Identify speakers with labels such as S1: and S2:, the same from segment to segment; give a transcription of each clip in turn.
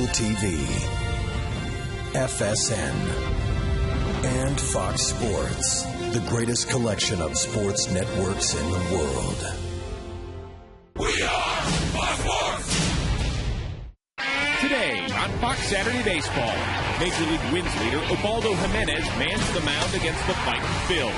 S1: TV, FSN, and Fox Sports, the greatest collection of sports networks in the world.
S2: We are Fox Sports.
S3: Today on Fox Saturday Baseball, Major League wins leader Ubaldo Jimenez mans the mound against the fighting Phils.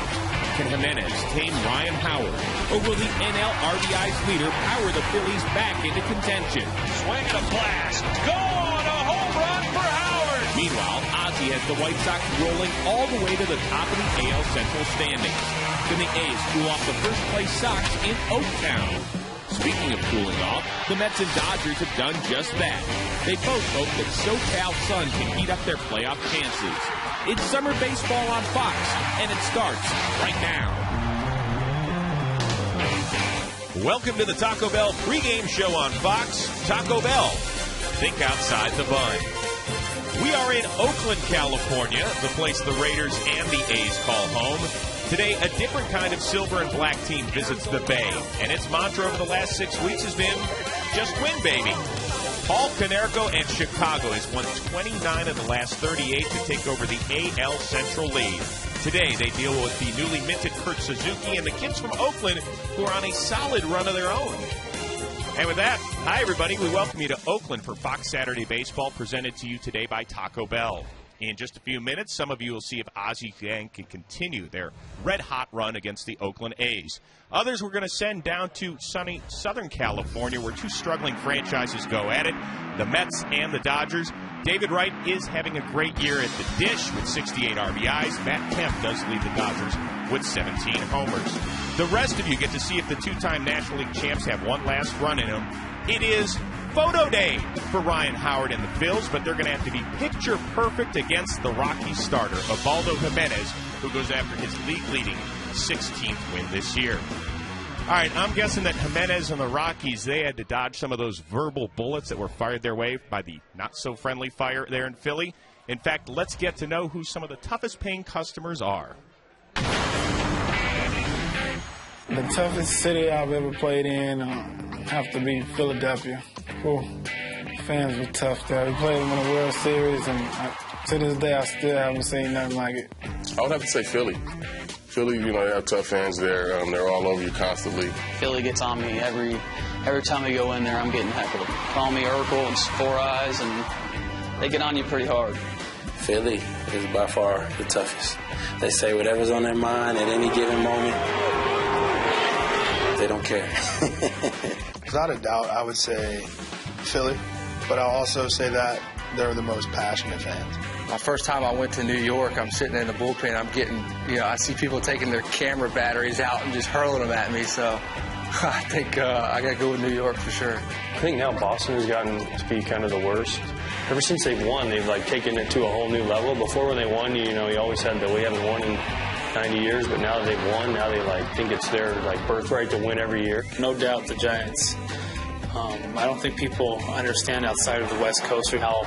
S3: Can Jimenez tame Ryan Howard, or will the NL RBI's leader power the Phillies back into contention?
S4: Swing and a blast. Go on, a home run for Howard.
S3: Meanwhile, Ozzie has the White Sox rolling all the way to the top of the AL Central standings. Can the A's cool off the first-place Sox in Oaktown? Speaking of cooling off, the Mets and Dodgers have done just that. They both hope that SoCal Sun can heat up their playoff chances. It's summer baseball on Fox, and it starts right now.
S5: Welcome to the Taco Bell pregame show on Fox. Taco Bell, think outside the bun. We are in Oakland, California, the place the Raiders and the A's call home. Today, a different kind of silver and black team visits the Bay, and its mantra over the last 6 weeks has been, just win, baby. Paul Konerko and Chicago has won 29 of the last 38 to take over the AL Central lead. Today, they deal with the newly minted Kurt Suzuki and the kids from Oakland, who are on a solid run of their own. And with that, hi, everybody. We welcome you to Oakland for Fox Saturday Baseball, presented to you today by Taco Bell. In just a few minutes, some of you will see if Ozzie Gang can continue their red-hot run against the Oakland A's. Others we're going to send down to sunny Southern California, where two struggling franchises go at it, the Mets and the Dodgers. David Wright is having a great year at the dish with 68 RBIs. Matt Kemp does lead the Dodgers with 17 homers. The rest of you get to see if the two-time National League champs have one last run in them. It is photo day for Ryan Howard and the Phils, but they're going to have to be picture perfect against the Rockies starter, Ubaldo Jimenez, who goes after his league-leading 16th win this year. All right, I'm guessing that Jimenez and the Rockies, they had to dodge some of those verbal bullets that were fired their way by the not-so-friendly fire there in Philly. In fact, let's get to know who some of the toughest-paying customers are.
S6: The toughest city I've ever played in have to be Philadelphia. Cool. Fans were tough there. We played them in the World Series, and to this day, I still haven't seen nothing like it.
S7: I would have to say Philly. Philly, they have tough fans there. They're all over you constantly.
S8: Philly gets on me every time we go in there. I'm getting heckled. Call me Urkel and Four Eyes, and they get on you pretty hard.
S9: Philly is by far the toughest. They say whatever's on their mind at any given moment. They don't care.
S10: Without a doubt, I would say Philly, but I'll also say that they're the most passionate fans.
S11: My first time I went to New York, I'm sitting in the bullpen. I'm getting, I see people taking their camera batteries out and just hurling them at me. So I think I got to go with New York for sure.
S12: I think now Boston has gotten to be kind of the worst. Ever since they've won, they've taken it to a whole new level. Before when they won, you always had we haven't won in 90 years, but now that they've won, now they think it's their birthright to win every year.
S13: No doubt the Giants. I don't think people understand outside of the West Coast how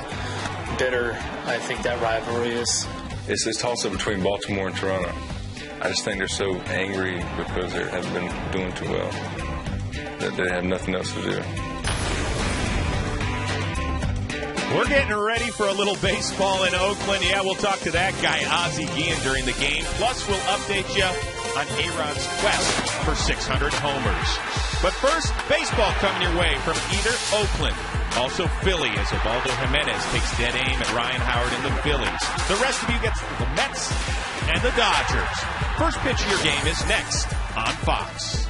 S13: bitter I think that rivalry is.
S14: It's this toss-up between Baltimore and Toronto. I just think they're so angry because they haven't been doing too well that they have nothing else to do.
S5: We're getting ready for a little baseball in Oakland. Yeah, we'll talk to that guy, Ozzie Guillen, during the game. Plus, we'll update you on A-Rod's quest for 600 homers. But first, baseball coming your way from either Oakland, also Philly, as Ubaldo Jimenez takes dead aim at Ryan Howard and the Phillies. The rest of you gets the Mets and the Dodgers. First pitch of your game is next on Fox.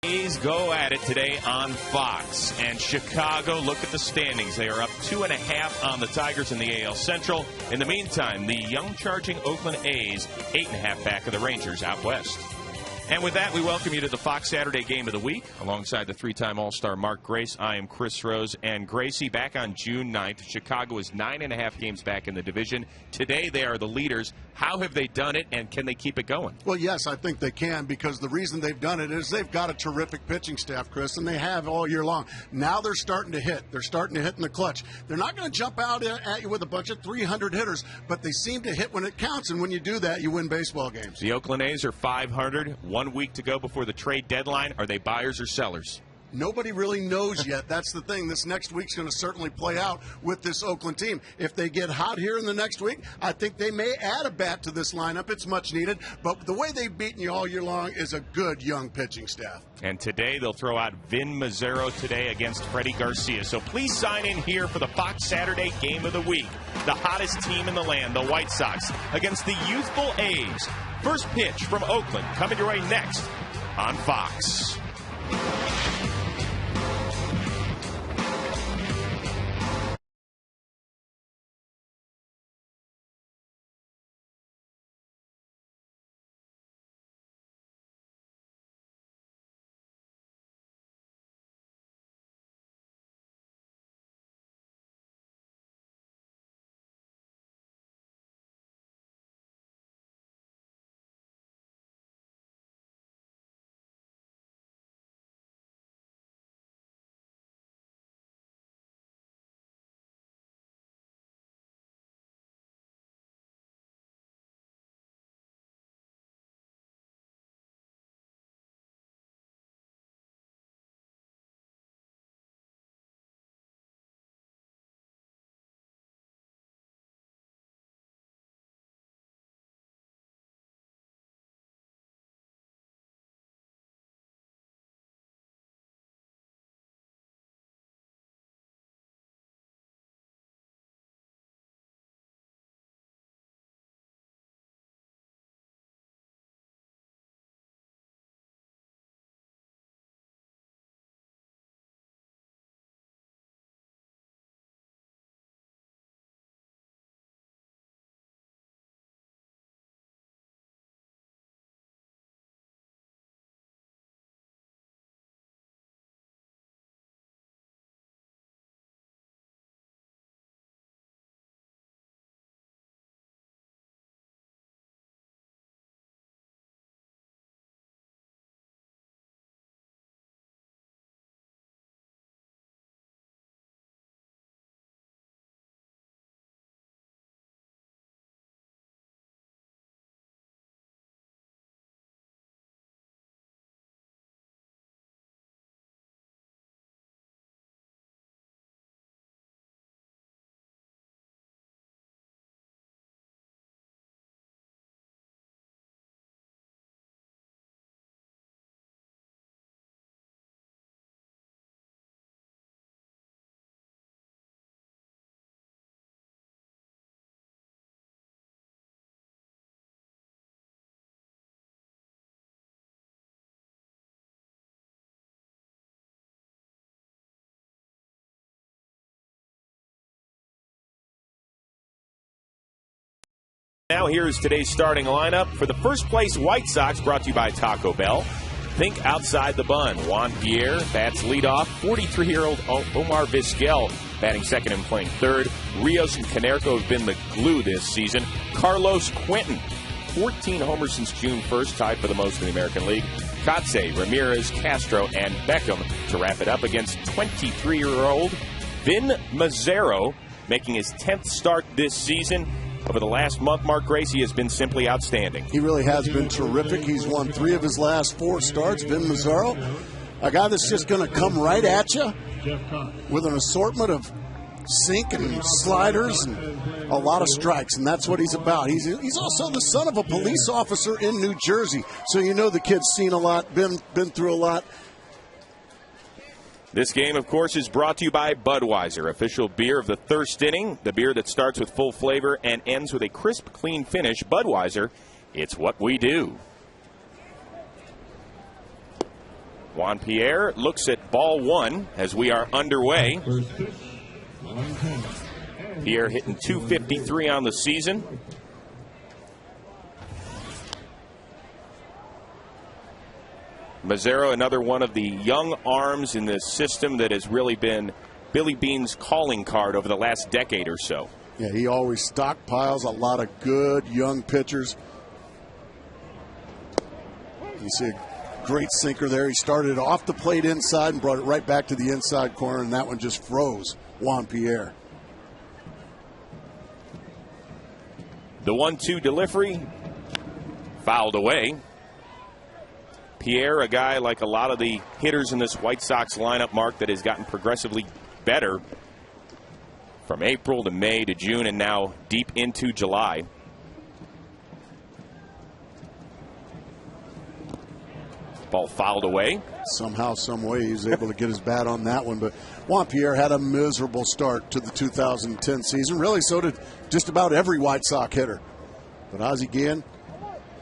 S5: A's go at it today on Fox. And Chicago, look at the standings. They are up 2.5 on the Tigers in the AL Central. In the meantime, the young charging Oakland A's 8.5 back of the Rangers out west. And with that, we welcome you to the Fox Saturday Game of the Week. Alongside the three-time All-Star Mark Grace, I am Chris Rose. And Gracie, back on June 9th, Chicago is 9.5 games back in the division. Today, they are the leaders. How have they done it, and can they keep it going?
S15: Well, yes, I think they can, because the reason they've done it is they've got a terrific pitching staff, Chris, and they have all year long. Now they're starting to hit. They're starting to hit in the clutch. They're not going to jump out at you with a bunch of 300 hitters, but they seem to hit when it counts, and when you do that, you win baseball games.
S5: The Oakland A's are 500, 1 week to go before the trade deadline. Are they buyers or sellers?
S15: Nobody really knows yet. That's the thing. This next week's going to certainly play out with this Oakland team. If they get hot here in the next week, I think they may add a bat to this lineup. It's much needed. But the way they've beaten you all year long is a good young pitching staff.
S5: And today they'll throw out Vin Mazzaro today against Freddie Garcia. So please sign in here for the Fox Saturday Game of the Week. The hottest team in the land, the White Sox, against the youthful A's. First pitch from Oakland coming your way next on Fox. Now here's today's starting lineup for the first place White Sox, brought to you by Taco Bell. Think outside the bun. Juan Pierre bats leadoff. 43-year-old Omar Vizquel batting second and playing third. Rios and Canerco have been the glue this season. Carlos Quentin, 14 homers since June 1st, tied for the most in the American League. Kotze, Ramirez, Castro, and Beckham to wrap it up against 23-year-old Vin Mazzaro, making his 10th start this season. Over the last month, Mark Gracie has been simply outstanding.
S15: He really has been terrific. He's won 3 of his last 4 starts. Vin Mazzaro, a guy that's just going to come right at you with an assortment of sink and sliders and a lot of strikes, and that's what he's about. He's also the son of a police officer in New Jersey, so you know the kid's seen a lot, been through a lot.
S5: This game, of course, is brought to you by Budweiser, official beer of the thirst inning, the beer that starts with full flavor and ends with a crisp, clean finish. Budweiser, it's what we do. Juan Pierre looks at ball one as we are underway. Pierre hitting .253 on the season. Mazzaro, another one of the young arms in this system that has really been Billy Beane's calling card over the last decade or so.
S15: Yeah, he always stockpiles a lot of good young pitchers. You see a great sinker there. He started off the plate inside and brought it right back to the inside corner, and that one just froze Juan Pierre.
S5: The 1-2 delivery fouled away. Pierre, a guy like a lot of the hitters in this White Sox lineup, Mark, that has gotten progressively better from April to May to June and now deep into July. Ball fouled away.
S15: Somehow, some way, he was able to get his bat on that one. But Juan Pierre had a miserable start to the 2010 season. Really, so did just about every White Sox hitter. But Ozzie Guillen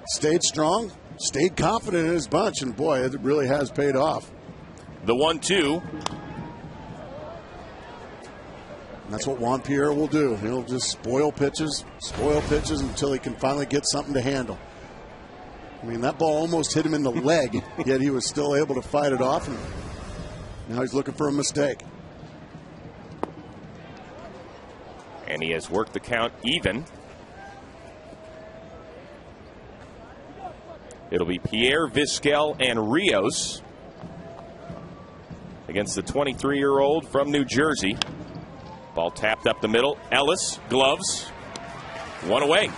S15: stayed strong, stayed confident in his bunch, and boy, it really has paid off.
S5: The 1-2.
S15: And that's what Juan Pierre will do. He'll just spoil pitches until he can finally get something to handle. I mean, that ball almost hit him in the leg, yet he was still able to fight it off. And now he's looking for a mistake.
S5: And he has worked the count even. It'll be Pierre, Vizquel, and Rios against the 23-year-old from New Jersey. Ball tapped up the middle. Ellis, gloves, one away.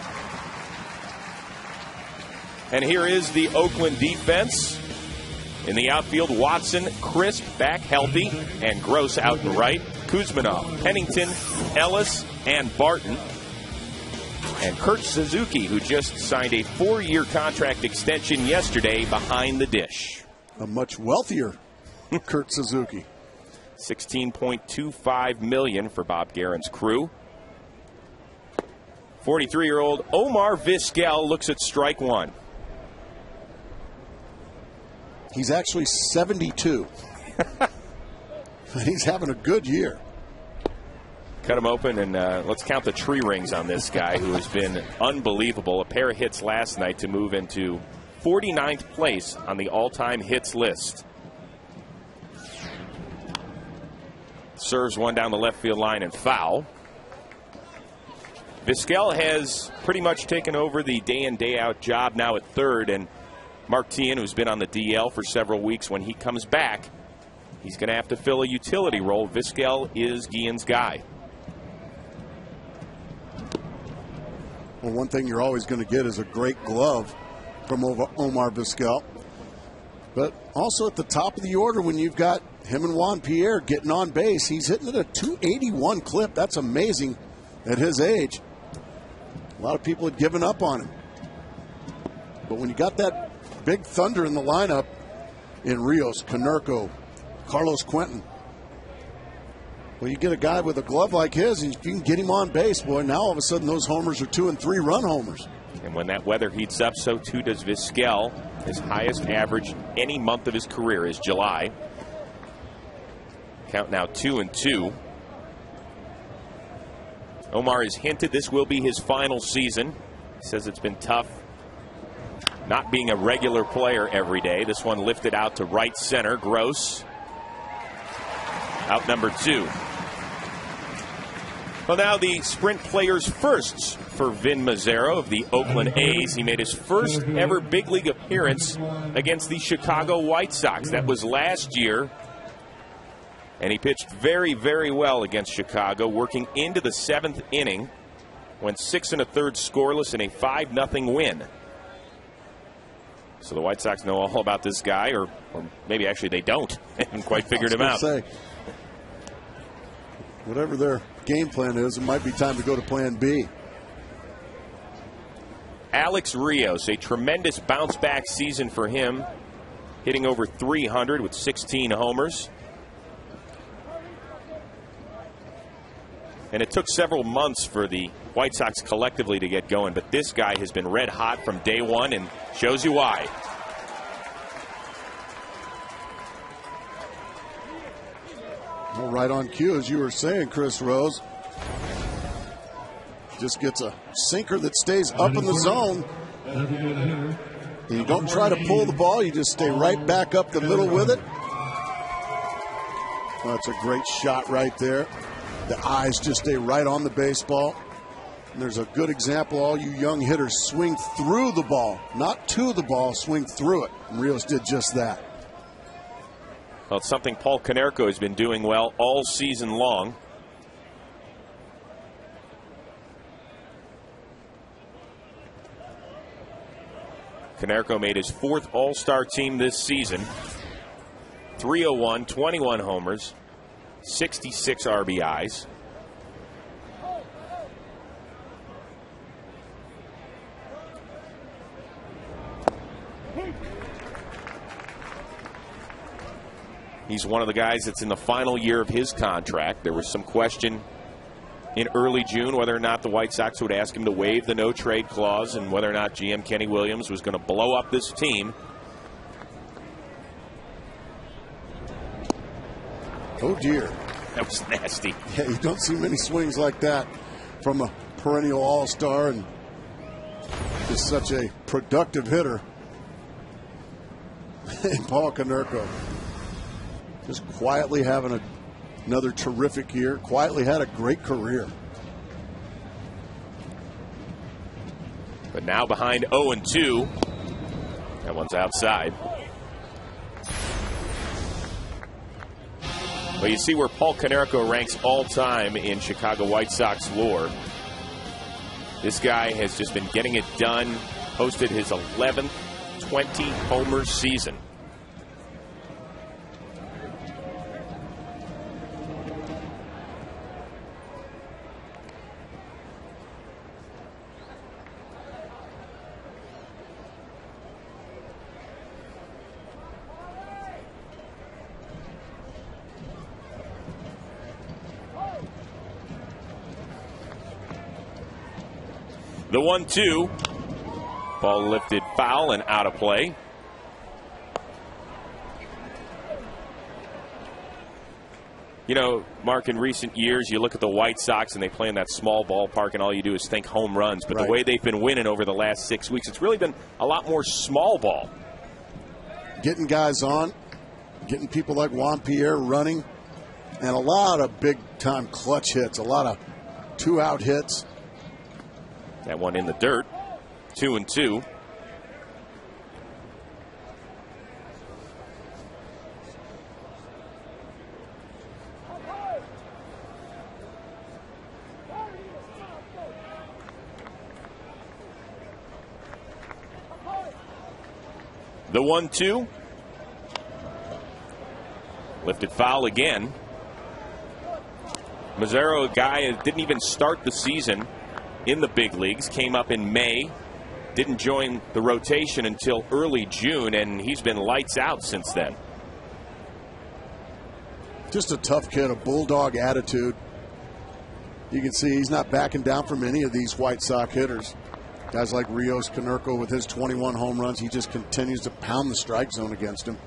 S5: And here is the Oakland defense. In the outfield, Watson, Crisp, back healthy, and Gross out and right. Kuzminov, Pennington, Ellis, and Barton. And Kurt Suzuki, who just signed a 4-year contract extension yesterday, behind the dish.
S15: A much wealthier Kurt Suzuki.
S5: $16.25 million for Bob Guerin's crew. 43-year-old Omar Vizquel looks at strike one.
S15: He's actually 72. He's having a good year.
S5: Cut him open, and let's count the tree rings on this guy who has been unbelievable. A pair of hits last night to move into 49th place on the all-time hits list. Serves one down the left field line and foul. Vizquel has pretty much taken over the day-in, day-out job now at third, and Mark Teahan, who's been on the DL for several weeks, when he comes back, he's going to have to fill a utility role. Vizquel is Guillen's guy.
S15: Well, one thing you're always going to get is a great glove from Omar Vizquel. But also at the top of the order, when you've got him and Juan Pierre getting on base, he's hitting at a 281 clip. That's amazing at his age. A lot of people had given up on him. But when you got that big thunder in the lineup in Rios, Konerko, Carlos Quentin, well, you get a guy with a glove like his, and if you can get him on base, boy, now all of a sudden those homers are 2- and 3-run homers.
S5: And when that weather heats up, so too does Vizquel. His highest average any month of his career is July. Count now 2-2. Omar has hinted this will be his final season. He says it's been tough not being a regular player every day. This one lifted out to right center. Gross. Out number 2. Well, now the Sprint Players Firsts for Vin Mazzaro of the Oakland A's. He made his first ever big league appearance against the Chicago White Sox. That was last year. And he pitched very, very well against Chicago, working into the 7th inning. Went 6 1/3 scoreless in a 5-0 win. So the White Sox know all about this guy, or maybe actually they don't. They haven't quite figured him out.
S15: Say, whatever their game plan is, it might be time to go to plan B.
S5: Alex Rios, a tremendous bounce-back season for him, hitting over 300 with 16 homers. And it took several months for the White Sox collectively to get going, but this guy has been red hot from day one and shows you why.
S15: Well, right on cue, as you were saying, Chris Rose. Just gets a sinker that stays up in the zone. And you don't try to pull the ball, you just stay right back up the middle with it. Well, that's a great shot right there. The eyes just stay right on the baseball. And there's a good example. All you young hitters swing through the ball, not to the ball, swing through it. And Rios did just that.
S5: Well, it's something Paul Konerko has been doing well all season long. Konerko made his 4th All-Star team this season. 301, 21 homers, 66 RBIs. He's one of the guys that's in the final year of his contract. There was some question in early June whether or not the White Sox would ask him to waive the no-trade clause and whether or not GM Kenny Williams was going to blow up this team.
S15: Oh, dear.
S5: That was nasty.
S15: Yeah, you don't see many swings like that from a perennial all-star and just such a productive hitter. And Paul Konerko just quietly having another terrific year, quietly had a great career.
S5: But now behind 0-2. That one's outside. Well, you see where Paul Konerko ranks all time in Chicago White Sox lore. This guy has just been getting it done. Posted his 11th 20-homer season. The 1-2. Ball lifted foul and out of play. You know, Mark, in recent years, you look at the White Sox and they play in that small ballpark and all you do is think home runs. But
S15: right.
S5: The way they've been winning over the last 6 weeks, it's really been a lot more small ball.
S15: Getting guys on, getting people like Umpire running, and a lot of big-time clutch hits, a lot of two-out hits.
S5: That one in the dirt. 2-2. The 1-2. Lifted foul again. Mazzaro, a guy that didn't even start the season in the big leagues, came up in May, didn't join the rotation until early June, and he's been lights out since then.
S15: Just a tough kid, a bulldog attitude. You can see he's not backing down from any of these White Sox hitters. Guys like Rios, Konerko with his 21 home runs, he just continues to pound the strike zone against him.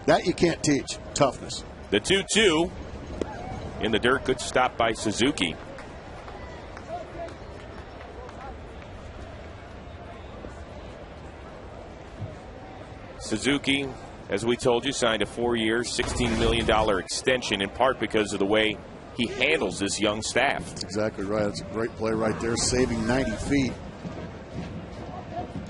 S15: That you can't teach, toughness.
S5: The 2-2 in the dirt, good stop by Suzuki. Suzuki, as we told you, signed a 4-year, $16 million extension, in part because of the way he handles this young staff.
S15: That's exactly right. That's a great play right there, saving 90 feet.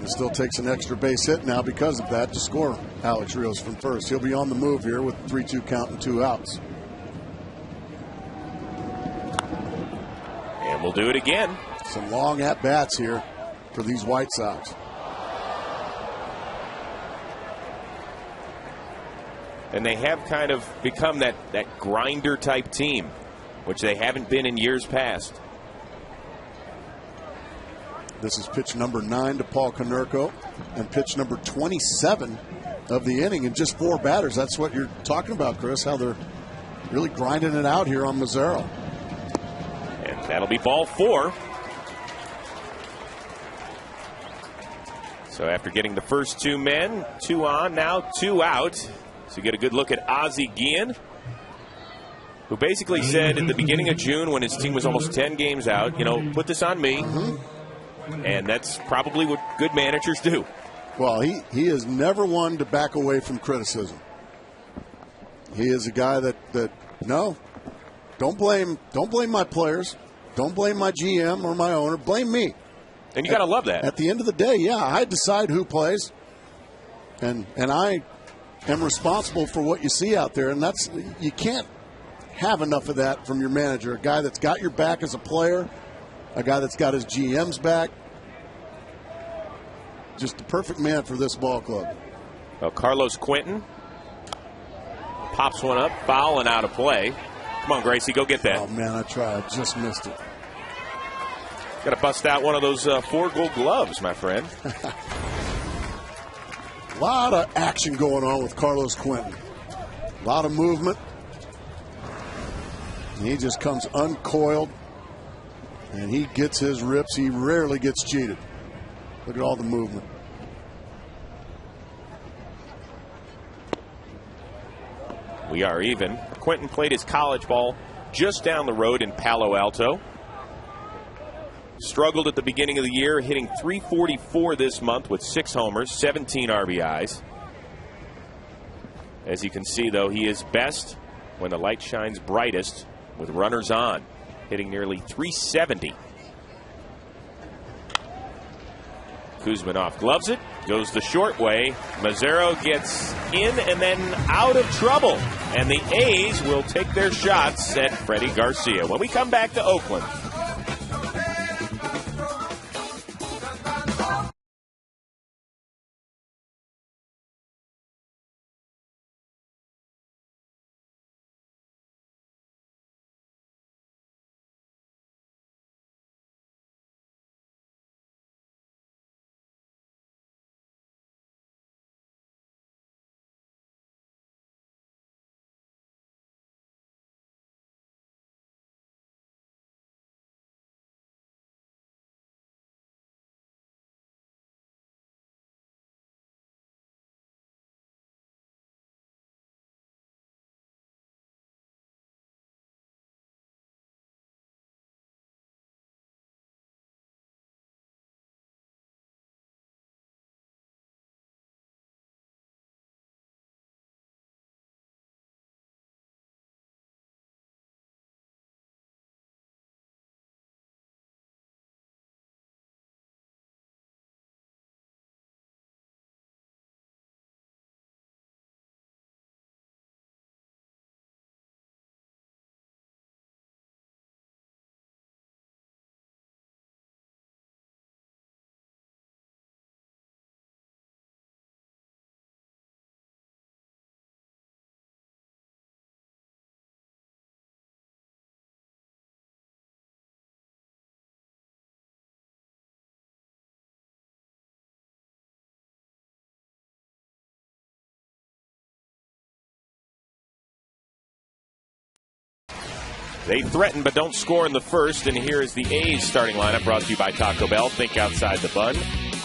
S15: It still takes an extra base hit now because of that to score Alex Rios from first. He'll be on the move here with 3-2 count and 2 outs.
S5: And we'll do it again.
S15: Some long at-bats here for these White Sox.
S5: And they have kind of become that grinder type team, which they haven't been in years past.
S15: This is pitch number 9 to Paul Konerko and pitch number 27 of the inning in just 4 batters. That's what you're talking about, Chris, how they're really grinding it out here on Mazzaro.
S5: And that'll be ball 4. So after getting the first 2 men, 2 on, now 2 out. So you get a good look at Ozzie Guillen. who basically said at the beginning of June when his team was almost 10 games out, put this on me. And that's probably what good managers do.
S15: Well, he is never one to back away from criticism. He is a guy that no, don't blame my players, don't blame my GM or my owner, blame me.
S5: And you got to love that.
S15: At the end of the day, yeah, I decide who plays, and I am responsible for what you see out there, and you can't have enough of that from your manager, a guy that's got your back as a player, a guy that's got his GM's back. Just the perfect man for this ball club.
S5: Well, Carlos Quentin pops one up, foul and out of play. Come on, Gracie, go get that.
S15: Oh, man, I tried. I just missed it.
S5: Got to bust out one of those 4-gold gloves, my friend.
S15: A lot of action going on with Carlos Quentin. A lot of movement. He just comes uncoiled, and he gets his rips. He rarely gets cheated. Look at all the movement.
S5: We are even. Quentin played his college ball just down the road in Palo Alto. Struggled at the beginning of the year, hitting .344 this month with 6 homers, 17 RBIs. As you can see, though, he is best when the light shines brightest with runners on, hitting nearly .370. Kuzminoff gloves it, goes the short way. Mazzaro gets in and then out of trouble. And the A's will take their shots at Freddie Garcia when we come back to Oakland. They threaten but don't score in the first, and here is the A's starting lineup brought to you by Taco Bell. Think outside the bun.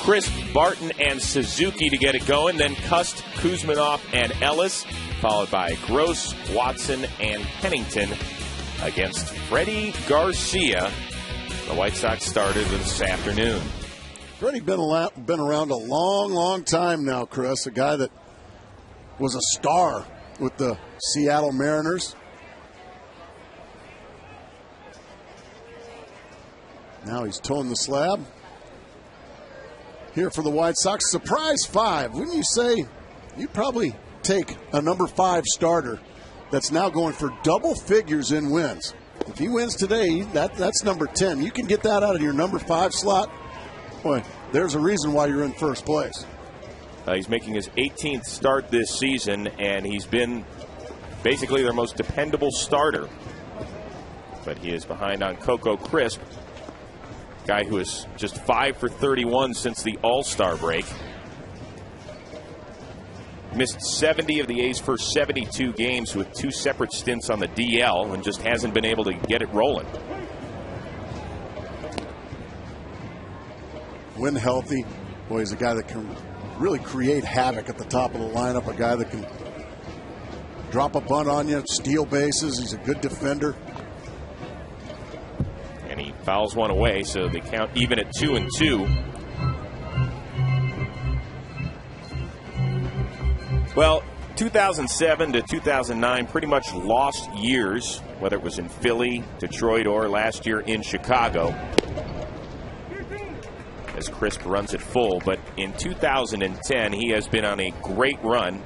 S5: Crisp, Barton, and Suzuki to get it going. Then Cust, Kuzminoff, and Ellis, followed by Gross, Watson, and Pennington against Freddie Garcia. The White Sox started this afternoon.
S15: Freddie been around a long, long time now, Chris. A guy that was a star with the Seattle Mariners. Now he's toeing the slab. Here for the White Sox, surprise 5. Wouldn't you say you'd probably take a number 5 starter that's now going for double figures in wins? If he wins today, that's number 10. You can get that out of your number 5 slot. Boy, there's a reason why you're in first place.
S5: He's making his 18th start this season, and he's been basically their most dependable starter. But he is behind on Coco Crisp, guy who is just 5 for 31 since the All-Star break. Missed 70 of the A's first 72 games with 2 separate stints on the DL and just hasn't been able to get it rolling.
S15: When healthy, boy, he's a guy that can really create havoc at the top of the lineup, a guy that can drop a bunt on you, steal bases. He's a good defender.
S5: And he fouls one away, so they count even at 2-2. Well, 2007 to 2009, pretty much lost years, whether it was in Philly, Detroit, or last year in Chicago, as Crisp runs it full. But in 2010, he has been on a great run.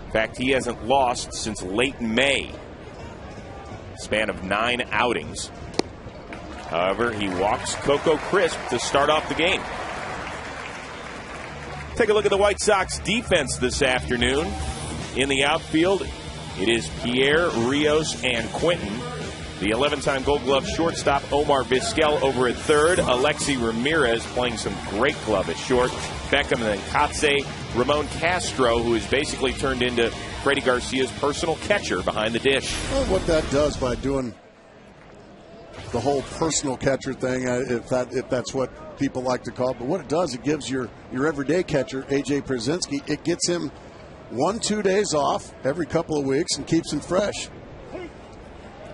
S5: In fact, he hasn't lost since late May, span of 9 outings. However, he walks Coco Crisp to start off the game. Take a look at the White Sox defense this afternoon. In the outfield, it is Pierre, Rios, and Quinton. The 11-time Gold Glove shortstop Omar Vizquel over at third. Alexi Ramirez playing some great glove at short. Beckham and then Katze. Ramon Castro, who has basically turned into Freddie Garcia's personal catcher behind the dish.
S15: Well, what that does by doing the whole personal catcher thing, if that's what people like to call it, but what it does, it gives your everyday catcher, A.J. Przinsky, it gets him 1-2 days off every couple of weeks and keeps him fresh.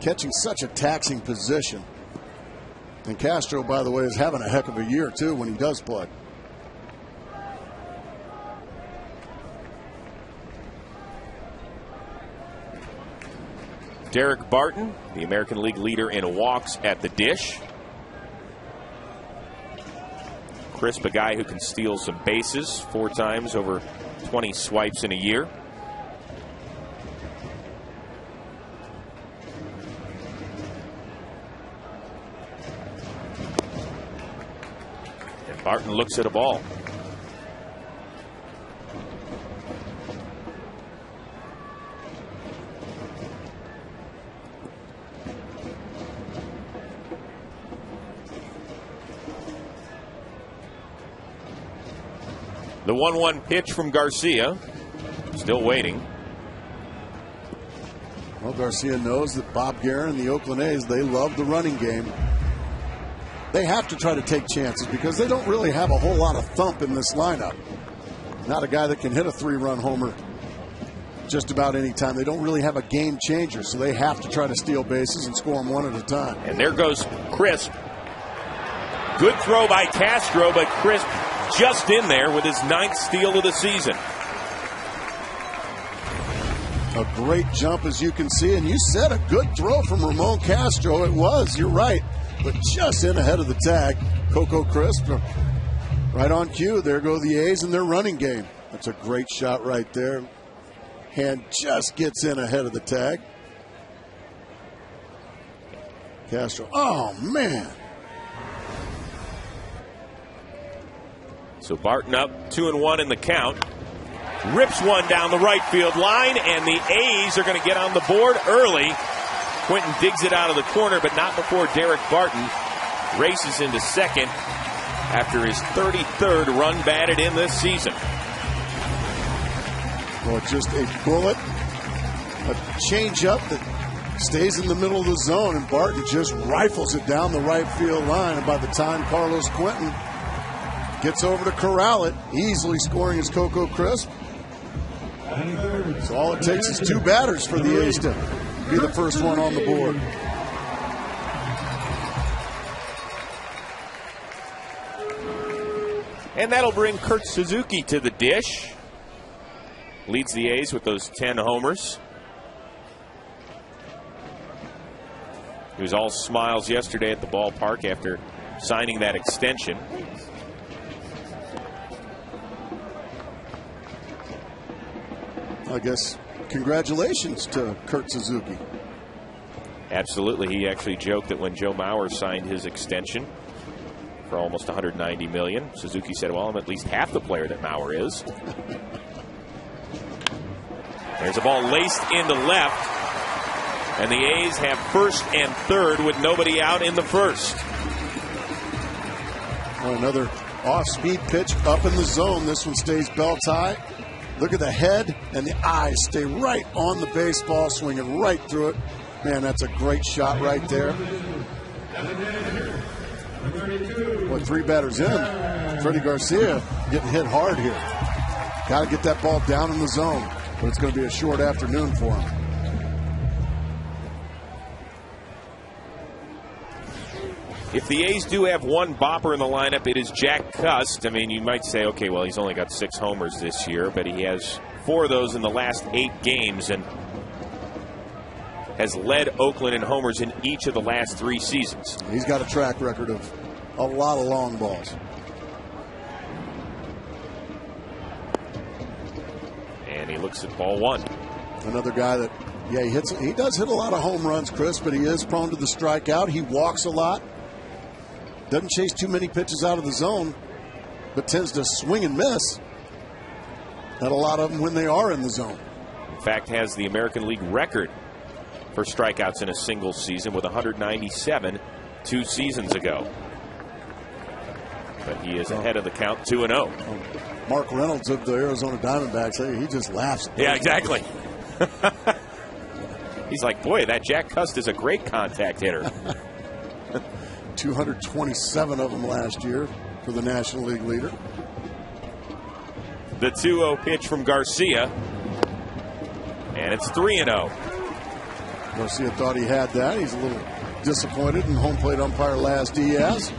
S15: Catching such a taxing position. And Castro, by the way, is having a heck of a year, too, when he does play.
S5: Derek Barton, the American League leader in walks at the dish. Crisp, a guy who can steal some bases 4 times over 20 swipes in a year. And Barton looks at a ball. The 1-1 pitch from Garcia. Still waiting.
S15: Well, Garcia knows that Bob Guerin and the Oakland A's, they love the running game. They have to try to take chances because they don't really have a whole lot of thump in this lineup. Not a guy that can hit a 3-run homer just about any time. They don't really have a game changer, so they have to try to steal bases and score them one at a time.
S5: And there goes Crisp. Good throw by Castro, but Crisp just in there with his 9th steal of the season.
S15: A great jump, as you can see, and you said a good throw from Ramon Castro. It was, you're right, but just in ahead of the tag. Coco Crisp, right on cue. There go the A's in their running game. That's a great shot right there. Hand just gets in ahead of the tag. Castro, oh man.
S5: So Barton up 2-1 in the count. Rips one down the right field line, and the A's are going to get on the board early. Quinton digs it out of the corner, but not before Derek Barton races into second after his 33rd run batted in this season.
S15: Well, just a bullet, a changeup that stays in the middle of the zone, and Barton just rifles it down the right field line. And by the time Carlos Quinton gets over to corral it, easily scoring his Coco Crisp. So all it takes is 2 batters for the A's to be the first one on the board.
S5: And that'll bring Kurt Suzuki to the dish. Leads the A's with those 10 homers. He was all smiles yesterday at the ballpark after signing that extension.
S15: I guess congratulations to Kurt Suzuki.
S5: Absolutely. He actually joked that when Joe Mauer signed his extension for almost $190 million, Suzuki said, well, I'm at least half the player that Mauer is. There's a ball laced into left, and the A's have first and third with nobody out in the first.
S15: Well, another off-speed pitch up in the zone. This one stays belt high. Look at the head and the eyes stay right on the baseball, swinging right through it. Man, that's a great shot right there. Well, 3 batters in. Freddie Garcia getting hit hard here. Got to get that ball down in the zone. But it's going to be a short afternoon for him.
S5: If the A's do have one bopper in the lineup, it is Jack Cust. I mean, you might say, okay, well, he's only got 6 homers this year, but he has 4 of those in the last 8 games and has led Oakland in homers in each of the last 3 seasons.
S15: He's got a track record of a lot of long balls.
S5: And he looks at ball 1.
S15: Another guy that, yeah, he does hit a lot of home runs, Chris, but he is prone to the strikeout. He walks a lot. Doesn't chase too many pitches out of the zone, but tends to swing and miss at a lot of them when they are in the zone.
S5: In fact, has the American League record for strikeouts in a single season with 197 2 seasons ago. But he is ahead of the count, 2-0.
S15: Mark Reynolds of the Arizona Diamondbacks, he just laughs.
S5: Yeah, exactly. He's like, boy, that Jack Cust is a great contact hitter.
S15: 227 of them last year for the National League leader.
S5: The 2-0 pitch from Garcia. And it's 3-0.
S15: Garcia thought he had that. He's a little disappointed in home plate umpire Laz Diaz.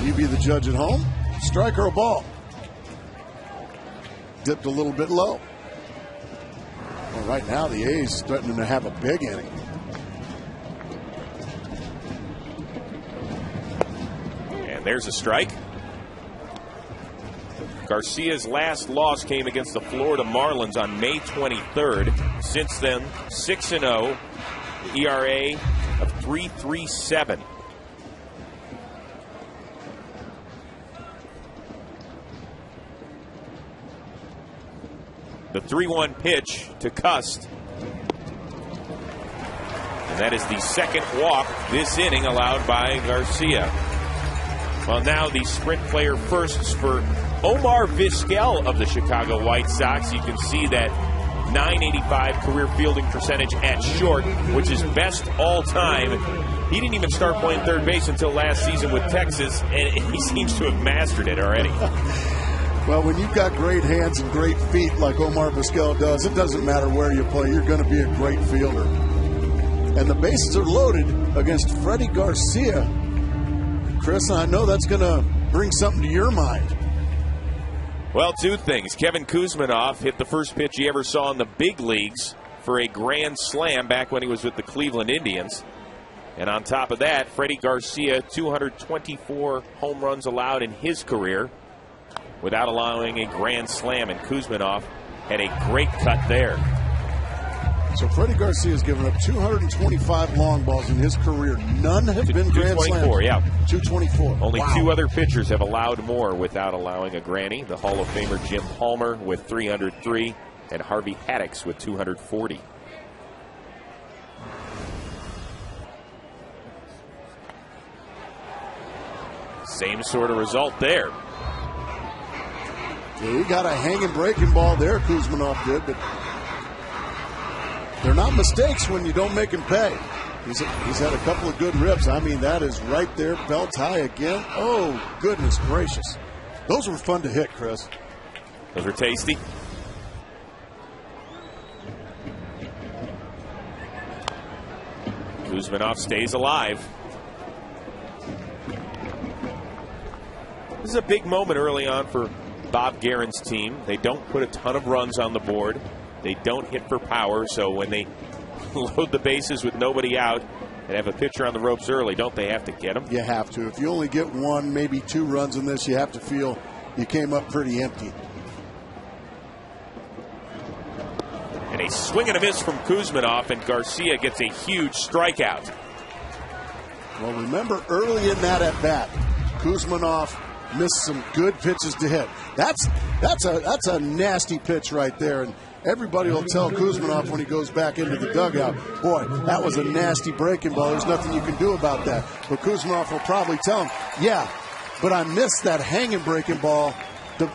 S15: You be the judge at home. Strike or a ball? Dipped a little bit low. Well, right now the A's threatening to have a big inning.
S5: And there's a strike. Garcia's last loss came against the Florida Marlins on May 23rd. Since then, 6-0, the ERA of 3.37. The 3-1 pitch to Cust. And that is the second walk this inning allowed by Garcia. Well, now the sprint player firsts for Omar Vizquel of the Chicago White Sox. You can see that .985 career fielding percentage at short, which is best all time. He didn't even start playing third base until last season with Texas, and he seems to have mastered it already.
S15: Well, when you've got great hands and great feet like Omar Vizquel does, it doesn't matter where you play. You're going to be a great fielder. And the bases are loaded against Freddie Garcia. Chris, I know that's going to bring something to your mind.
S5: Well, 2 things. Kevin Kuzminoff hit the first pitch he ever saw in the big leagues for a grand slam back when he was with the Cleveland Indians. And on top of that, Freddie Garcia, 224 home runs allowed in his career without allowing a grand slam, and Kuzminoff had a great cut there.
S15: So Freddie Garcia has given up 225 long balls in his career. None have been grand slams.
S5: 224, yeah.
S15: 224.
S5: Only 2 other pitchers have allowed more without allowing a granny. The Hall of Famer Jim Palmer with 303 and Harvey Haddix with 240. Same sort of result there.
S15: Yeah, he got a hanging breaking ball there, Kuzminoff did, but they're not mistakes when you don't make him pay. He's had a couple of good rips. I mean, that is right there, belt high again. Oh, goodness gracious. Those were fun to hit, Chris.
S5: Those were tasty. Kuzminoff stays alive. This is a big moment early on for Bob Guerin's team. They don't put a ton of runs on the board. They don't hit for power, so when they load the bases with nobody out and have a pitcher on the ropes early, don't they have to get him?
S15: You have to. If you only get 1, maybe 2 runs in this, you have to feel you came up pretty empty.
S5: And a swing and a miss from Kuzminoff, and Garcia gets a huge strikeout.
S15: Well, remember early in that at-bat, Kuzminoff missed some good pitches to hit. That's a nasty pitch right there, and everybody will tell Kuzminoff when he goes back into the dugout, boy, that was a nasty breaking ball. There's nothing you can do about that. But Kuzminoff will probably tell him, yeah, but I missed that hanging breaking ball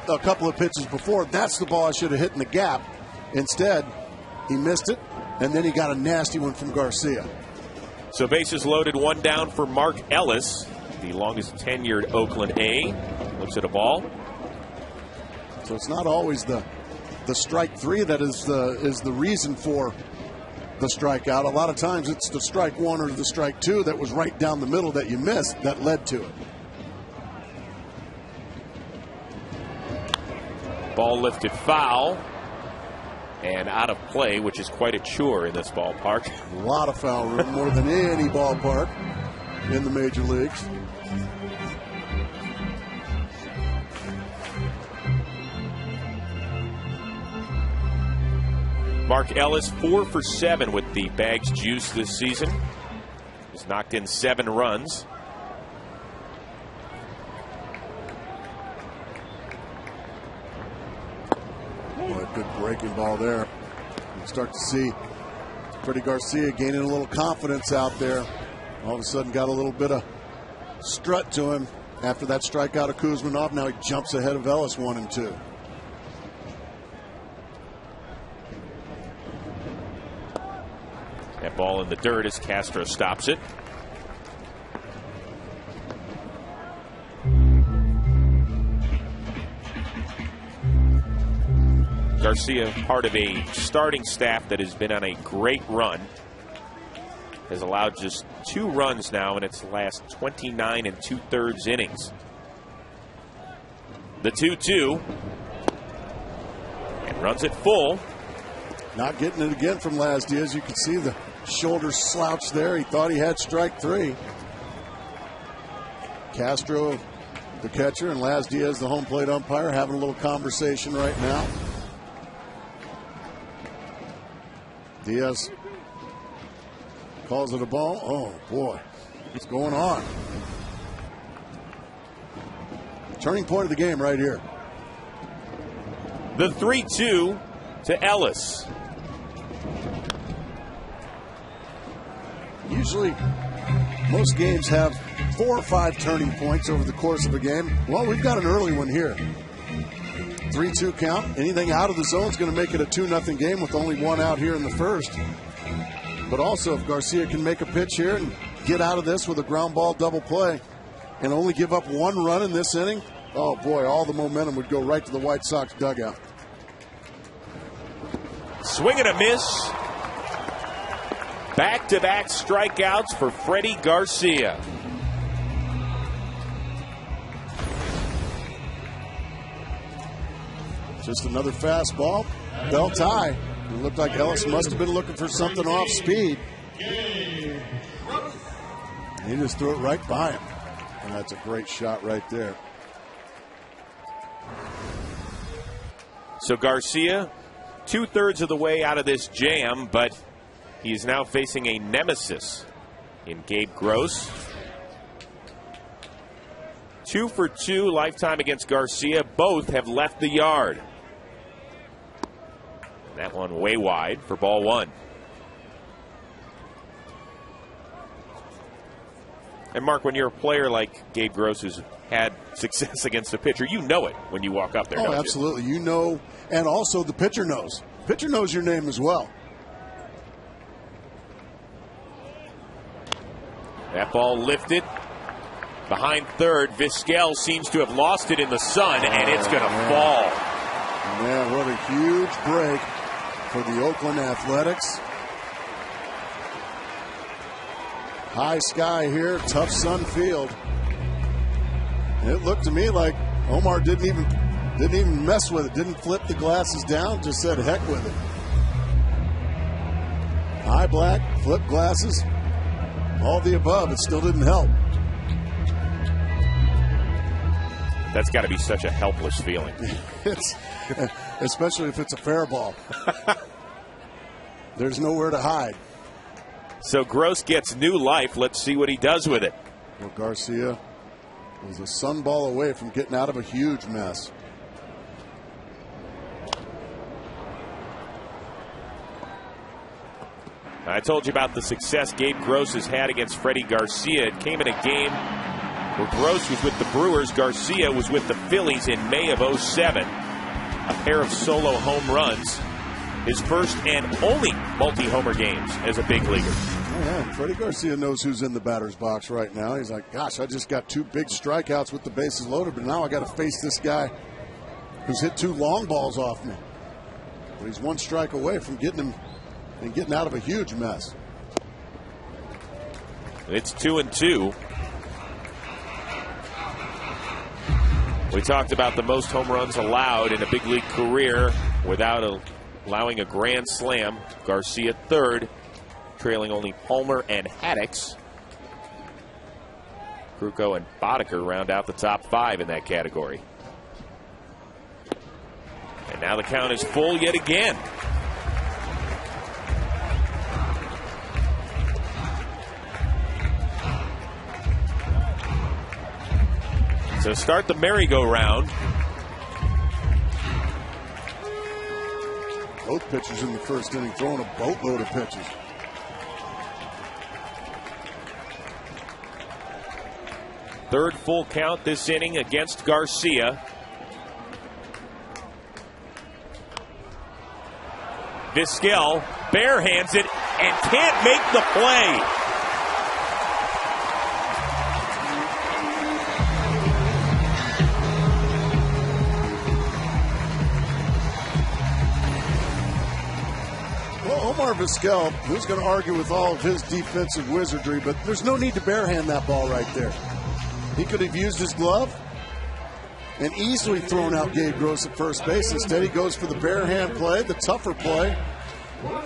S15: a couple of pitches before. That's the ball I should have hit in the gap. Instead, he missed it, and then he got a nasty one from Garcia.
S5: So bases loaded, 1 down for Mark Ellis, the longest tenured Oakland A. Looks at a ball.
S15: So it's not always the strike three that is the reason for the strikeout. A lot of times it's the strike one or the strike two that was right down the middle that you missed that led to it.
S5: Ball lifted foul and out of play, which is quite a chore in this ballpark.
S15: A lot of foul room, more than any ballpark in the major leagues.
S5: Mark Ellis, 4 for 7 with the Bags juice this season. He's knocked in 7 runs.
S15: Boy, good breaking ball there. You start to see Freddie Garcia gaining a little confidence out there. All of a sudden got a little bit of strut to him after that strikeout of Kuzminov. Now he jumps ahead of Ellis 1 and 2.
S5: That ball in the dirt as Castro stops it. Garcia, part of a starting staff that has been on a great run, has allowed just 2 runs now in its last 29 2/3 innings. The 2-2 and runs it full.
S15: Not getting it again from Laz Diaz. You can see the shoulders slouched there. He thought he had strike 3. Castro, the catcher, and Laz Diaz, the home plate umpire, having a little conversation right now. Diaz calls it a ball. Oh, boy. What's going on? Turning point of the game right here.
S5: The 3-2 to Ellis.
S15: Usually, most games have 4 or 5 turning points over the course of a game. Well, we've got an early one here. 3-2 count. Anything out of the zone is going to make it a 2-0 game with only 1 out here in the first. But also, if Garcia can make a pitch here and get out of this with a ground ball double play and only give up 1 run in this inning, oh boy, all the momentum would go right to the White Sox dugout.
S5: Swing and a miss. Back-to-back strikeouts for Freddie Garcia.
S15: Just another fastball. Bell tie. It looked like Ellis must have been looking for something off speed. He just threw it right by him. And that's a great shot right there.
S5: So Garcia, 2/3 of the way out of this jam, but he is now facing a nemesis in Gabe Gross. 2 for 2 lifetime against Garcia. Both have left the yard. That one way wide for ball 1. And Mark, when you're a player like Gabe Gross who's had success against a pitcher, you know it when you walk up there.
S15: Oh,
S5: don't
S15: absolutely. You know, and also the pitcher knows. Pitcher knows your name as well.
S5: That ball lifted behind third. Vizquel seems to have lost it in the sun, and it's going to fall.
S15: Man, what a huge break for the Oakland Athletics. High sky here, tough sun field. And it looked to me like Omar didn't even mess with it, didn't flip the glasses down, just said heck with it. High black, flip glasses, all the above. It still didn't help.
S5: That's got to be such a helpless feeling.
S15: It's especially if it's a fair ball. There's nowhere to hide.
S5: So Gross gets new life. Let's see what he does with it.
S15: Well, Garcia was a sun ball away from getting out of a huge mess.
S5: I told you about the success Gabe Gross has had against Freddie Garcia. It came in a game where Gross was with the Brewers. Garcia was with the Phillies in May of 2007. A pair of solo home runs. His first and only multi-homer games as a big leaguer.
S15: Oh, yeah. Freddie Garcia knows who's in the batter's box right now. He's like, gosh, I just got 2 big strikeouts with the bases loaded, but now I got to face this guy who's hit 2 long balls off me. But he's 1 strike away from getting him and getting out of a huge mess.
S5: It's 2-2. We talked about the most home runs allowed in a big league career without allowing a grand slam. Garcia third, trailing only Palmer and Haddix. Kruko and Boddicker round out the top 5 in that category. And now the count is full yet again. So start the merry-go-round.
S15: Both pitchers in the first inning throwing a boatload of pitches.
S5: Third full count this inning against Garcia. Vizquel barehands it and can't make the play.
S15: Omar Vizquel, who's going to argue with all of his defensive wizardry, but there's no need to barehand that ball right there. He could have used his glove and easily thrown out Gabe Gross at first base. Instead, he goes for the barehand play, the tougher play.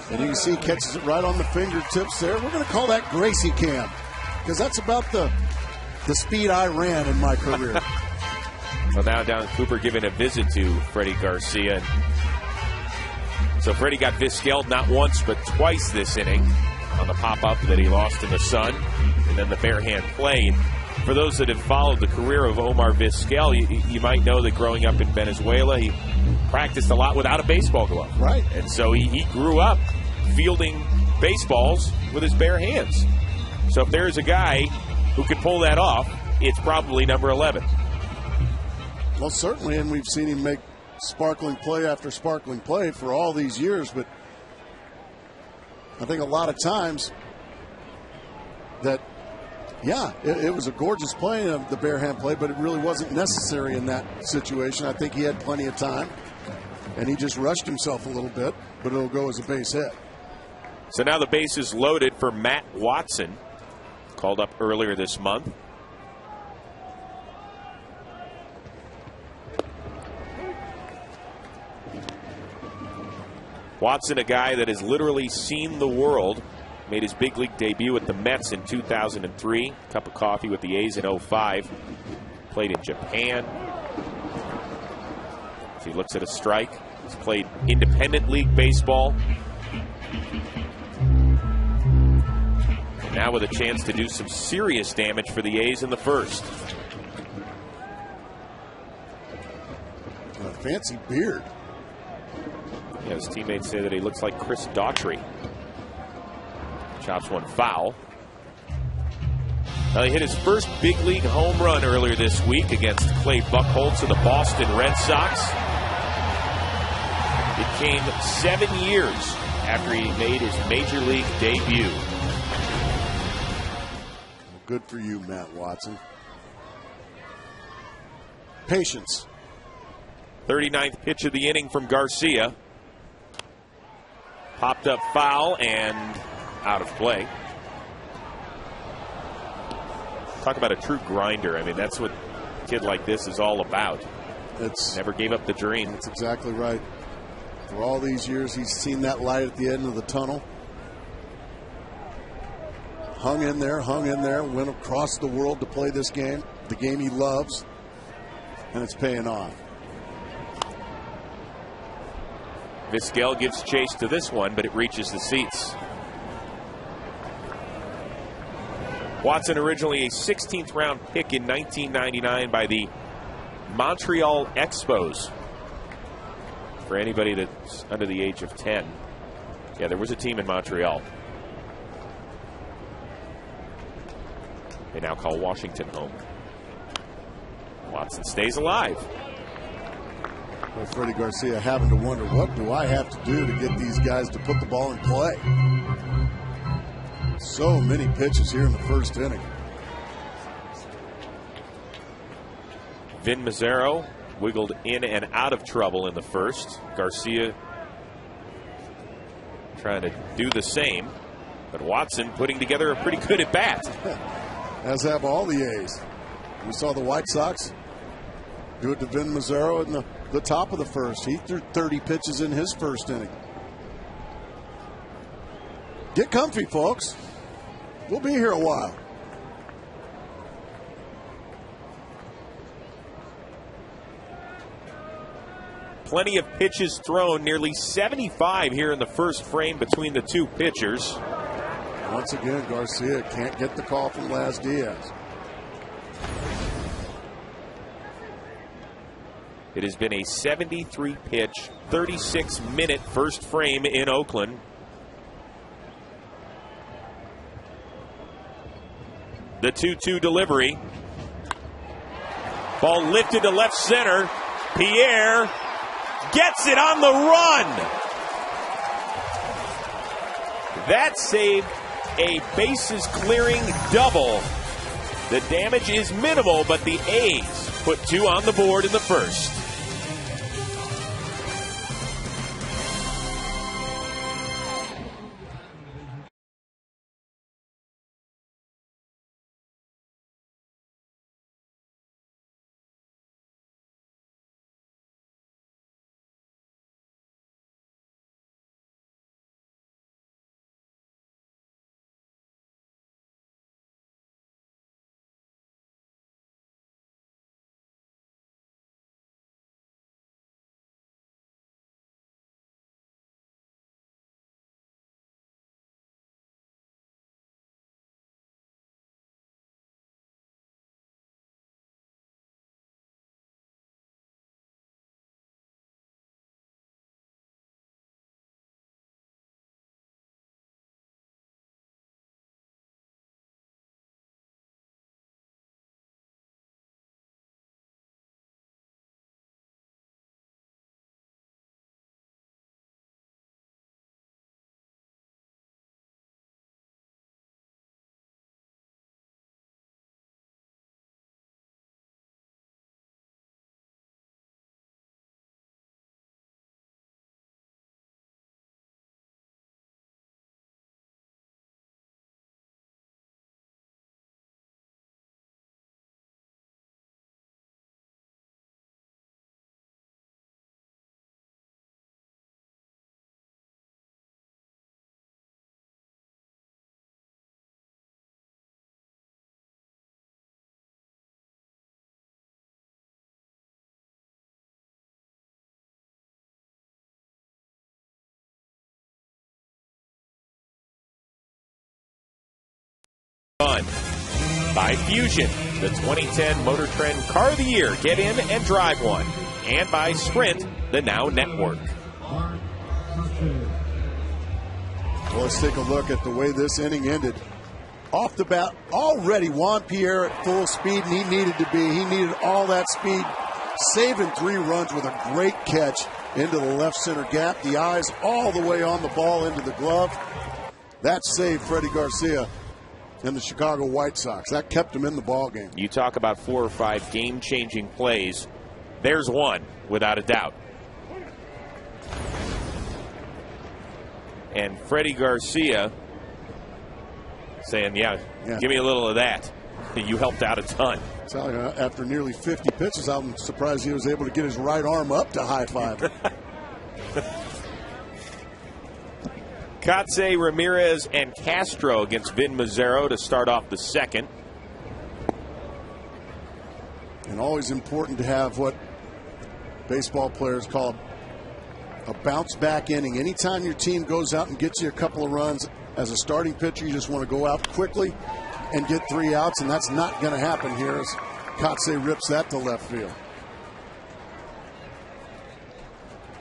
S15: And you can see he catches it right on the fingertips there. We're going to call that Gracie Cam, because that's about the speed I ran in my career.
S5: Well, now Don Cooper giving a visit to Freddie Garcia. So Freddie got Vizquel not once but twice this inning on the pop-up that he lost in the sun, and then the barehand play. And for those that have followed the career of Omar Vizquel, you might know that growing up in Venezuela, he practiced a lot without a baseball glove.
S15: Right.
S5: And so he grew up fielding baseballs with his bare hands. So if there's a guy who can pull that off, it's probably number 11.
S15: Well, certainly, and we've seen him make sparkling play after sparkling play for all these years, but I think a lot of times that, yeah, it was a gorgeous play of the barehand play, but it really wasn't necessary in that situation. I think he had plenty of time, and he just rushed himself a little bit, but it'll go as a base hit.
S5: So now the base is loaded for Matt Watson, called up earlier this month. Watson, a guy that has literally seen the world, made his big league debut at the Mets in 2003, cup of coffee with the A's in 2005, played in Japan. As he looks at a strike, he's played independent league baseball. And now with a chance to do some serious damage for the A's in the first.
S15: A fancy beard.
S5: Yeah, his teammates say that he looks like Chris Daughtry. Chops one foul. Now, he hit his first big league home run earlier this week against Clay Buchholz of the Boston Red Sox. It came 7 years after he made his major league debut.
S15: Good for you, Matt Watson. Patience.
S5: 39th pitch of the inning from Garcia. Popped up foul and out of play. Talk about a true grinder. I mean, that's what a kid like this is all about. Never gave up the dream.
S15: That's exactly right. For all these years, he's seen that light at the end of the tunnel. Hung in there, went across the world to play this game, the game he loves, and it's paying off.
S5: Vizquel gives chase to this one, but it reaches the seats. Watson, originally a 16th round pick in 1999 by the Montreal Expos. For anybody that's under the age of 10. Yeah, there was a team in Montreal. They now call Washington home. Watson stays alive.
S15: Well, Freddie Garcia having to wonder, what do I have to do to get these guys to put the ball in play? So many pitches here in the first inning.
S5: Vin Mazzaro wiggled in and out of trouble in the first. Garcia trying to do the same, but Watson putting together a pretty good at bat.
S15: As have all the A's. We saw the White Sox do it to Vin Mazzaro in the top of the first. He threw 30 pitches in his first inning. Get comfy, folks. We'll be here a while.
S5: Plenty of pitches thrown, nearly 75 here in the first frame between the two pitchers.
S15: Once again, Garcia can't get the call from Laz Diaz.
S5: It has been a 73-pitch, 36-minute first frame in Oakland. The 2-2 delivery. Ball lifted to left center. Pierre gets it on the run. That saved a bases clearing double. The damage is minimal, but the A's put 2 on the board in the first. Fun by Fusion, the 2010 Motor Trend Car of the Year. Get in and drive one. And by Sprint, the Now Network.
S15: Well, let's take a look at the way this inning ended. Off the bat, already Juan Pierre at full speed, and he needed to be. He needed all that speed, saving 3 runs with a great catch into the left center gap. The eyes all the way on the ball into the glove. That saved Freddie Garcia and the Chicago White Sox. That kept him in the ball game.
S5: You talk about 4 or 5 game-changing plays. There's one, without a doubt. And Freddie Garcia saying, yeah, give me a little of that. You helped out a ton.
S15: So, after nearly 50 pitches, I'm surprised he was able to get his right arm up to high five.
S5: Katze, Ramirez, and Castro against Vin Mazzaro to start off the second.
S15: And always important to have what baseball players call a bounce-back inning. Anytime your team goes out and gets you a couple of runs, as a starting pitcher, you just want to go out quickly and get 3 outs, and that's not going to happen here as Katze rips that to left field.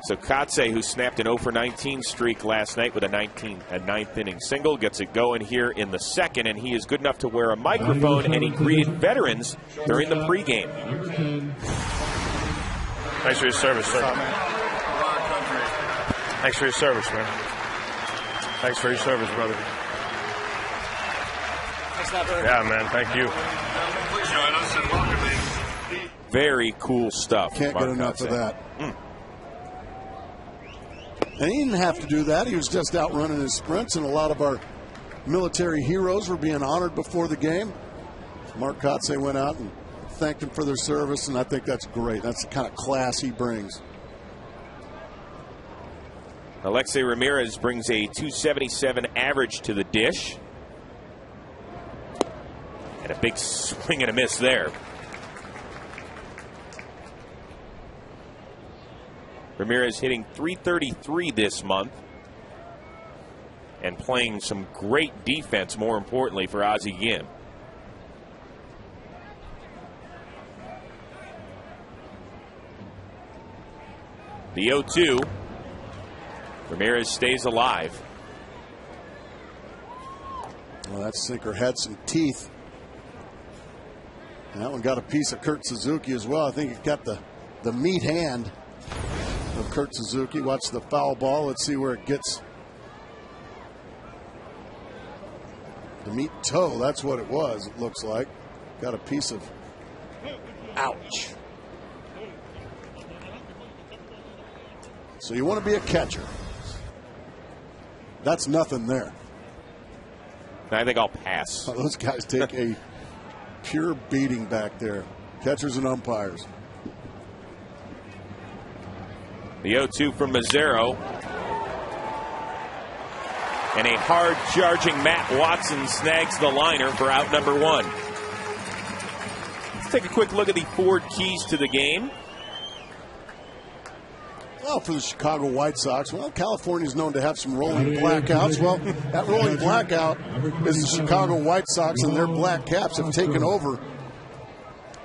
S5: So Katze, who snapped an 0-for-19 streak last night with a 9th inning single, gets it going here in the second, and he is good enough to wear a microphone, and he greeted veterans during the pregame.
S12: Thanks for your service, sir. Thanks for your service, man. Thanks for your service, brother. Yeah, man, thank you.
S2: Please join us in welcoming
S5: Very cool stuff.
S15: Can't get enough of that. And he didn't have to do that. He was just out running his sprints, and a lot of our military heroes were being honored before the game. Mark Kotze went out and thanked him for their service, and I think that's great. That's the kind of class he brings.
S5: Alexei Ramirez brings a .277 average to the dish. And a big swing and a miss there. Ramirez hitting .333 this month. And playing some great defense, more importantly, for Ozzie Guillen. The 0-2. Ramirez stays alive.
S15: Well, that sinker had some teeth. And that one got a piece of Kurt Suzuki as well. I think it got the meat hand of Kurt Suzuki. Watch the foul ball. Let's see where it gets. The meat toe, that's what it was, it looks like. Got a piece of. Ouch. So you want to be a catcher. That's nothing there.
S5: I think I'll pass.
S15: Those guys take a pure beating back there. Catchers and umpires.
S5: The 0-2 from Mazzaro. And a hard-charging Matt Watson snags the liner for out number 1. Let's take a quick look at the 4 keys to the game.
S15: Well, for the Chicago White Sox, well, California is known to have some rolling blackouts. Well, that rolling blackout is the Chicago White Sox, and their Black Caps have taken over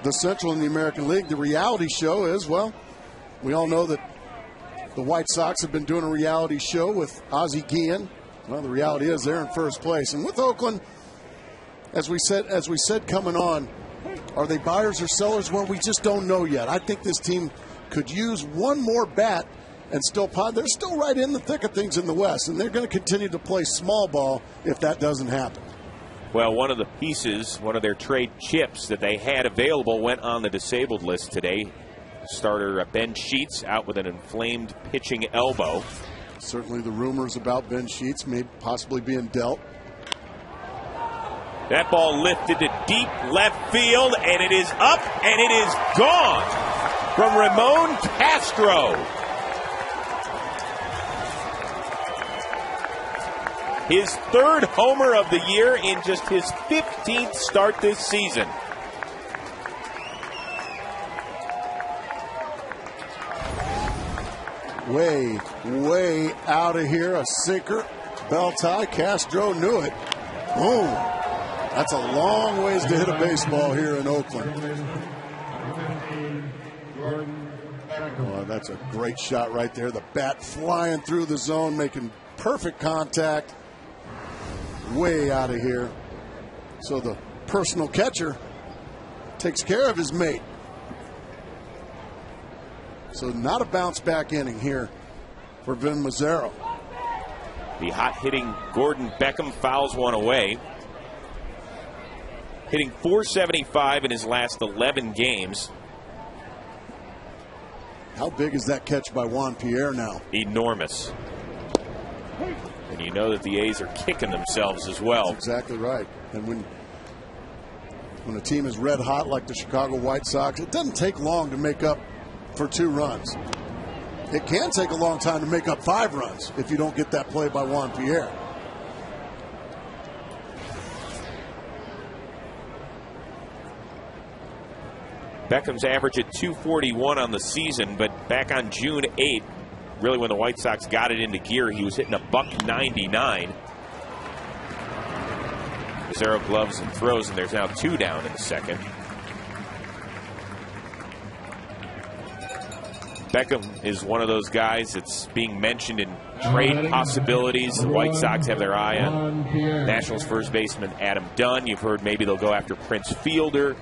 S15: the Central and the American League. The reality show is, well, we all know that the White Sox have been doing a reality show with Ozzie Guillen. Well, the reality is they're in first place. And with Oakland, as we said coming on, are they buyers or sellers? Well, we just don't know yet. I think this team could use one more bat and still pod. They're still right in the thick of things in the West, and they're going to continue to play small ball if that doesn't happen.
S5: Well, one of the pieces, one of their trade chips that they had available went on the disabled list today. Starter Ben Sheets out with an inflamed pitching elbow.
S15: Certainly the rumors about Ben Sheets may possibly being dealt.
S5: That ball lifted to deep left field, and it is up, and it is gone from Ramon Castro. His 3rd homer of the year in just his 15th start this season.
S15: Way out of here. A sinker. Bell tie. Castro knew it. Boom. That's a long ways to hit a baseball here in Oakland. Oh, that's a great shot right there. The bat flying through the zone, making perfect contact. Way out of here. So the personal catcher takes care of his mate. So not a bounce back inning here for Vin Mazzaro.
S5: The hot-hitting Gordon Beckham fouls one away. Hitting .475 in his last 11 games.
S15: How big is that catch by Juan Pierre now?
S5: Enormous. And you know that the A's are kicking themselves as well.
S15: That's exactly right. And when a team is red hot like the Chicago White Sox, it doesn't take long to make up for 2 runs. It can take a long time to make up 5 runs if you don't get that play by Juan Pierre.
S5: Beckham's average at .241 on the season, but back on June 8th, really when the White Sox got it into gear, he was hitting a .199. Mazzaro gloves and throws, and there's now 2 down in the second. Beckham is one of those guys that's being mentioned in trade possibilities. The White Sox have their eye on Nationals first baseman Adam Dunn. You've heard maybe they'll go after Prince Fielder.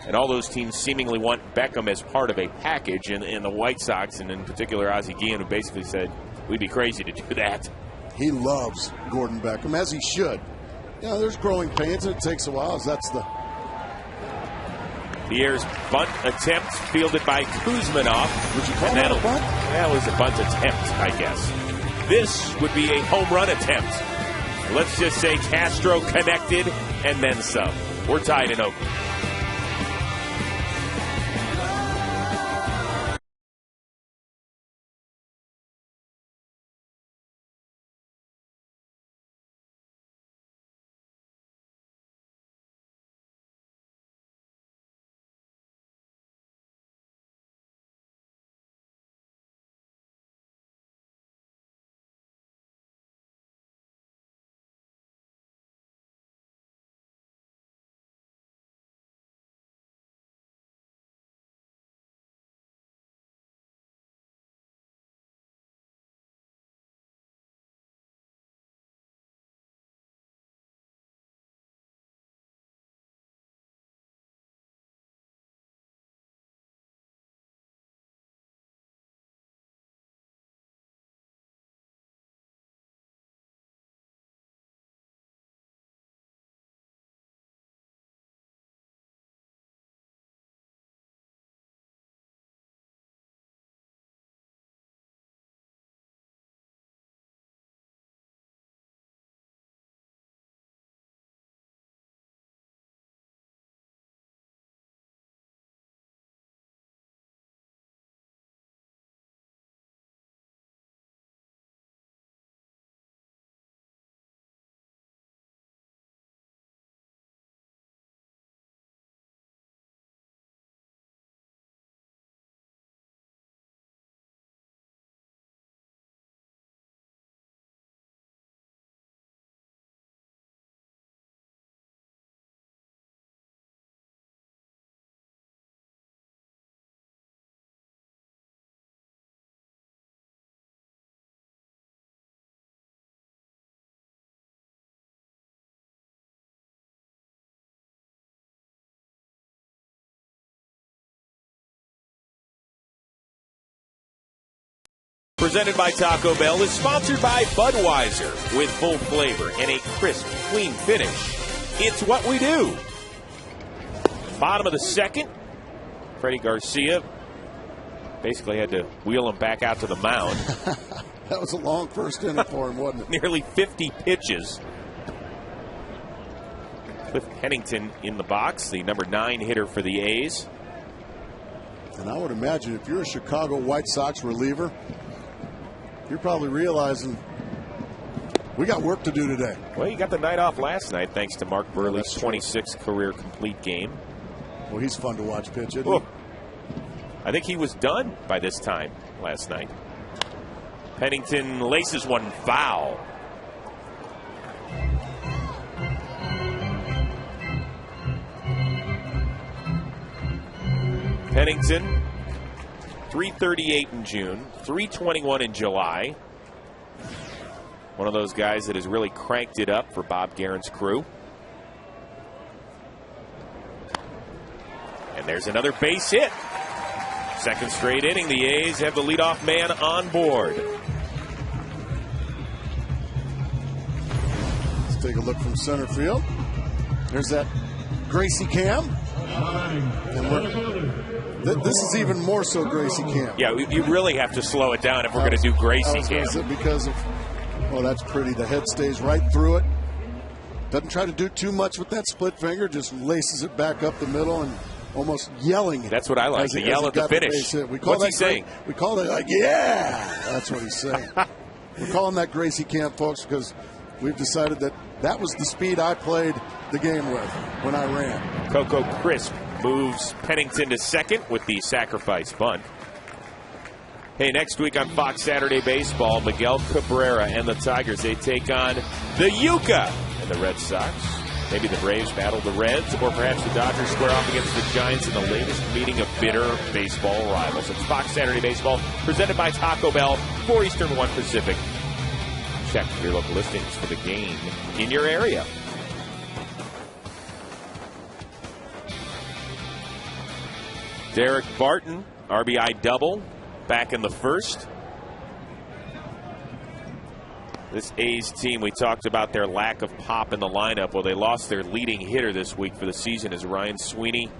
S5: And all those teams seemingly want Beckham as part of a package. And the White Sox, and in particular Ozzie Guillen, who basically said, we'd be crazy to do that.
S15: He loves Gordon Beckham, as he should. You know, there's growing pains, and it takes a while. That's the
S5: Pierre's bunt attempt fielded by Kuzmanov.
S15: Would you call that a bunt?
S5: Yeah, it was a bunt attempt, I guess. This would be a home run attempt. Let's just say Castro connected and then some. We're tied in Oakland. Presented by Taco Bell is sponsored by Budweiser with full flavor and a crisp, clean finish. It's what we do. Bottom of the second, Freddie Garcia basically had to wheel him back out to the mound.
S15: That was a long first inning for him, wasn't it?
S5: Nearly 50 pitches. Cliff Pennington in the box, the number 9 hitter for the A's.
S15: And I would imagine if you're a Chicago White Sox reliever, you're probably realizing we got work to do today.
S5: Well, you got the night off last night thanks to Mark Burley's 26th career complete game.
S15: Well, he's fun to watch pitch, isn't
S5: he? I think he was done by this time last night. Pennington laces one foul. Pennington, 338 in June, 321 in July. One of those guys that has really cranked it up for Bob Guerin's crew. And there's another base hit. Second straight inning, the A's have the leadoff man on board.
S15: Let's take a look from center field. There's that Gracie Cam. And this is even more so Gracie Cam.
S5: Yeah, you really have to slow it down if we're going to do Gracie Cam.
S15: Because of, well, that's pretty. The head stays right through it. Doesn't try to do too much with that split finger. Just laces it back up the middle and almost yelling.
S5: That's what I like, the yell at the finish. What's he saying?
S15: We call it like, yeah! That's what he's saying. We're calling that Gracie Camp, folks, because we've decided that was the speed I played the game with when I ran.
S5: Coco Crisp moves Pennington to second with the sacrifice bunt. Hey, next week on Fox Saturday Baseball, Miguel Cabrera and the Tigers, they take on the Yucca and the Red Sox. Maybe the Braves battle the Reds, or perhaps the Dodgers square off against the Giants in the latest meeting of bitter baseball rivals. It's Fox Saturday Baseball, presented by Taco Bell, 4 Eastern, 1 Pacific. Check your local listings for the game in your area. Derek Barton, RBI double, back in the first. This A's team, we talked about their lack of pop in the lineup. Well, they lost their leading hitter this week for the season as Ryan Sweeney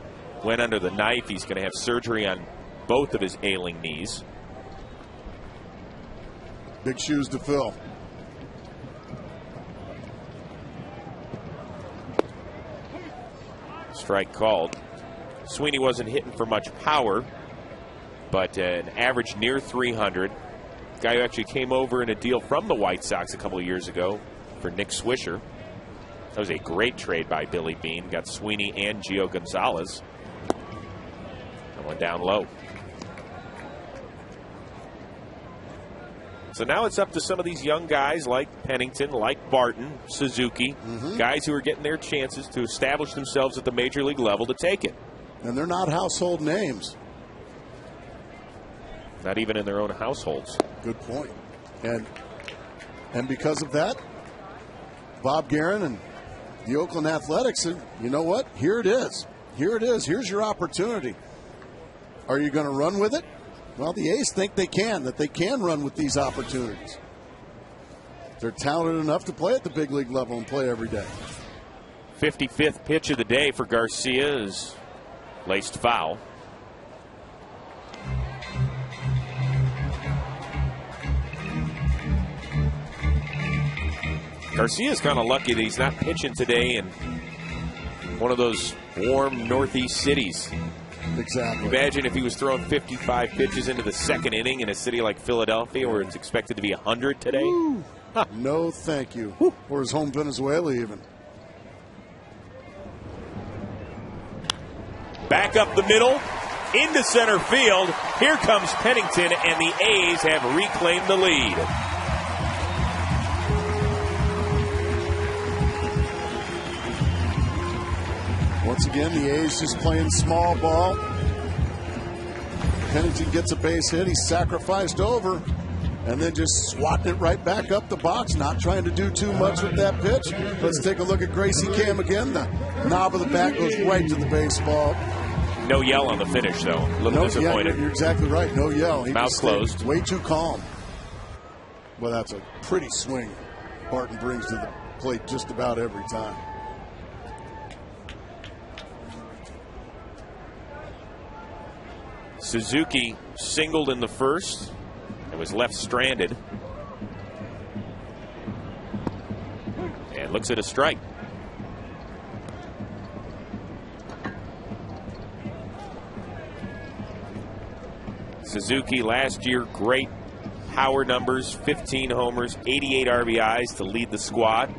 S5: went under the knife. He's going to have surgery on both of his ailing knees.
S15: Big shoes to fill.
S5: Strike called. Sweeney wasn't hitting for much power, but an average near 300. Guy who actually came over in a deal from the White Sox a couple of years ago for Nick Swisher. That was a great trade by Billy Beane. Got Sweeney and Gio Gonzalez. That went down low. So now it's up to some of these young guys like Pennington, like Barton, Suzuki, guys who are getting their chances to establish themselves at the major league level to take it.
S15: And they're not household names.
S5: Not even in their own households.
S15: Good point. And because of that, Bob Guerin and the Oakland Athletics said, you know what? Here it is. Here it is. Here's your opportunity. Are you going to run with it? Well, the A's think they can, that they can run with these opportunities. They're talented enough to play at the big league level and play every day.
S5: 55th pitch of the day for Garcia is laced foul. Garcia's kind of lucky that he's not pitching today in one of those warm northeast cities.
S15: Exactly.
S5: Imagine if he was throwing 55 pitches into the second inning in a city like Philadelphia where it's expected to be 100 today.
S15: Huh. No, thank you. Woo. Or his home Venezuela even.
S5: Back up the middle, into center field. Here comes Pennington, and the A's have reclaimed the lead.
S15: Once again, the A's just playing small ball. Pennington gets a base hit. He's sacrificed over and then just swatting it right back up the box, not trying to do too much with that pitch. Let's take a look at Gracie Cam again. The knob of the bat goes right to the baseball.
S5: No yell on the finish, though. A little disappointed.
S15: Yeah, you're exactly right. No yell. He
S5: Mouth closed.
S15: Way too calm. Well, that's a pretty swing Barton brings to the plate just about every time.
S5: Suzuki singled in the first and was left stranded. And looks at a strike. Suzuki last year, great power numbers, 15 homers, 88 RBIs to lead the squad.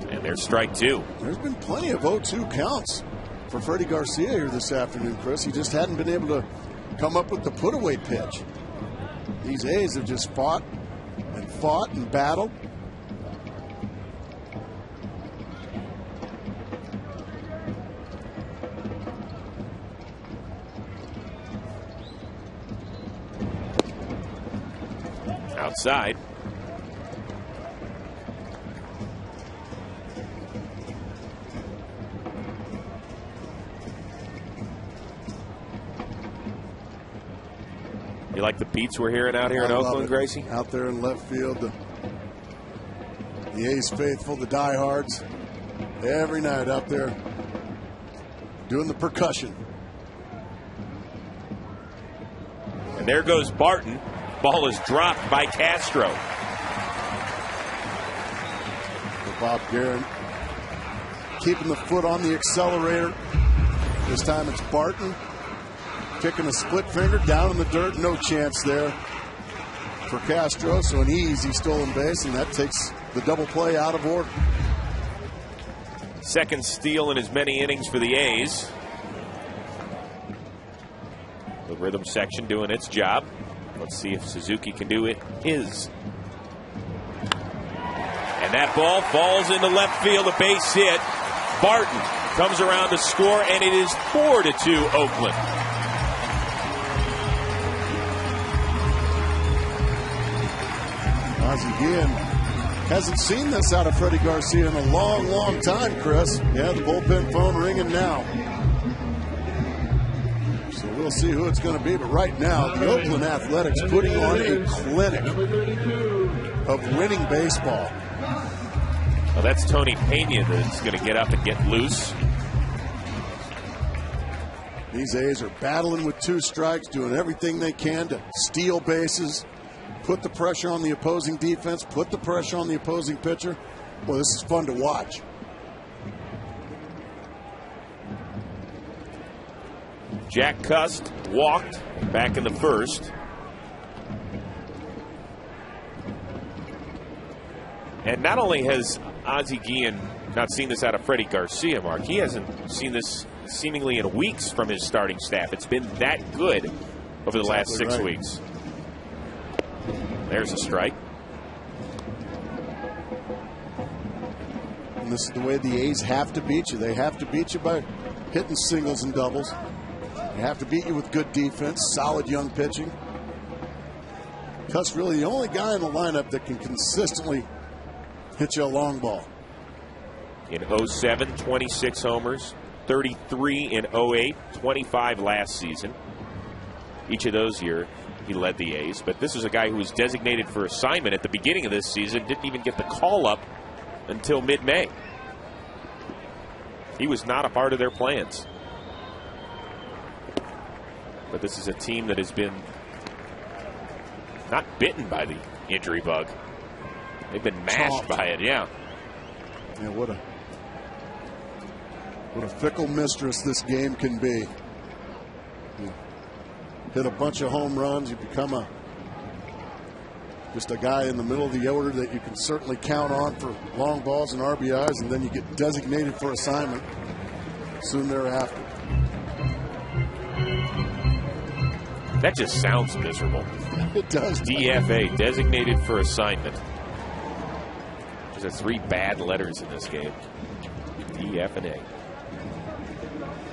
S5: And there's strike two.
S15: There's been plenty of 0-2 counts for Freddie Garcia here this afternoon, Chris. He just hadn't been able to come up with the put-away pitch. These A's have just fought and battled.
S5: Outside. You like the beats we're hearing out here in Oakland, Gracie?
S15: Out there in left field, the A's faithful, the diehards, every night out there doing the percussion.
S5: And there goes Barton. Ball is dropped by Castro.
S15: Bob Guerin keeping the foot on the accelerator. This time it's Barton kicking a split finger down in the dirt. No chance there for Castro. So an easy stolen base, and that takes the double play out of order.
S5: Second steal in as many innings for the A's. The rhythm section doing its job. Let's see if Suzuki can do it his. And that ball falls into left field, a base hit. Barton comes around to score, and it is 4-2 Oakland.
S15: Ozzie Guillen hasn't seen this out of Freddie Garcia in a long, long time, Chris. Yeah, the bullpen phone ringing now. So we'll see who it's going to be. But right now, the Oakland Athletics putting on a clinic. of winning baseball.
S5: Well, that's Tony Pena that's going to get up and get loose.
S15: These A's are battling with 2 strikes, doing everything they can to steal bases, put the pressure on the opposing defense, put the pressure on the opposing pitcher. Well, this is fun to watch.
S5: Jack Cust walked back in the first. And not only has Ozzie Guillen not seen this out of Freddie Garcia, Mark, he hasn't seen this seemingly in weeks from his starting staff. It's been that good over the last 6 weeks. There's a strike.
S15: And this is the way the A's have to beat you. They have to beat you by hitting singles and doubles. They have to beat you with good defense, solid young pitching. Cust's really the only guy in the lineup that can consistently hit you a long ball.
S5: In 07, 26 homers, 33 in 08, 25 last season. Each of those years, he led the A's. But this is a guy who was designated for assignment at the beginning of this season, didn't even get the call up until mid-May. He was not a part of their plans. But this is a team that has been not bitten by the injury bug. They've been mashed by it, yeah.
S15: Yeah, what a fickle mistress this game can be. You hit a bunch of home runs, you become just a guy in the middle of the order that you can certainly count on for long balls and RBIs, and then you get designated for assignment soon thereafter.
S5: That just sounds miserable.
S15: It does.
S5: DFA, designated for assignment. There's 3 bad letters in this game. D, F, and A.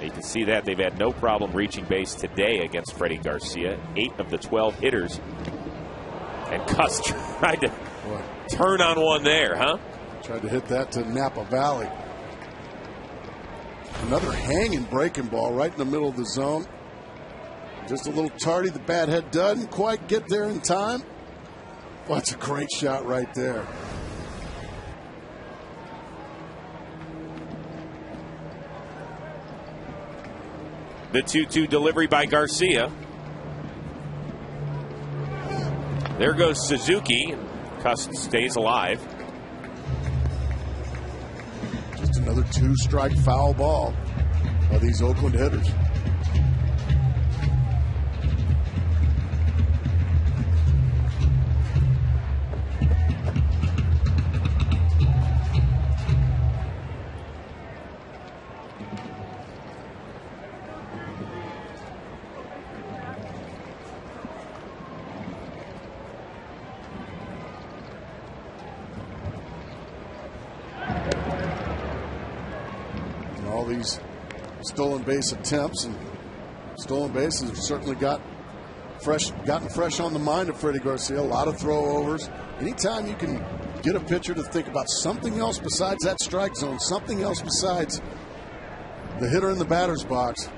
S5: You can see that they've had no problem reaching base today against Freddie Garcia. 8 of the 12 hitters. And Cust tried to turn on one there, huh?
S15: Tried to hit that to Napa Valley. Another hanging breaking ball right in the middle of the zone. Just a little tardy. The bat head doesn't quite get there in time. Well, that's a great shot right there.
S5: The 2-2 delivery by Garcia. There goes Suzuki. Cust stays alive.
S15: Just another 2-strike foul ball by these Oakland hitters. Stolen base attempts and stolen bases have certainly gotten fresh on the mind of Freddie Garcia. A lot of throwovers. Anytime you can get a pitcher to think about something else besides that strike zone, something else besides the hitter in the batter's box,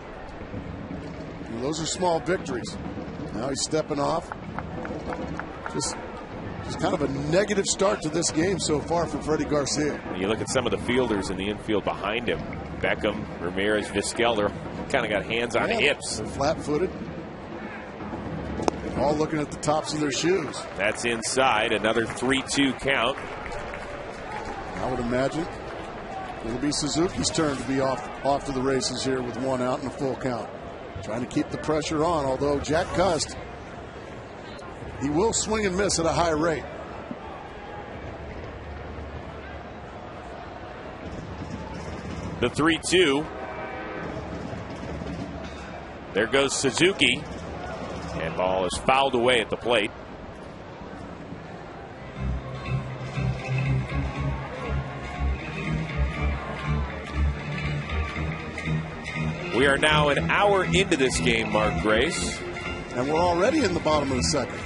S15: those are small victories. Now he's stepping off. Just kind of a negative start to this game so far for Freddie Garcia.
S5: You look at some of the fielders in the infield behind him. Beckham, Ramirez, Vizquel, they're kind of got hands on hips.
S15: They're flat-footed. All looking at the tops of their shoes.
S5: That's inside. Another 3-2 count.
S15: I would imagine it'll be Suzuki's turn to be off to the races here with 1 out and a full count. Trying to keep the pressure on, although Jack Cust, he will swing and miss at a high rate.
S5: The 3-2. There goes Suzuki. And ball is fouled away at the plate. We are now an hour into this game, Mark Grace.
S15: And we're already in the bottom of the second.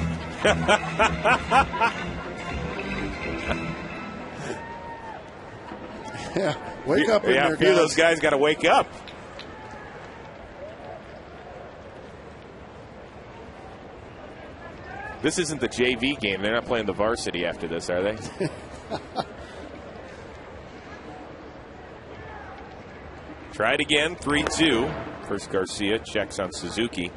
S15: Yeah, wake up in there,
S5: a few of those guys got to wake up. This isn't the JV game. They're not playing the varsity after this, are they? Try it again, 3-2. First Garcia checks on Suzuki.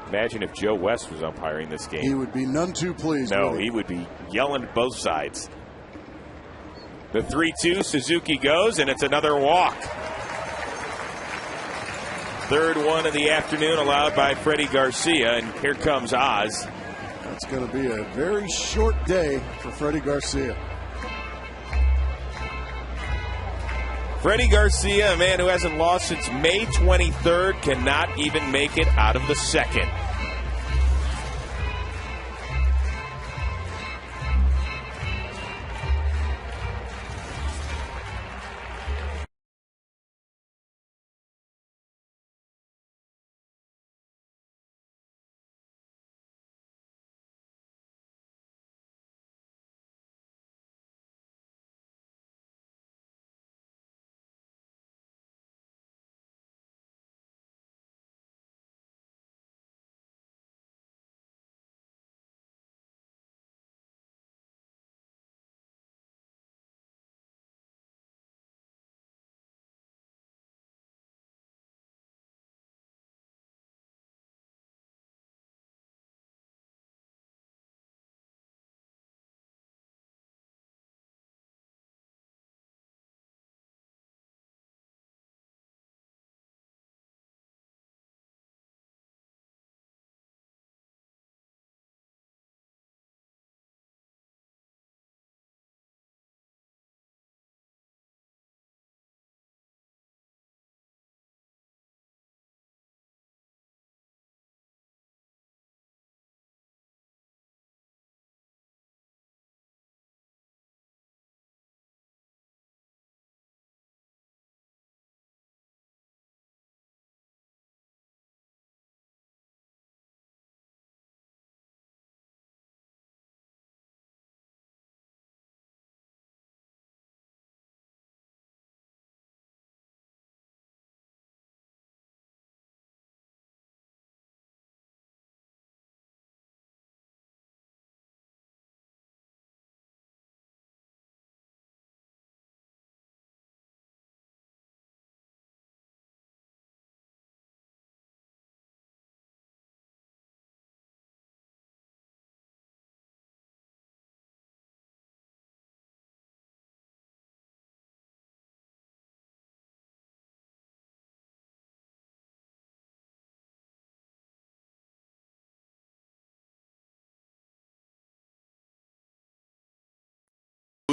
S5: Imagine if Joe West was umpiring this game.
S15: He would be none too pleased.
S5: No, he would be yelling at both sides. The 3-2, Suzuki goes, and it's another walk. Third one of the afternoon allowed by Freddie Garcia, and here comes Oz.
S15: That's going to be a very short day for Freddie Garcia.
S5: Freddie Garcia, a man who hasn't lost since May 23rd, cannot even make it out of the second.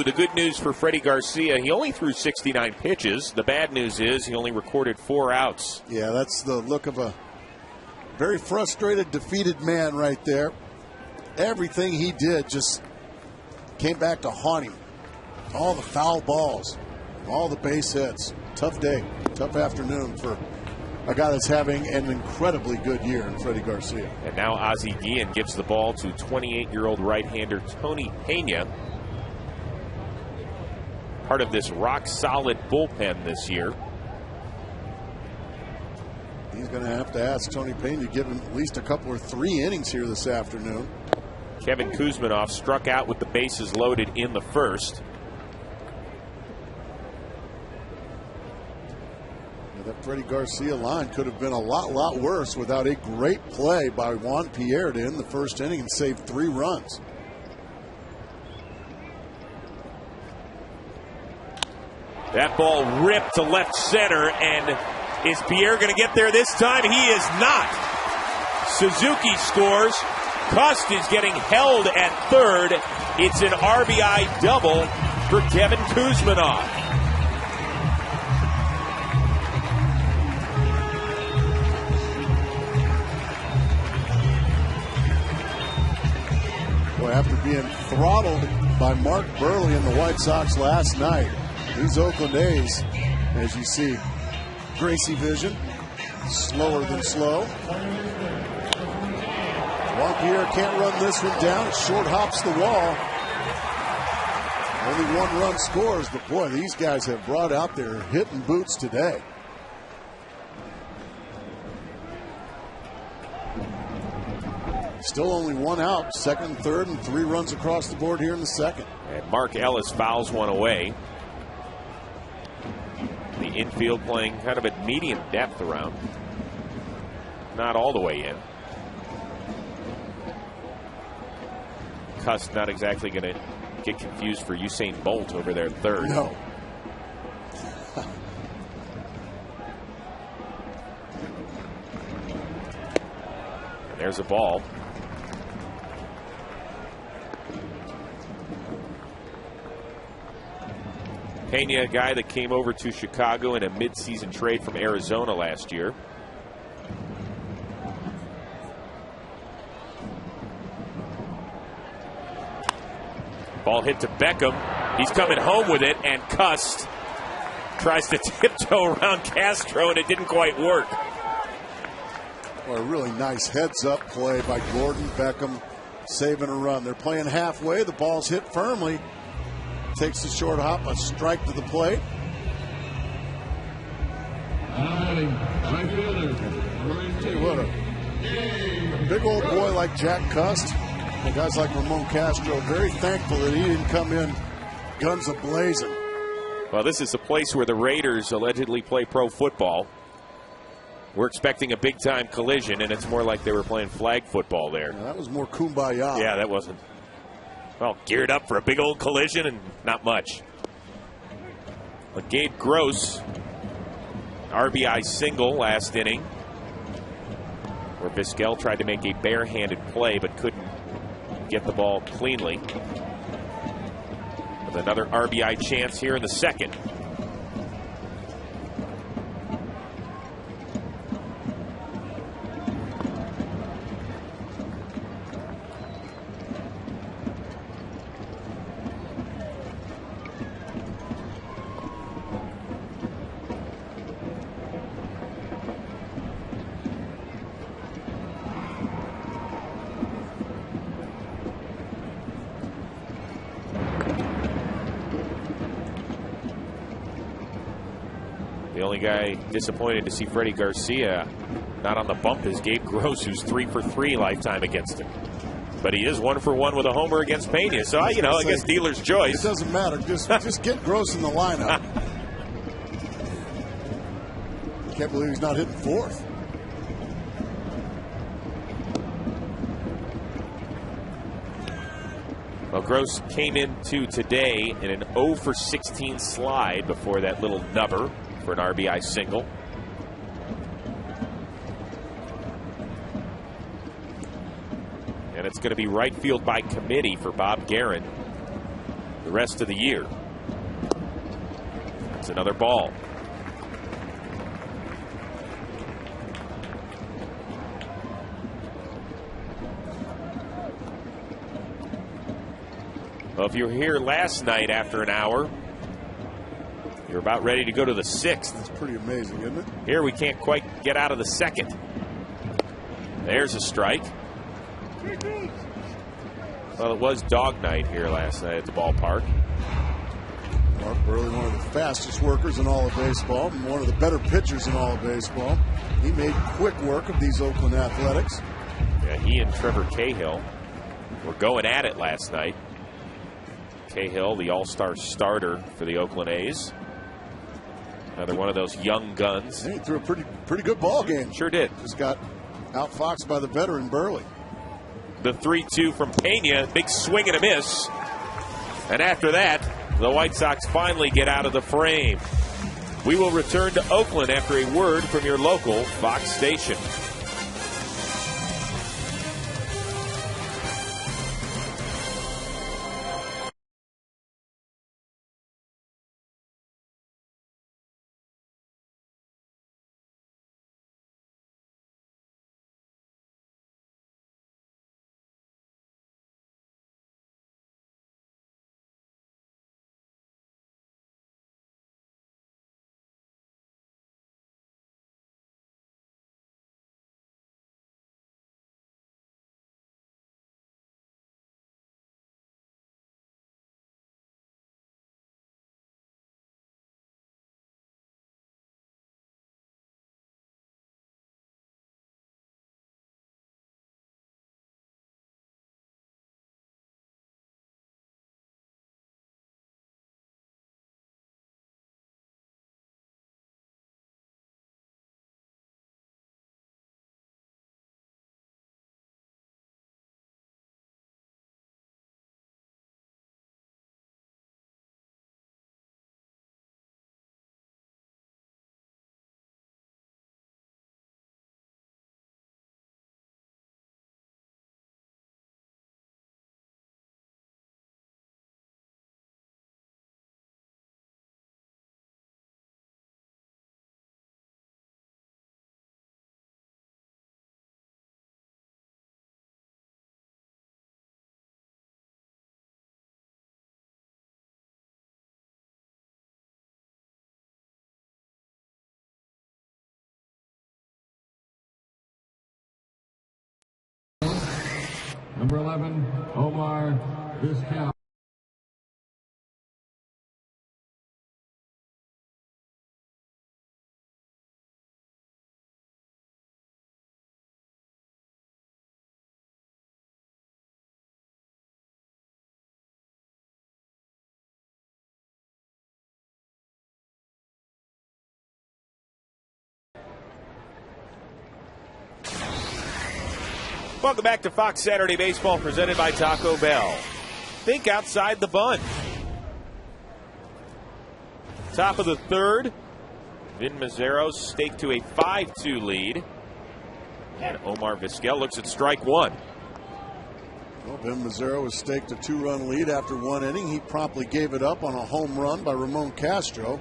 S5: The good news for Freddie Garcia, he only threw 69 pitches. The bad news is he only recorded 4 outs.
S15: Yeah, that's the look of a very frustrated, defeated man right there. Everything he did just came back to haunt him. All the foul balls, all the base hits. Tough day, tough afternoon for a guy that's having an incredibly good year in Freddie Garcia.
S5: And now Ozzie Guillen gives the ball to 28-year-old right-hander Tony Pena. Part of this rock-solid bullpen this year.
S15: He's going to have to ask Tony Pena to give him at least a couple or 3 innings here this afternoon.
S5: Kevin Kuzminoff struck out with the bases loaded in the first.
S15: Yeah, that Freddie Garcia line could have been a lot worse without a great play by Juan Pierre to end the first inning and save 3 runs.
S5: That ball ripped to left center, and is Pierre going to get there this time? He is not. Suzuki scores. Cust is getting held at third. It's an RBI double for Kevin Kuzminoff.
S15: Boy, after being throttled by Mark Burley and the White Sox last night, these Oakland A's, as you see, Gracie vision, slower than slow. Juan Pierre can't run this one down. It short hops the wall. Only 1 run scores, but boy, these guys have brought out their hitting boots today. Still only 1 out, second, third, and 3 runs across the board here in the second.
S5: And Mark Ellis fouls one away. The infield playing kind of at medium depth around. Not all the way in. Cuss not exactly going to get confused for Usain Bolt over there third.
S15: No.
S5: And there's a ball. Pena, a guy that came over to Chicago in a midseason trade from Arizona last year. Ball hit to Beckham. He's coming home with it, and Cust tries to tiptoe around Castro, and it didn't quite work.
S15: Well, a really nice heads-up play by Gordon. Beckham saving a run. They're playing halfway. The ball's hit firmly. Takes the short hop, a strike to the plate. Tell you what, a big old boy like Jack Cust, and guys like Ramon Castro, very thankful that he didn't come in guns a-blazing.
S5: Well, this is the place where the Raiders allegedly play pro football. We're expecting a big-time collision, and it's more like they were playing flag football there.
S15: Yeah, that was more kumbaya.
S5: Yeah, that wasn't. Well, geared up for a big old collision and not much. But Gabe Gross, RBI single last inning, where Vizquel tried to make a barehanded play but couldn't get the ball cleanly. With another RBI chance here in the second. The only guy disappointed to see Freddie Garcia not on the bump is Gabe Gross, who's 3 for 3 lifetime against him. But he is 1 for 1 with a homer against Pena. So, I guess dealer's choice.
S15: It doesn't matter. Just get Gross in the lineup. Can't believe he's not hitting fourth.
S5: Well, Gross came into today in an 0 for 16 slide before that little nubber for an RBI single. And it's going to be right field by committee for Bob Guerin the rest of the year. That's another ball. Well, if you were here last night after an hour, you're about ready to go to the 6th.
S15: That's pretty amazing, isn't it?
S5: Here we can't quite get out of the 2nd. There's a strike. Well, it was dog night here last night at the ballpark.
S15: Mark Burley, one of the fastest workers in all of baseball, and one of the better pitchers in all of baseball. He made quick work of these Oakland Athletics.
S5: Yeah, he and Trevor Cahill were going at it last night. Cahill, the all-star starter for the Oakland A's. Another one of those young guns.
S15: He threw a pretty good ball game.
S5: Sure did.
S15: Just got outfoxed by the veteran Burley.
S5: The 3-2 from Pena, big swing and a miss. And after that, the White Sox finally get out of the frame. We will return to Oakland after a word from your local Fox station.
S16: Number 11, Omar Vizquel.
S5: Welcome back to Fox Saturday Baseball, presented by Taco Bell. Think outside the bun. Top of the third, Vin Mazzero staked to a 5-2 lead. And Omar Vizquel looks at strike one.
S15: Well, Vin Mazzero was staked a 2-run lead after one inning. He promptly gave it up on a home run by Ramon Castro.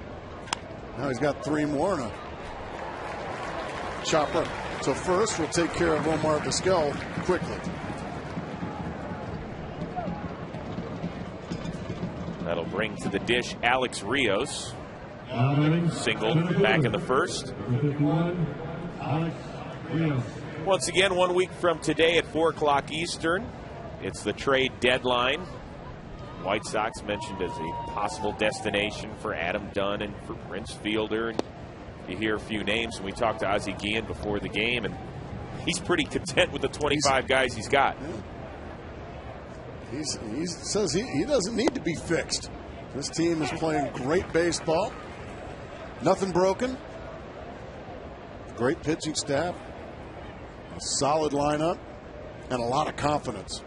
S15: Now he's got 3 more and a chopper to first will take care of Omar Vizquel quickly.
S5: That'll bring to the dish Alex Rios. Single back in the first. Once again, 1 week from today at 4 o'clock Eastern, it's the trade deadline. White Sox mentioned as a possible destination for Adam Dunn and for Prince Fielder. And you hear a few names, and we talked to Ozzie Guillen before the game, and he's pretty content with the 25 guys he's got.
S15: He says he doesn't need to be fixed. This team is playing great baseball. Nothing broken. Great pitching staff. A solid lineup. And a lot of confidence.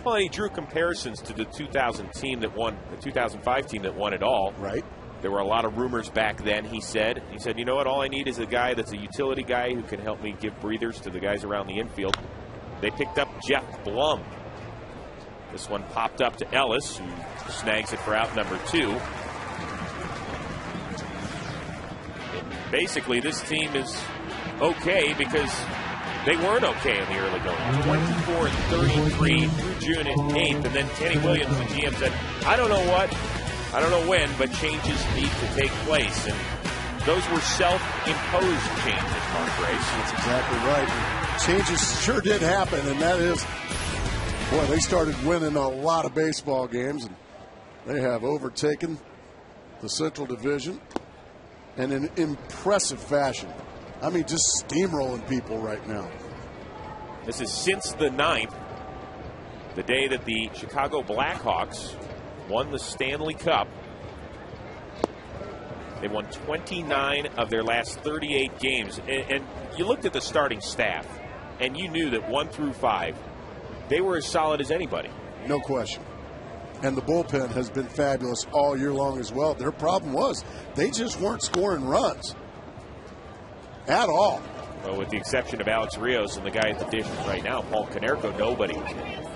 S5: Well, and he drew comparisons to the 2000 team that won, the 2005 team that won it all.
S15: Right.
S5: There were a lot of rumors back then, he said. He said, you know what, all I need is a guy that's a utility guy who can help me give breathers to the guys around the infield. They picked up Jeff Blum. This one popped up to Ellis, who snags it for out number 2. Basically, this team is okay because they weren't okay in the early going. 24-33 through June 8th, and then Kenny Williams, the GM, said, I don't know what, I don't know when, but changes need to take place. And those were self-imposed changes, Mark Grace.
S15: That's exactly right. Changes sure did happen, and that is, boy, they started winning a lot of baseball games, and they have overtaken the Central Division in an impressive fashion. I mean, just steamrolling people right now.
S5: This is since the 9th, the day that the Chicago Blackhawks won the Stanley Cup. They won 29 of their last 38 games. And you looked at the starting staff, and you knew that 1 through 5, they were as solid as anybody.
S15: No question. And the bullpen has been fabulous all year long as well. Their problem was they just weren't scoring runs at all.
S5: Well, with the exception of Alex Rios and the guy at the dish right now, Paul Konerko, nobody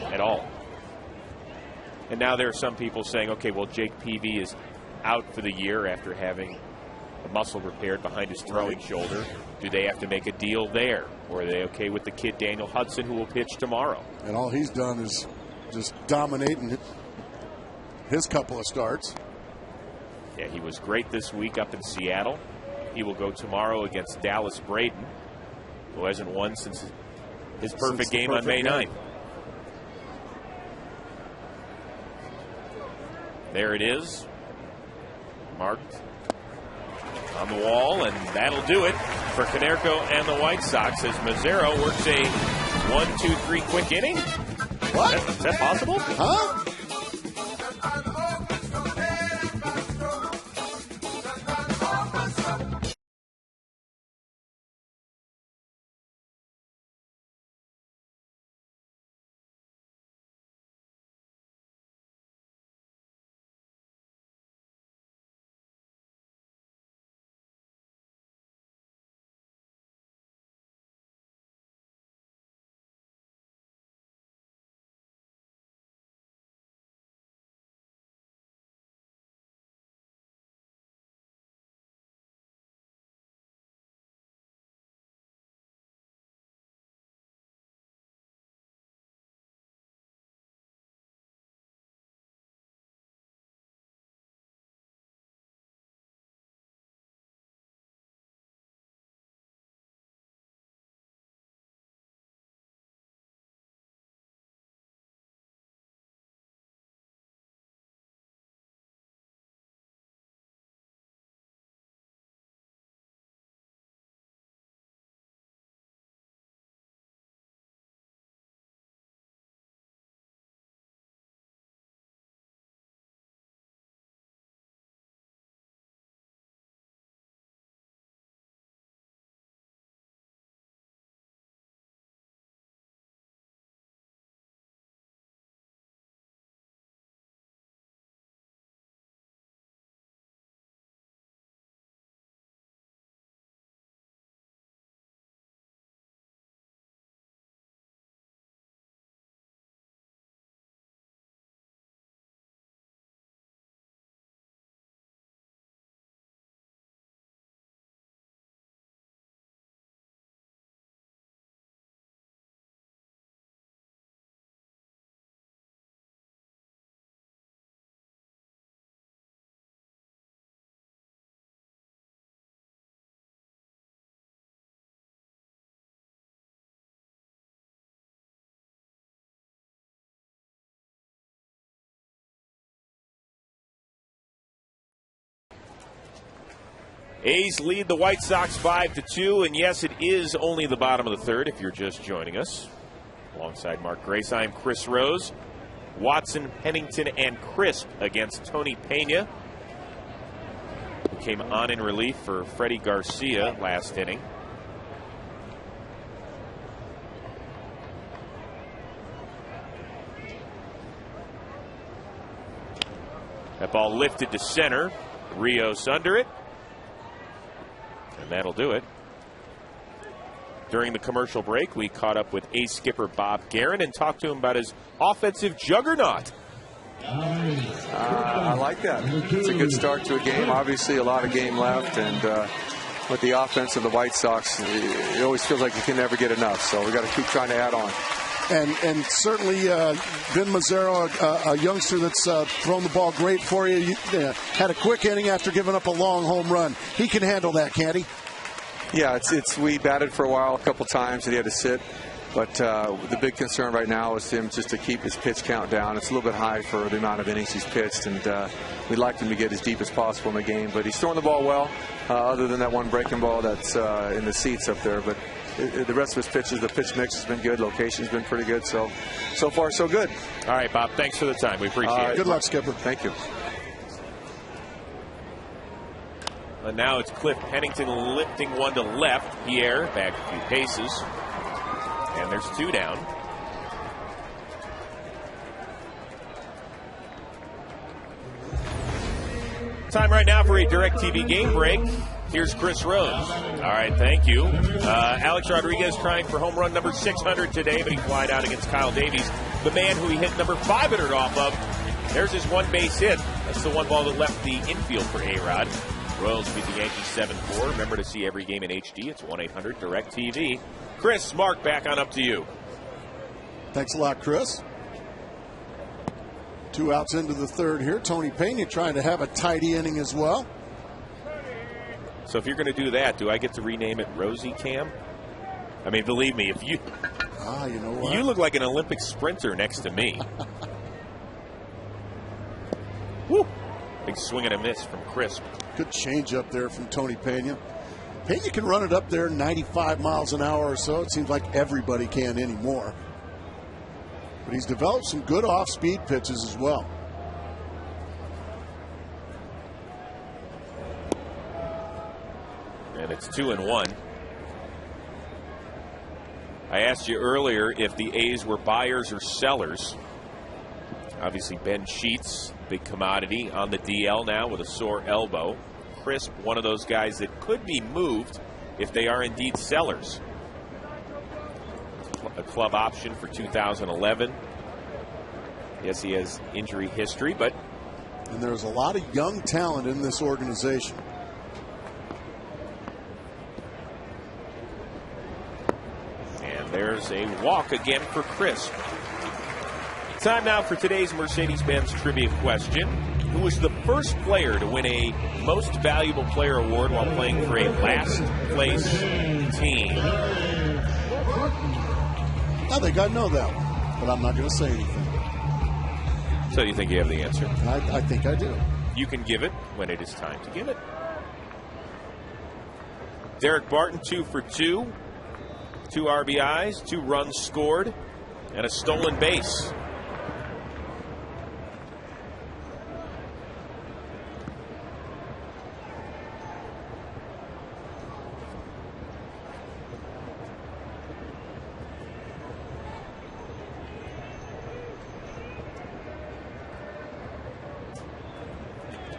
S5: at all. And now there are some people saying, okay, well, Jake Peavy is out for the year after having a muscle repaired behind his throwing shoulder. Do they have to make a deal there? Or are they okay with the kid Daniel Hudson, who will pitch tomorrow?
S15: And all he's done is just dominating his couple of starts.
S5: Yeah, he was great this week up in Seattle. He will go tomorrow against Dallas Braden, who hasn't won since his perfect game on May 9th. There it is, marked on the wall, and that'll do it for Konerko and the White Sox as Mazzero works a 1-2-3 quick inning.
S15: What?
S5: Is that possible?
S15: Huh?
S5: A's lead the White Sox 5-2, and yes, it is only the bottom of the third if you're just joining us. Alongside Mark Grace, I'm Chris Rose. Watson, Pennington, and Crisp against Tony Pena, who came on in relief for Freddie Garcia last inning. That ball lifted to center. Rios under it. And that'll do it. During the commercial break, we caught up with A's skipper Bob Guerin and talked to him about his offensive juggernaut.
S17: I like that. It's a good start to a game. Obviously, a lot of game left. And with the offense of the White Sox, it always feels like you can never get enough. So we got to keep trying to add on.
S15: And certainly Ben Mazzaro, a youngster that's thrown the ball great for you, had a quick inning after giving up a long home run. He can handle that, can't he?
S17: Yeah, we batted for a while, a couple times, and he had to sit. But the big concern right now is him just to keep his pitch count down. It's a little bit high for the amount of innings he's pitched, and we'd like him to get as deep as possible in the game. But he's throwing the ball well, other than that one breaking ball that's in the seats up there. But the rest of his pitches, the pitch mix has been good. Location's been pretty good. So far, so good.
S5: All right, Bob, thanks for the time. We appreciate it.
S15: Good luck, Skipper.
S17: Thank you.
S5: And now it's Cliff Pennington lifting one to left. Pierre back a few paces. And there's two down. Time right now for a DirecTV game break. Here's Chris Rose. All right, thank you. Alex Rodriguez trying for home run number 600 today, but he flied out against Kyle Davies, the man who he hit number 500 off of. There's his one base hit. That's the one ball that left the infield for A-Rod. Royals beat the Yankees 7-4. Remember to see every game in HD. It's 1-800-DirecTV. Chris, Mark, back on up to you.
S15: Thanks a lot, Chris. 2 outs into the third here. Tony Pena trying to have a tidy inning as well.
S5: So if you're going to do that, do I get to rename it Rosie Cam? I mean, believe me, if you...
S15: you know what?
S5: You look like an Olympic sprinter next to me. Woo! Big swing and a miss from Crisp.
S15: Good change up there from Tony Pena. Pena can run it up there 95 miles an hour or so. It seems like everybody can anymore. But he's developed some good off-speed pitches as well.
S5: And it's 2-1. I asked you earlier if the A's were buyers or sellers. Obviously, Ben Sheets, big commodity, on the DL now with a sore elbow. Crisp, one of those guys that could be moved if they are indeed sellers. A club option for 2011. Yes, he has injury history, but...
S15: And there's a lot of young talent in this organization.
S5: And there's a walk again for Crisp. Time now for today's Mercedes-Benz trivia question. Who was the first player to win a Most Valuable Player award while playing for a last-place team?
S15: I think I know that one, but I'm not going to say anything.
S5: So you think you have the answer?
S15: I think I do.
S5: You can give it when it is time to give it. Derek Barton, 2 for 2. 2 RBIs, 2 runs scored, and a stolen base.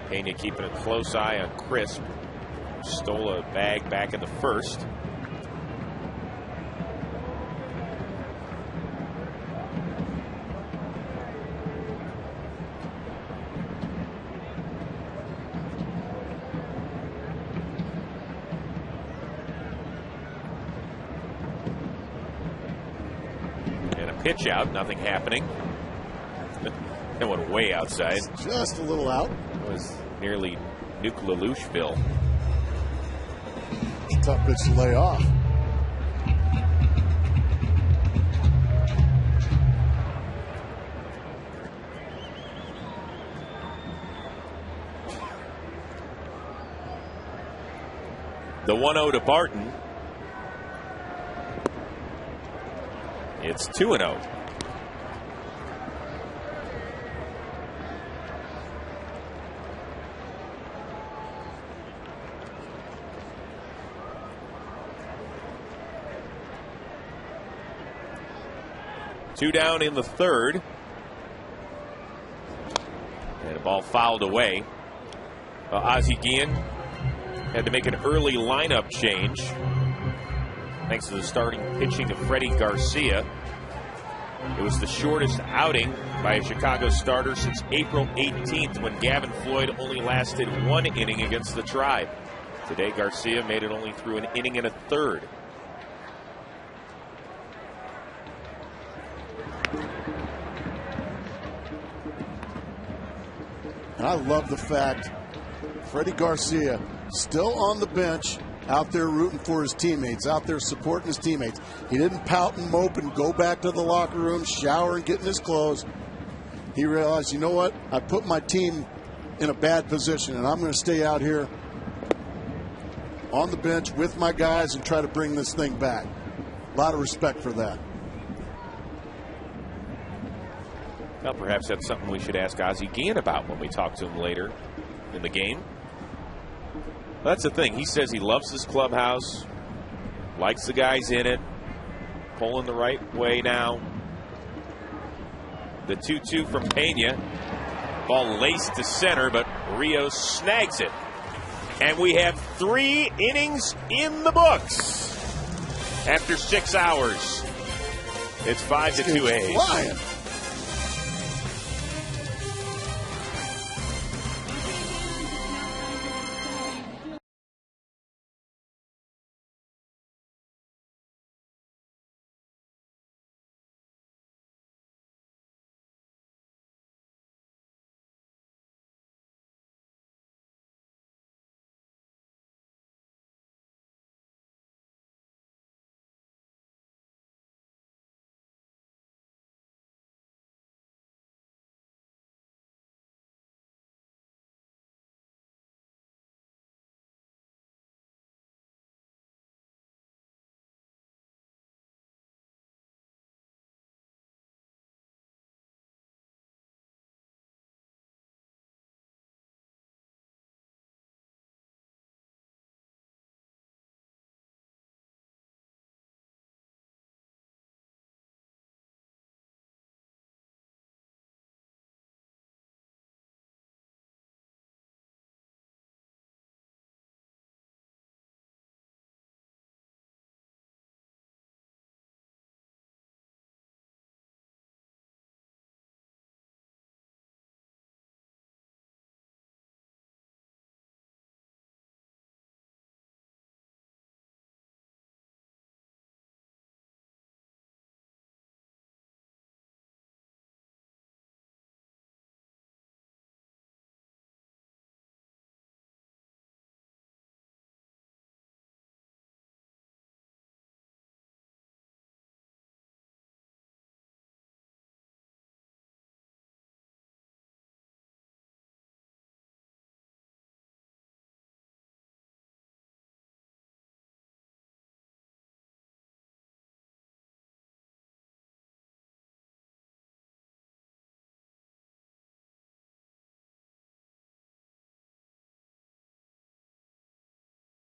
S5: Pena keeping a close eye on Crisp. Stole a bag back in the first. And a pitch out, nothing happening. That went way outside.
S15: Just a little out.
S5: It was nearly Nuke Lelouchville.
S15: Tough pitch to lay off.
S5: The 1-0 to Barton. It's 2-0. Two down in the third. And a ball fouled away. Ozzie Guillen had to make an early lineup change thanks to the starting pitching of Freddie Garcia. It was the shortest outing by a Chicago starter since April 18th, when Gavin Floyd only lasted 1 inning against the Tribe. Today, Garcia made it only through an inning and a third.
S15: And I love the fact Freddie Garcia still on the bench, out there rooting for his teammates, out there supporting his teammates. He didn't pout and mope and go back to the locker room, shower and get in his clothes. He realized, you know what? I put my team in a bad position, and I'm going to stay out here on the bench with my guys and try to bring this thing back. A lot of respect for that.
S5: Well, perhaps that's something we should ask Ozzie Guillen about when we talk to him later in the game. Well, that's the thing. He says he loves this clubhouse, likes the guys in it, pulling the right way now. The 2-2 from Pena. Ball laced to center, but Rios snags it. And we have 3 innings in the books after 6 hours. It's 5-2 A's.
S15: Flying.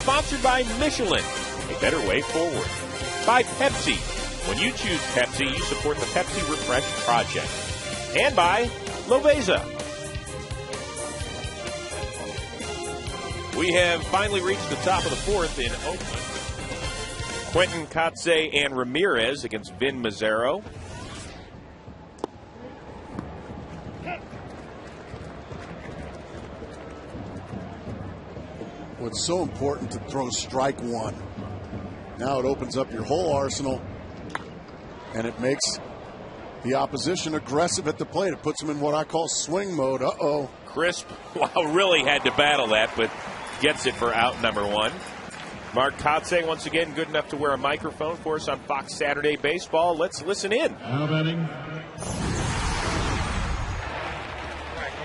S5: Sponsored by Michelin, a better way forward. By Pepsi. When you choose Pepsi, you support the Pepsi Refresh Project. And by Loveza. We have finally reached the top of the 4th in Oakland. Quentin Kotze and Ramirez against Vin Mazzaro.
S15: It's so important to throw strike one. Now it opens up your whole arsenal, and it makes the opposition aggressive at the plate. It puts them in what I call swing mode. Uh-oh.
S5: Crisp, wow, really had to battle that, but gets it for out number 1. Mark Kotze, once again, good enough to wear a microphone for us on Fox Saturday Baseball. Let's listen in.
S16: Now batting.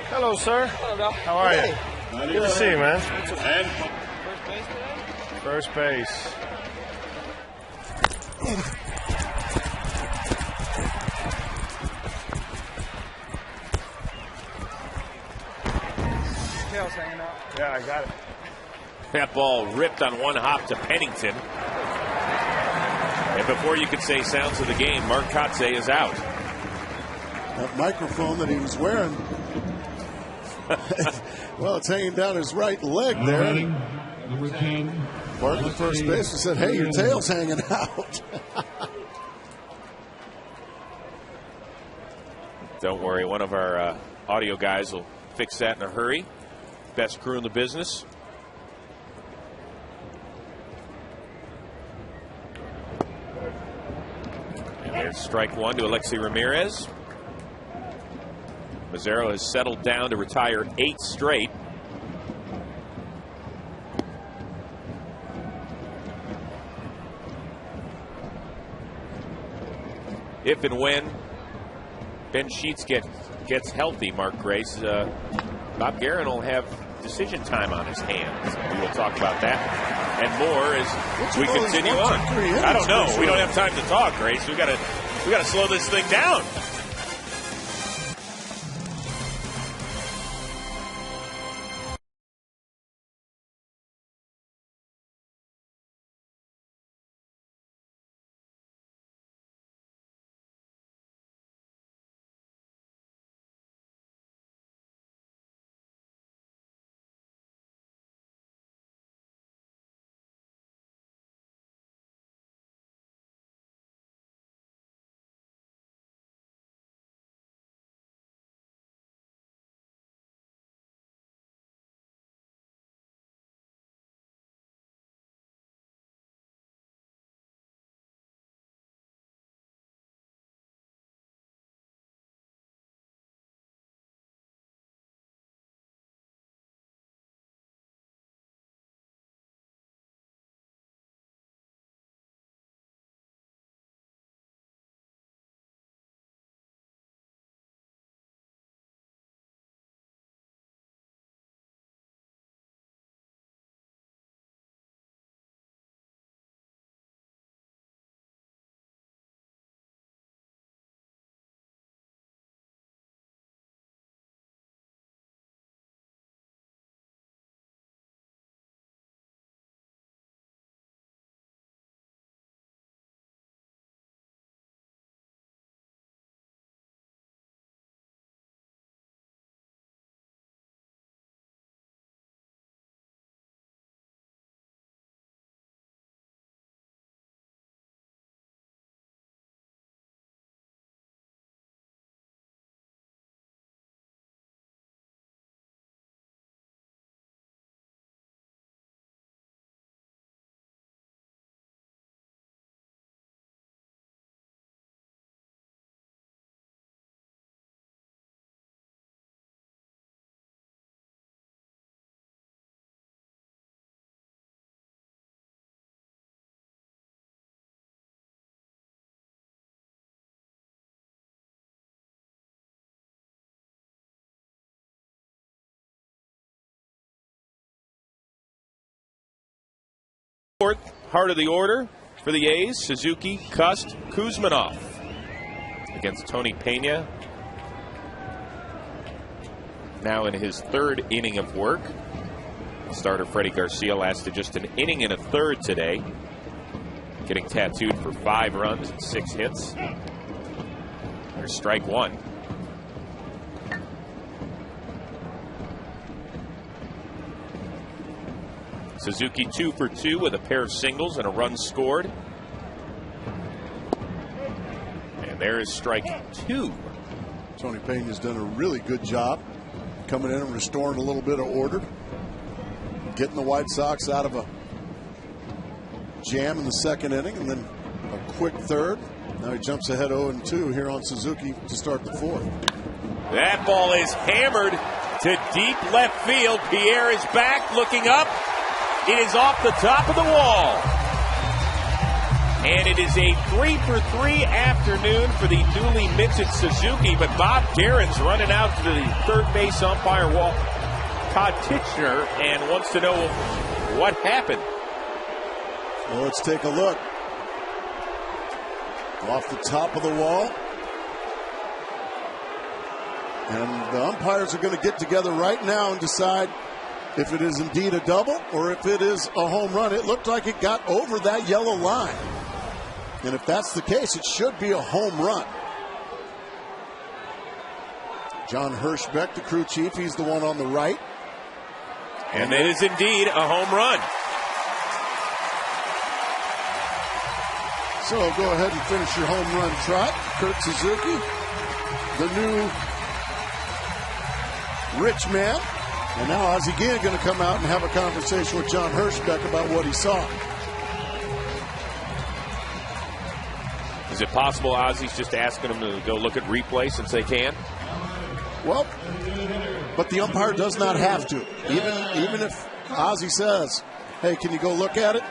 S6: Hello, sir.
S18: Hello, Doc.
S6: How are you? Good to see you, man.
S18: First base.
S4: Tail's hanging out.
S18: Yeah, I got it.
S5: That ball ripped on one hop to Pennington. And before you could say sounds of the game, Mark Kotze is out.
S15: That microphone that he was wearing, well, it's hanging down his right leg there.
S16: Number 10.
S15: Bart, the first baseman, said, hey, your tail's hanging out.
S5: Don't worry, one of our audio guys will fix that in a hurry. Best crew in the business. And there's strike one to Alexi Ramirez. Mazzaro has settled down to retire 8 straight. If and when Ben Sheets gets healthy, Mark Grace, Bob Guerin will have decision time on his hands. We will talk about that and more as we continue on. I don't know. We don't have time to talk, Grace. We gotta slow this thing down. Heart of the order for the A's, Suzuki, Cust, Kuzmanov against Tony Pena. Now in his 3rd inning of work. Starter Freddie Garcia lasted just an inning and a third today, getting tattooed for 5 runs and 6 hits. There's strike one. Suzuki 2 for 2 with a pair of singles and a run scored. And there is strike 2.
S15: Tony Pena's done a really good job coming in and restoring a little bit of order, getting the White Sox out of a jam in the 2nd inning, and then a quick 3rd. Now he jumps ahead 0-2 here on Suzuki to start the 4th.
S5: That ball is hammered to deep left field. Pierre is back, looking up. It is off the top of the wall. And it is a 3 for 3 afternoon for the newly minted Suzuki, but Bob Guerin's running out to the 3rd base umpire wall, Todd Tichenor, and wants to know what happened.
S15: Well, let's take a look. Off the top of the wall. And the umpires are going to get together right now and decide if it is indeed a double or if it is a home run. It looked like it got over that yellow line. And if that's the case, it should be a home run. John Hirschbeck, the crew chief, he's the one on the right.
S5: And it is indeed a home run.
S15: So go ahead and finish your home run trot. Kurt Suzuki, the new rich man. And now Ozzie Guillen going to come out and have a conversation with John Hirschbeck about what he saw.
S5: Is it possible Ozzie's just asking him to go look at replay since they can?
S15: Well, but the umpire does not have to. Even if Ozzie says, hey, can you go look at it?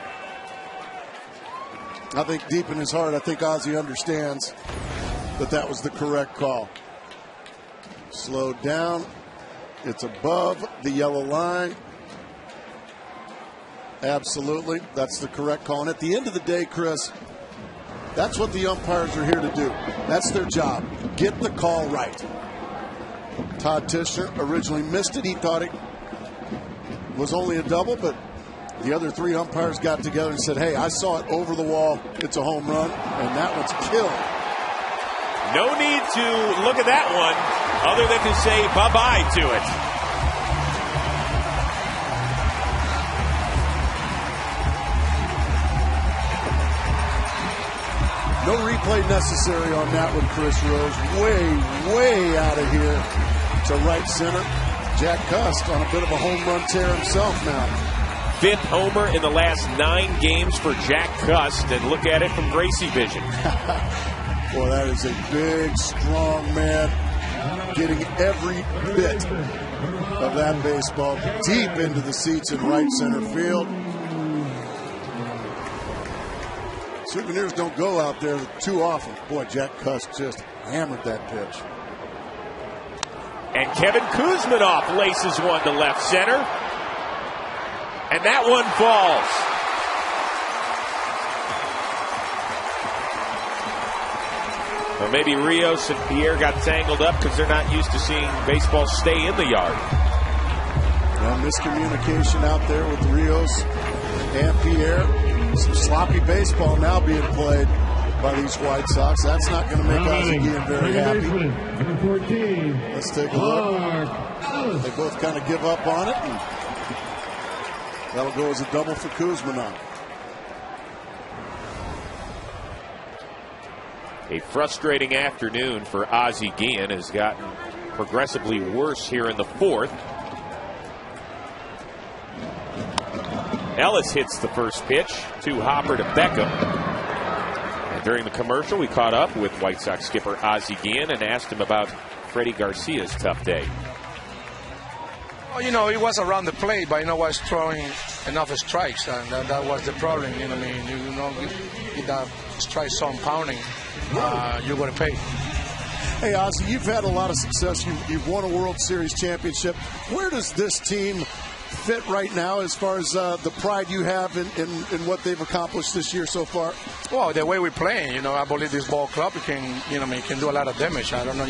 S15: I think deep in his heart, I think Ozzie understands that that was the correct call. Slowed down. It's above the yellow line. Absolutely. That's the correct call. And at the end of the day, Chris, that's what the umpires are here to do. That's their job. Get the call right. Todd Tishner originally missed it. He thought it was only a double, but the other three umpires got together and said, hey, I saw it over the wall. It's a home run, and that one's killed.
S5: No need to look at that one other than to say bye-bye to it.
S15: No replay necessary on that one, Chris Rose. Way out of here to right center. Jack Cust on a bit of a home run tear himself now.
S5: 5th homer in the last 9 games for Jack Cust, and look at it from Gracie Vision.
S15: Boy, that is a big, strong man getting every bit of that baseball deep into the seats in right center field. Souvenirs don't go out there too often. Boy, Jack Cust just hammered that pitch.
S5: And Kevin Kuzminoff laces one to left center. And that one falls. Well, maybe Rios and Pierre got tangled up because they're not used to seeing baseball stay in the yard.
S15: Well, miscommunication out there with Rios and Pierre. Some sloppy baseball now being played by these White Sox. That's not going to make Ozzie Guillen very happy. Let's take a look. They both kind of give up on it. And that'll go as a double for Kuzminoff.
S5: A frustrating afternoon for Ozzie Guillen has gotten progressively worse here in the 4th. Ellis hits the first pitch to Hopper to Beckham. And during the commercial, we caught up with White Sox skipper Ozzie Guillen and asked him about Freddie Garcia's tough day.
S18: Well, you know, he was around the plate, but was throwing enough strikes, and that was the problem. Get that strike zone pounding, you're going to pay.
S15: Hey, Ozzie, you've had a lot of success. You've won a World Series championship. Where does this team fit right now as far as the pride you have in what they've accomplished this year so far?
S18: Well, the way we're playing, I believe this ball club can do a lot of damage. I don't know,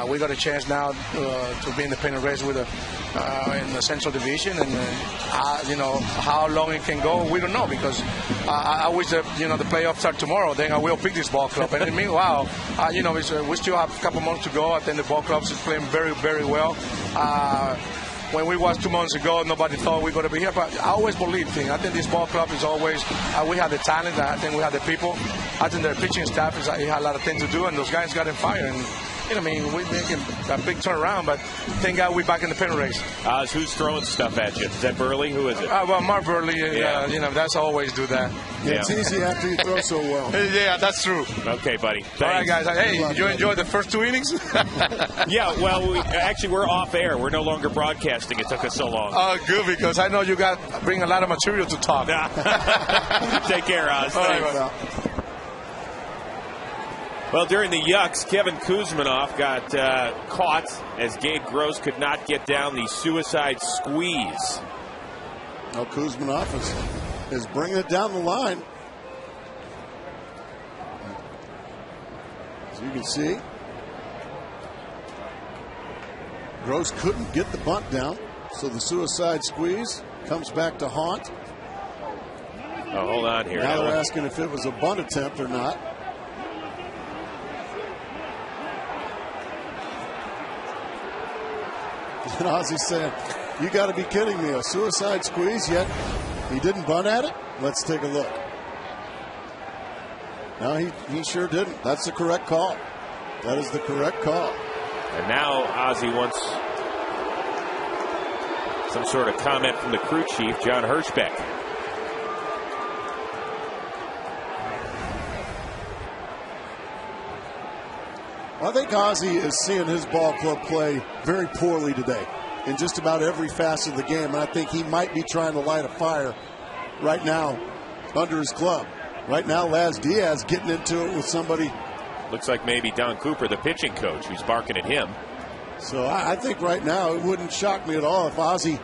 S18: we got a chance now to be in the pennant race with in the Central Division, and how long it can go, we don't know, because I wish the playoffs start tomorrow. Then I will pick this ball club. And meanwhile, we still have a couple months to go. I think the ball club is playing very, very well. When we was 2 months ago, nobody thought we were going to be here. But I always believe things. I think this ball club is always, we have the talent. I think we have the people. I think their pitching staff has a lot of things to do, and those guys got in fire. And we're making a big turnaround, but thank God we're back in the pennant race.
S5: Who's throwing stuff at you? Is that Burley? Who is it?
S18: Well, Mark Burley, that's always do that.
S15: Yeah. It's easy after you throw so well.
S18: Yeah, that's true.
S5: Okay, buddy. Thanks.
S18: All right, guys. Hey, you enjoyed the first 2 innings?
S5: Yeah, well, we're off air. We're no longer broadcasting. It took us so long.
S18: Oh, good, because I know you bring a lot of material to talk.
S5: Take care, Oz.
S18: All right,
S5: well, during the yucks, Kevin Kuzminoff got caught as Gabe Gross could not get down the suicide squeeze.
S15: Kuzminoff is is bringing it down the line. As you can see, Gross couldn't get the bunt down, so the suicide squeeze comes back to haunt.
S5: Oh, hold on here.
S15: Now they're asking if it was a bunt attempt or not. And Ozzy's saying, you got to be kidding me. A suicide squeeze, yet he didn't bunt at it? Let's take a look. No, he sure didn't. That's the correct call. That is the correct call.
S5: And now Ozzy wants some sort of comment from the crew chief, John Hirschbeck.
S15: I think Ozzy is seeing his ball club play very poorly today in just about every facet of the game. And I think he might be trying to light a fire right now under his club. Right now, Laz Diaz getting into it with somebody.
S5: Looks like maybe Don Cooper, the pitching coach, who's barking at him.
S15: So I think right now it wouldn't shock me at all if Ozzy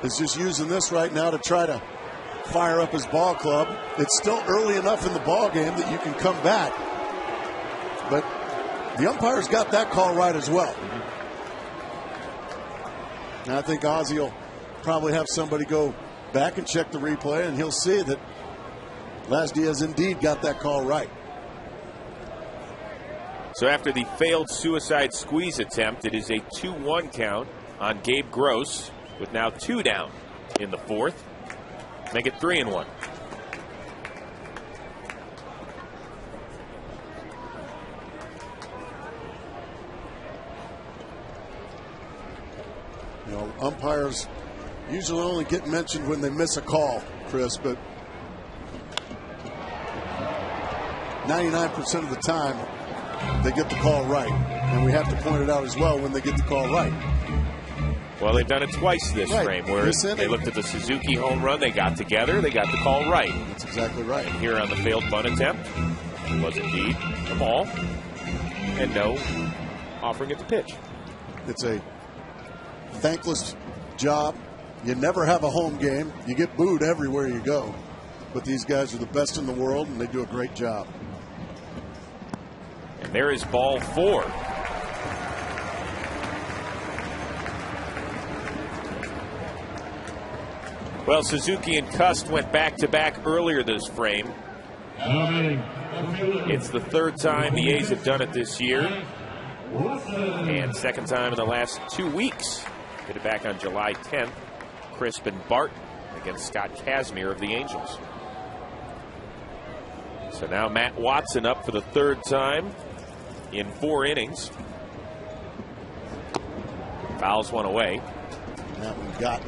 S15: is just using this right now to try to fire up his ball club. It's still early enough in the ball game that you can come back. But the umpire's got that call right as well. And I think Ozzy will probably have somebody go back and check the replay, and he'll see that Laz Diaz indeed got that call right.
S5: So after the failed suicide squeeze attempt, it is a 2-1 count on Gabe Gross, with now 2 down in the fourth. Make it 3-1.
S15: You know, umpires usually only get mentioned when they miss a call, Chris, but 99% of the time they get the call right. And we have to point it out as well when they get the call right.
S5: Well, they've done it twice this frame, where they looked at the Suzuki home run, they got together, they got the call right.
S15: That's exactly right.
S5: And here on the failed bunt attempt, it was indeed a ball, and no offering it to pitch.
S15: It's a thankless job. You never have a home game. You get booed everywhere you go. But these guys are the best in the world, and they do a great job.
S5: And there is ball 4. Well, Suzuki and Cust went back-to-back earlier this frame. It's the third time the A's have done it this year. And second time in the last 2 weeks. Did it back on July 10th. Crisp and Bart against Scott Kazmir of the Angels. So now Matt Watson up for the third time in 4 innings. Fouls one away.
S15: Now we've got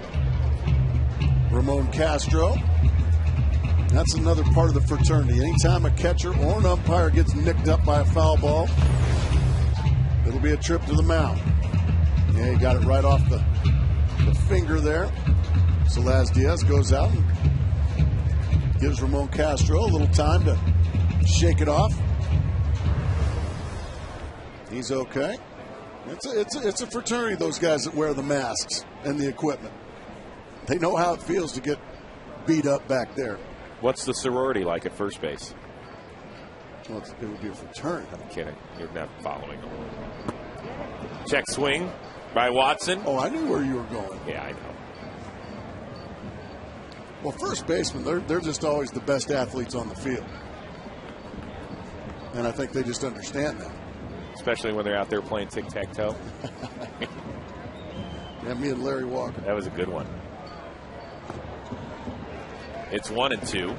S15: Ramon Castro. That's another part of the fraternity. Anytime a catcher or an umpire gets nicked up by a foul ball, it'll be a trip to the mound. Yeah, he got it right off the finger there. So Laz Diaz goes out and gives Ramon Castro a little time to shake it off. He's okay. It's a fraternity, those guys that wear the masks and the equipment. They know how it feels to get beat up back there.
S5: What's the sorority like at first base?
S15: Well, it would be a fraternity.
S5: I'm kidding. You're not following. Check swing by Watson.
S15: Oh, I knew where you were going.
S5: Yeah, I know.
S15: Well, first basemen, they're just always the best athletes on the field. And I think they just understand that.
S5: Especially when they're out there playing tic-tac-toe.
S15: Yeah, me and Larry Walker.
S5: That was a good one. It's 1-2.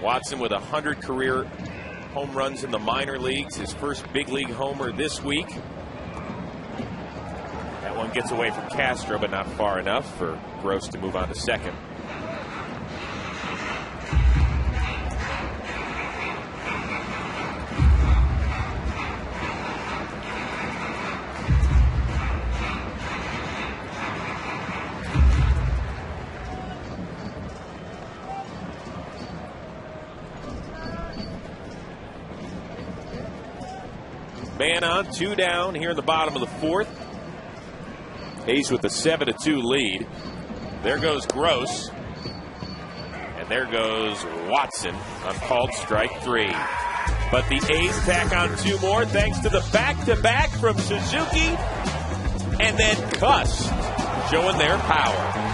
S5: Watson with 100 career home runs in the minor leagues. His first big league homer this week. That one gets away from Castro, but not far enough for Gross to move on to second. Man on, 2 down here in the bottom of the 4th. A's with a 7-2 lead. There goes Gross. And there goes Watson on called strike 3. But the A's tack on 2 more thanks to the back-to-back from Suzuki. And then Cuss showing their power.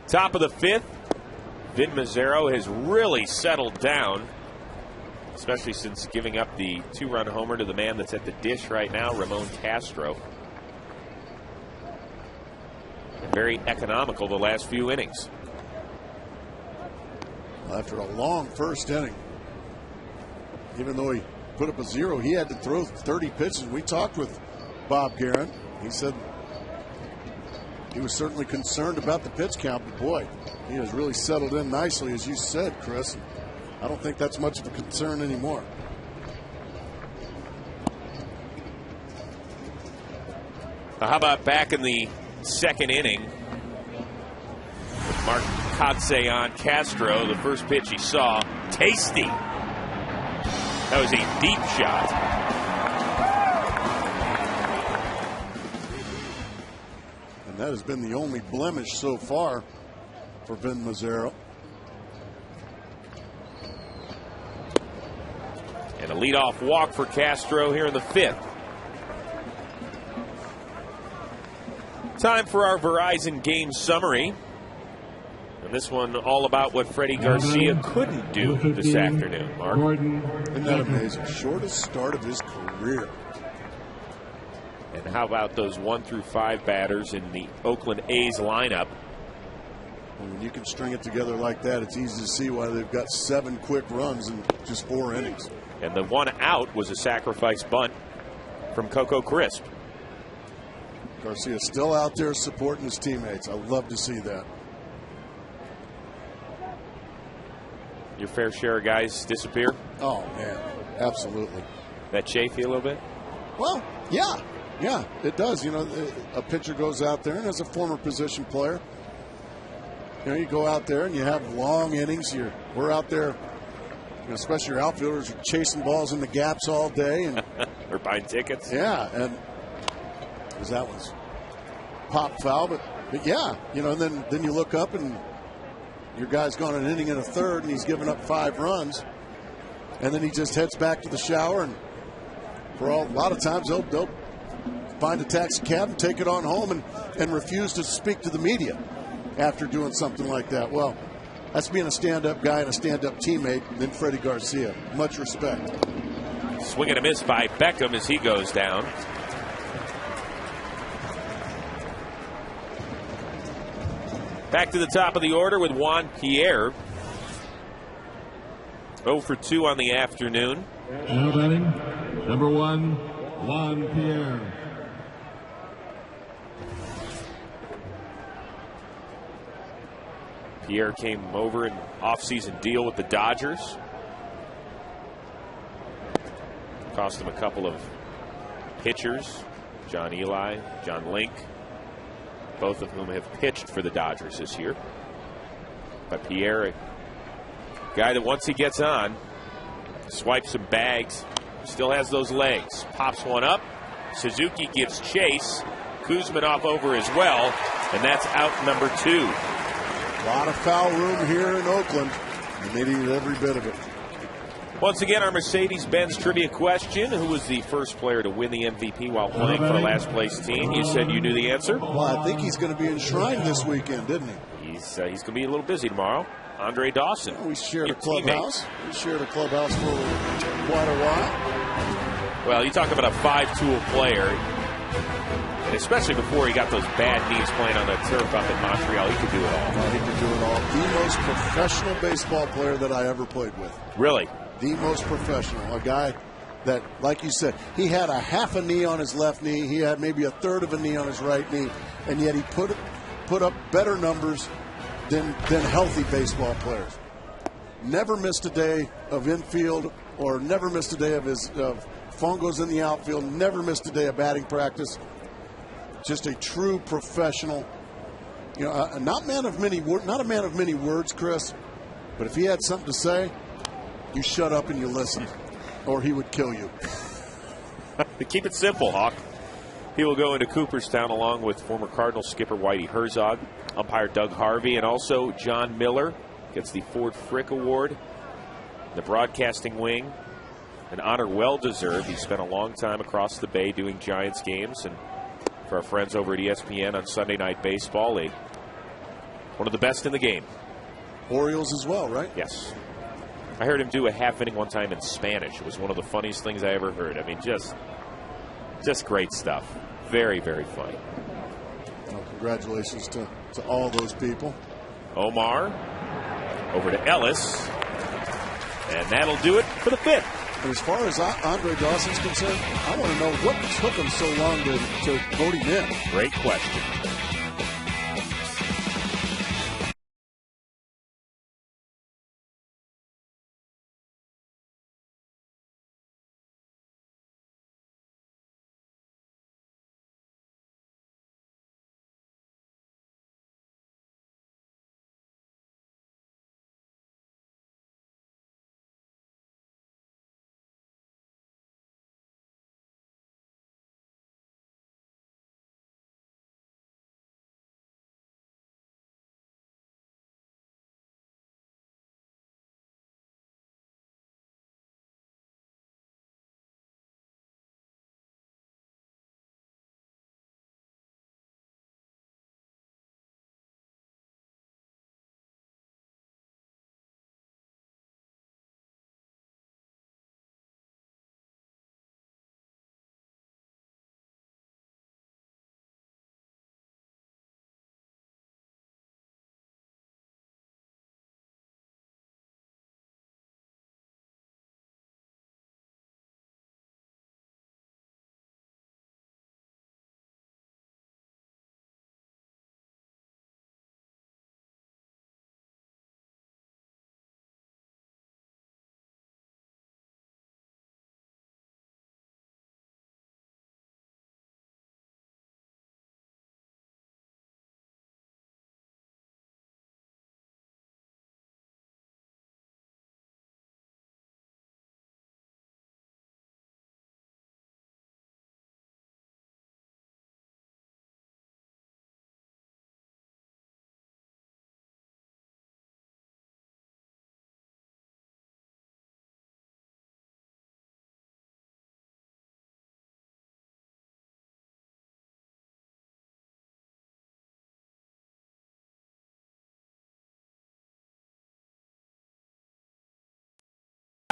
S5: Top of the 5th, Vin Mazzaro has really settled down, especially since giving up the 2-run homer to the man that's at the dish right now, Ramon Castro. Very economical the last few innings.
S15: After a long first inning, even though he put up a 0, he had to throw 30 pitches. We talked with Bob Guerin. He said he was certainly concerned about the pitch count, but boy, he has really settled in nicely, as you said, Chris. I don't think that's much of a concern anymore.
S5: How about back in the 2nd inning with Mark Kotsay on Castro? The first pitch he saw, tasty. That was a deep shot.
S15: That has been the only blemish so far for Vin Mazzaro.
S5: And a leadoff walk for Castro here in the 5th. Time for our Verizon game summary. And this one all about what Freddie Garcia couldn't do this afternoon, Mark.
S15: Isn't that amazing? Shortest start of his career.
S5: And how about those 1 through 5 batters in the Oakland A's lineup?
S15: When you can string it together like that, it's easy to see why they've got 7 quick runs in just 4 innings.
S5: And the one out was a sacrifice bunt from Coco Crisp.
S15: Garcia still out there supporting his teammates. I love to see that.
S5: Your fair share of guys disappear?
S15: Oh, man, absolutely.
S5: That chafe you a little bit?
S15: Well, yeah. Yeah, it does. You know, a pitcher goes out there, and as a former position player, you know, you go out there and you have long innings. We're out there, you know, especially your outfielders are chasing balls in the gaps all day. And
S5: or buying tickets.
S15: Yeah, and that one's pop foul, but But yeah, and then you look up and your guy's gone an inning and a third, and he's given up 5 runs, and then he just heads back to the shower, and a lot of times they'll find a taxi cab and take it on home and refuse to speak to the media after doing something like that. Well, that's being a stand-up guy and a stand-up teammate. Then Freddie Garcia, much respect.
S5: Swing and a miss by Beckham as he goes down. Back to the top of the order with Juan Pierre. 0 for 2 on the afternoon.
S16: Now batting, number 1, Juan Pierre.
S5: Pierre came over an offseason deal with the Dodgers. Cost him a couple of pitchers, John Eli, John Link, both of whom have pitched for the Dodgers this year. But Pierre, a guy that once he gets on, swipes some bags, still has those legs. Pops one up. Suzuki gives chase. Kuzminoff over as well, and that's out number 2.
S15: A lot of foul room here in Oakland, and they need every bit of it.
S5: Once again, our Mercedes-Benz trivia question. Who was the first player to win the MVP while playing for a last-place team? You said you knew the answer?
S15: Well, I think he's going to be enshrined this weekend, didn't he?
S5: He's going to be a little busy tomorrow. Andre Dawson.
S15: We shared a clubhouse. We shared a clubhouse for quite a while.
S5: Well, you talk about a 5-tool player, and especially before he got those bad knees playing on the turf up in Montreal, he could do it all.
S15: He could do it all. The most professional baseball player that I ever played with.
S5: Really?
S15: The most professional. A guy that, like you said, he had a half a knee on his left knee. He had maybe a third of a knee on his right knee, and yet he put up better numbers than healthy baseball players. Never missed a day of infield, or never missed a day of fungos in the outfield. Never missed a day of batting practice. Just a true professional. Not a man of many words, Chris. But if he had something to say, you shut up and you listen, or he would kill you.
S5: Keep it simple, Hawk. He will go into Cooperstown along with former Cardinals skipper Whitey Herzog, umpire Doug Harvey, and also John Miller gets the Ford Frick Award. The broadcasting wing, an honor well-deserved. He spent a long time across the bay doing Giants games, and for our friends over at ESPN on Sunday Night Baseball, one of the best in the game.
S15: Orioles as well, right?
S5: Yes. I heard him do a half inning one time in Spanish. It was one of the funniest things I ever heard. I mean, just great stuff. Very, very funny.
S15: Well, congratulations to all those people.
S5: Omar over to Ellis. And that'll do it for the 5th.
S15: And as far as Andre Dawson's concerned, I want to know what took him so long to vote him in.
S5: Great question.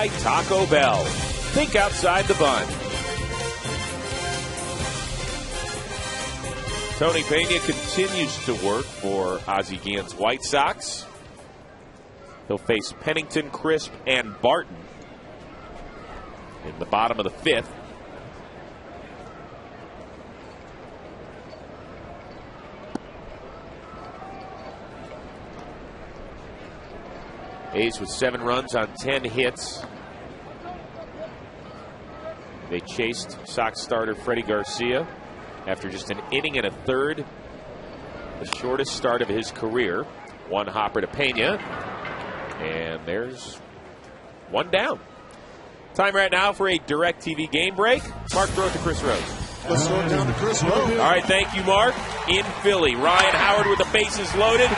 S5: by Taco Bell. Think outside the bun. Tony Pena continues to work for Ozzie Guillen's White Sox. He'll face Pennington, Crisp, and Barton in the bottom of the fifth. A's with 7 runs on 10 hits. They chased Sox starter Freddie Garcia after just an inning and a third. The shortest start of his career. 1 hopper to Pena. And there's 1 down. Time right now for a DirecTV game break. Mark, throw it to Chris Rose.
S15: Let's throw it down to Chris Rose.
S5: All right, thank you, Mark. In Philly, Ryan Howard with the bases loaded.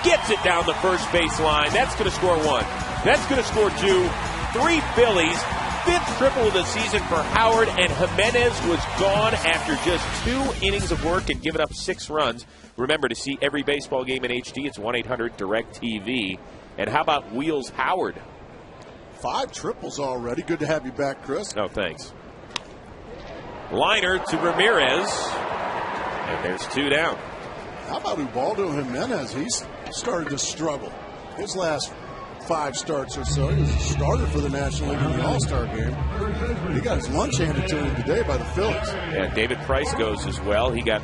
S5: Gets it down the first base line. That's going to score 1. That's going to score 2. 3 Phillies. 5th triple of the season for Howard, and Jimenez was gone after just 2 innings of work and giving up 6 runs. Remember, to see every baseball game in HD, it's 1-800-DIRECTV. And how about Wheels Howard?
S15: 5 triples already. Good to have you back, Chris.
S5: No, thanks. Liner to Ramirez, and there's 2 down.
S15: How about Ubaldo Jimenez? He's started to struggle. His last 5 starts or so, he was a starter for the National League in the All-Star game. He got his lunch handed to him today by the Phillies.
S5: Yeah, David Price goes as well. He got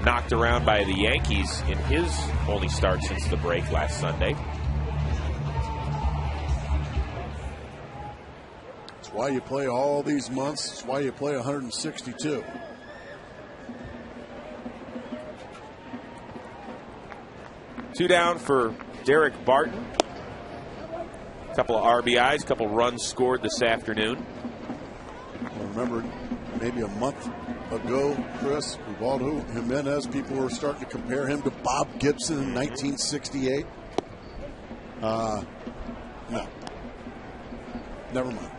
S5: knocked around by the Yankees in his only start since the break last Sunday.
S15: That's why you play all these months. That's why you play 162.
S5: Two down for Derek Barton. A couple of RBIs, a couple runs scored this afternoon.
S15: I remember maybe a month ago, Chris, Ubaldo Jimenez, people were starting to compare him to Bob Gibson in 1968. No. Never mind.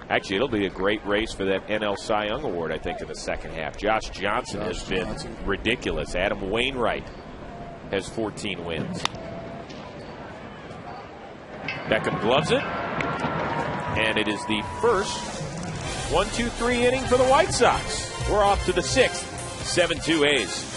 S5: Actually, it'll be a great race for that NL Cy Young Award, I think, in the second half. Josh Johnson has been ridiculous. Adam Wainwright has 14 wins. Beckham gloves it. And it is the first 1-2-3 inning for the White Sox. We're off to the 6th. 7-2 A's.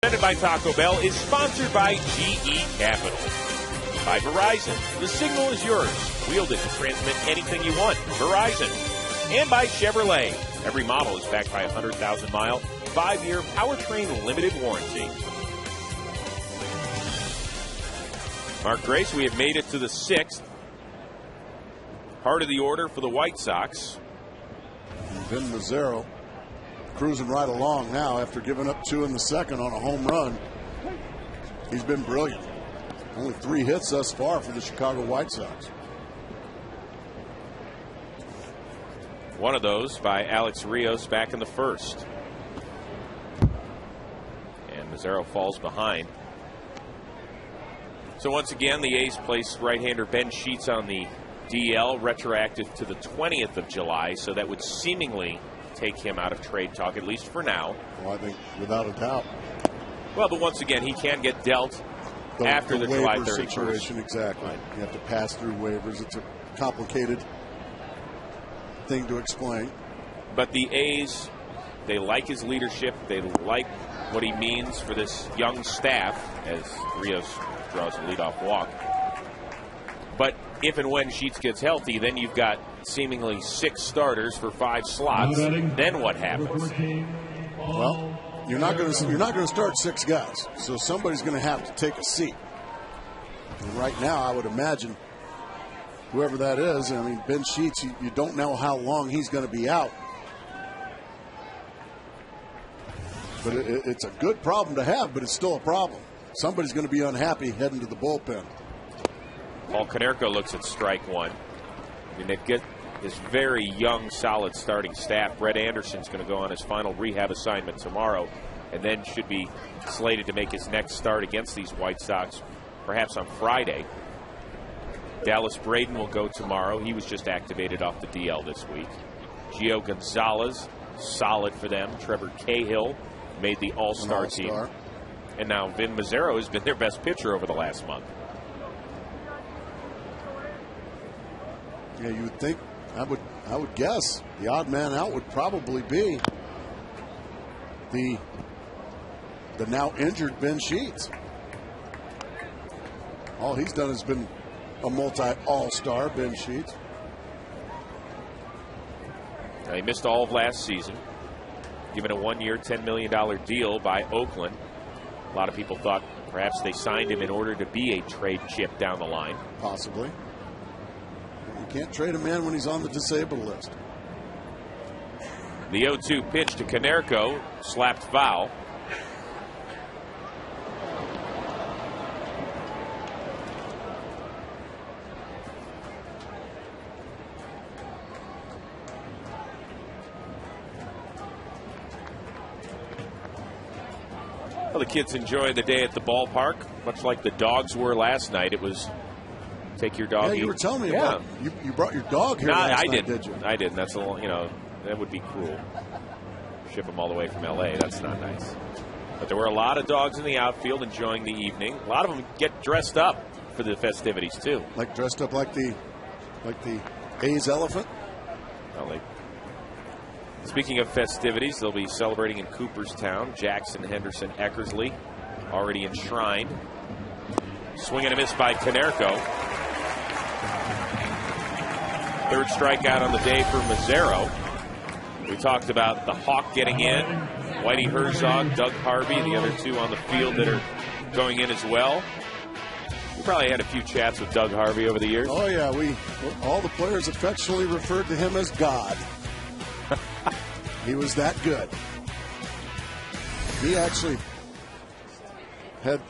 S5: Presented by Taco Bell is sponsored by GE Capital. By Verizon, the signal is yours. Wield it to transmit anything you want. Verizon. And by Chevrolet. Every model is backed by a 100,000-mile, 5-year powertrain limited warranty. Mark Grace, we have made it to the 6th. Part of the order for the White Sox.
S15: Ben Mazzaro cruising right along now after giving up 2 in the second on a home run. He's been brilliant. Only 3 hits thus far for the Chicago White Sox.
S5: One of those by Alex Rios back in the first. And Mazzaro falls behind. So once again, the A's place right-hander Ben Sheets on the DL, retroactive to the 20th of July, so that would seemingly take him out of trade talk, at least for now.
S15: Well, I think without a doubt.
S5: Well, but once again, he can get dealt after the July 31st
S15: situation. Exactly. Right. You have to pass through waivers. It's a complicated thing to explain.
S5: But the A's, they like his leadership. They like what he means for this young staff, as Rios draws a leadoff walk. But if and when Sheets gets healthy, then you've got seemingly 6 starters for 5 slots. Then what happens?
S15: Well, you're not going to start 6 guys, so somebody's going to have to take a seat. And right now, I would imagine whoever that is. I mean, Ben Sheets, you don't know how long he's going to be out. But it's a good problem to have, but it's still a problem. Somebody's going to be unhappy heading to the bullpen.
S5: Paul Konerko looks at strike 1. I mean, they've got this very young, solid starting staff. Brett Anderson's going to go on his final rehab assignment tomorrow, and then should be slated to make his next start against these White Sox, perhaps on Friday. Dallas Braden will go tomorrow. He was just activated off the DL this week. Gio Gonzalez, solid for them. Trevor Cahill made the All-Star team. And now Vin Mazzaro has been their best pitcher over the last month.
S15: Yeah, you would think, I would guess the odd man out would probably be the now injured Ben Sheets. All he's done has been a multi-all-star, Ben Sheets.
S5: Now, he missed all of last season, given a 1-year, $10 million deal by Oakland. A lot of people thought perhaps they signed him in order to be a trade chip down the line.
S15: Possibly. You can't trade a man when he's on the disabled list.
S5: The 0-2 pitch to Konerko, slapped foul. Well, the kids enjoy the day at the ballpark, much like the dogs were last night. It was take your dog.
S15: Yeah, you were telling me about you brought your dog here last night, did you?
S5: I didn't. That's a little, that would be cruel. Ship them all the way from L.A. That's not nice. But there were a lot of dogs in the outfield enjoying the evening. A lot of them get dressed up for the festivities too.
S15: Like dressed up like the A's elephant.
S5: Well, speaking of festivities, they'll be celebrating in Cooperstown. Jackson, Henderson, Eckersley already enshrined. Swing and a miss by Konerko. Third strikeout on the day for Mazzaro. We talked about the Hawk getting in. Whitey Herzog, Doug Harvey, the other 2 on the field that are going in as well. We probably had a few chats with Doug Harvey over the years.
S15: Oh, yeah. All the players affectionately referred to him as God. He was that good. He actually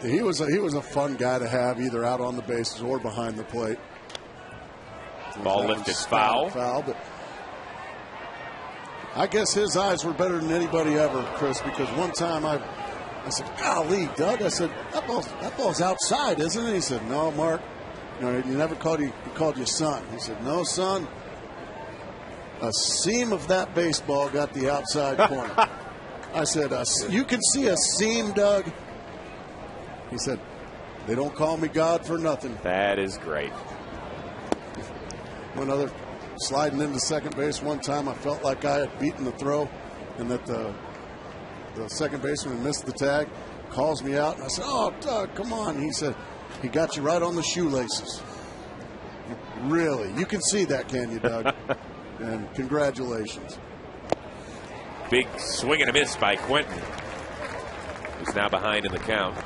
S15: he was a fun guy to have, either out on the bases or behind the plate.
S5: Ball lifted, foul.
S15: But I guess his eyes were better than anybody ever, Chris, because one time I said, golly, Doug, I said, that ball's outside, isn't it? He said, no, Mark. He never called you son. He said, no, son. A seam of that baseball got the outside corner. I said, you can see a seam, Doug. He said, they don't call me God for nothing.
S5: That is great.
S15: One other, sliding into second base one time, I felt like I had beaten the throw and that the second baseman missed the tag. Calls me out, and I said, oh, Doug, come on. He said, he got you right on the shoelaces. Really? You can see that, can you, Doug? And congratulations.
S5: Big swing and a miss by Quentin, who's now behind in the count.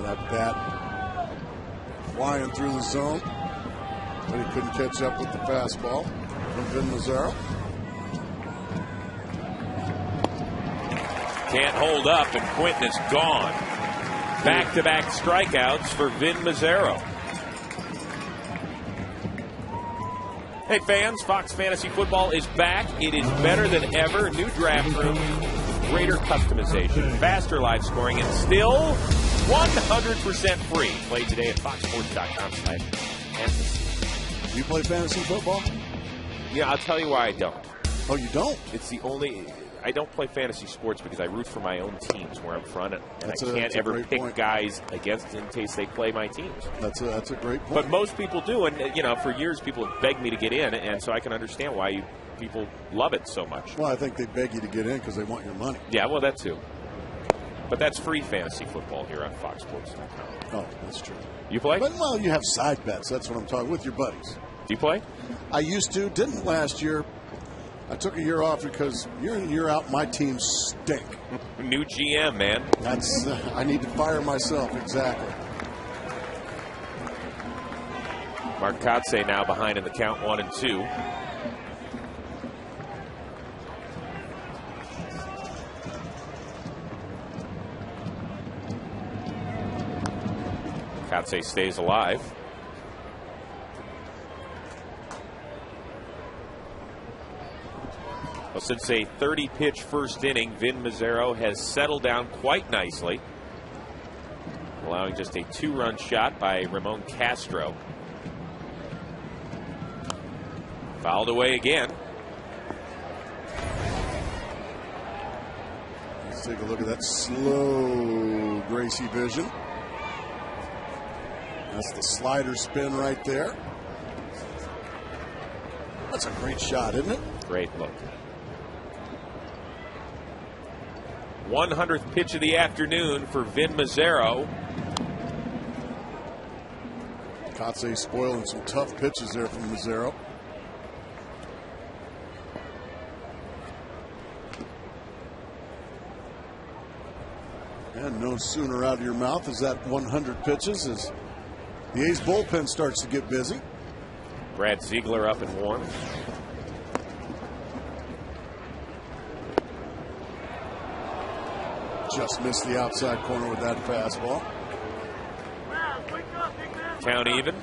S15: That bat flying through the zone, but he couldn't catch up with the fastball from Vin Mazzaro.
S5: Can't hold up, and Quentin is gone. Back-to-back strikeouts for Vin Mazzaro. Hey fans, Fox Fantasy Football is back. It is better than ever. New draft room, greater customization, faster live scoring, and still 100% free. Play today at foxsports.com/fantasy.
S15: Do you play fantasy football?
S5: Yeah, I'll tell you why I don't.
S15: Oh, you don't?
S5: It's the only... I don't play fantasy sports because I root for my own teams where I'm from, and I can't ever pick guys against in case they play my teams.
S15: That's a great point.
S5: But most people do, and for years people have begged me to get in, and so I can understand why people love it so much.
S15: Well, I think they beg you to get in because they want your money.
S5: Yeah, well, that too. But that's free fantasy football here on foxsports.com.
S15: Oh, that's true.
S5: You play?
S15: Well, you have side bets. That's what I'm talking with your buddies.
S5: Do you play?
S15: I used to. Didn't last year. I took a year off because year in and year out, my teams stink.
S5: New GM, man.
S15: That's I need to fire myself, exactly.
S5: Mark Kotze now behind in the count 1-2. Kotze stays alive. Well, since a 30-pitch first inning, Vin Mazzaro has settled down quite nicely, allowing just a 2-run shot by Ramon Castro. Fouled away again.
S15: Let's take a look at that slow Gracie vision. That's the slider spin right there. That's a great shot, isn't it?
S5: Great look. 100th pitch of the afternoon for Vin Mazzaro.
S15: Kotze spoiling some tough pitches there from Mazzaro. And no sooner out of your mouth is that 100 pitches as the A's bullpen starts to get busy.
S5: Brad Ziegler up and warm.
S15: Just missed the outside corner with that fastball.
S5: Count even.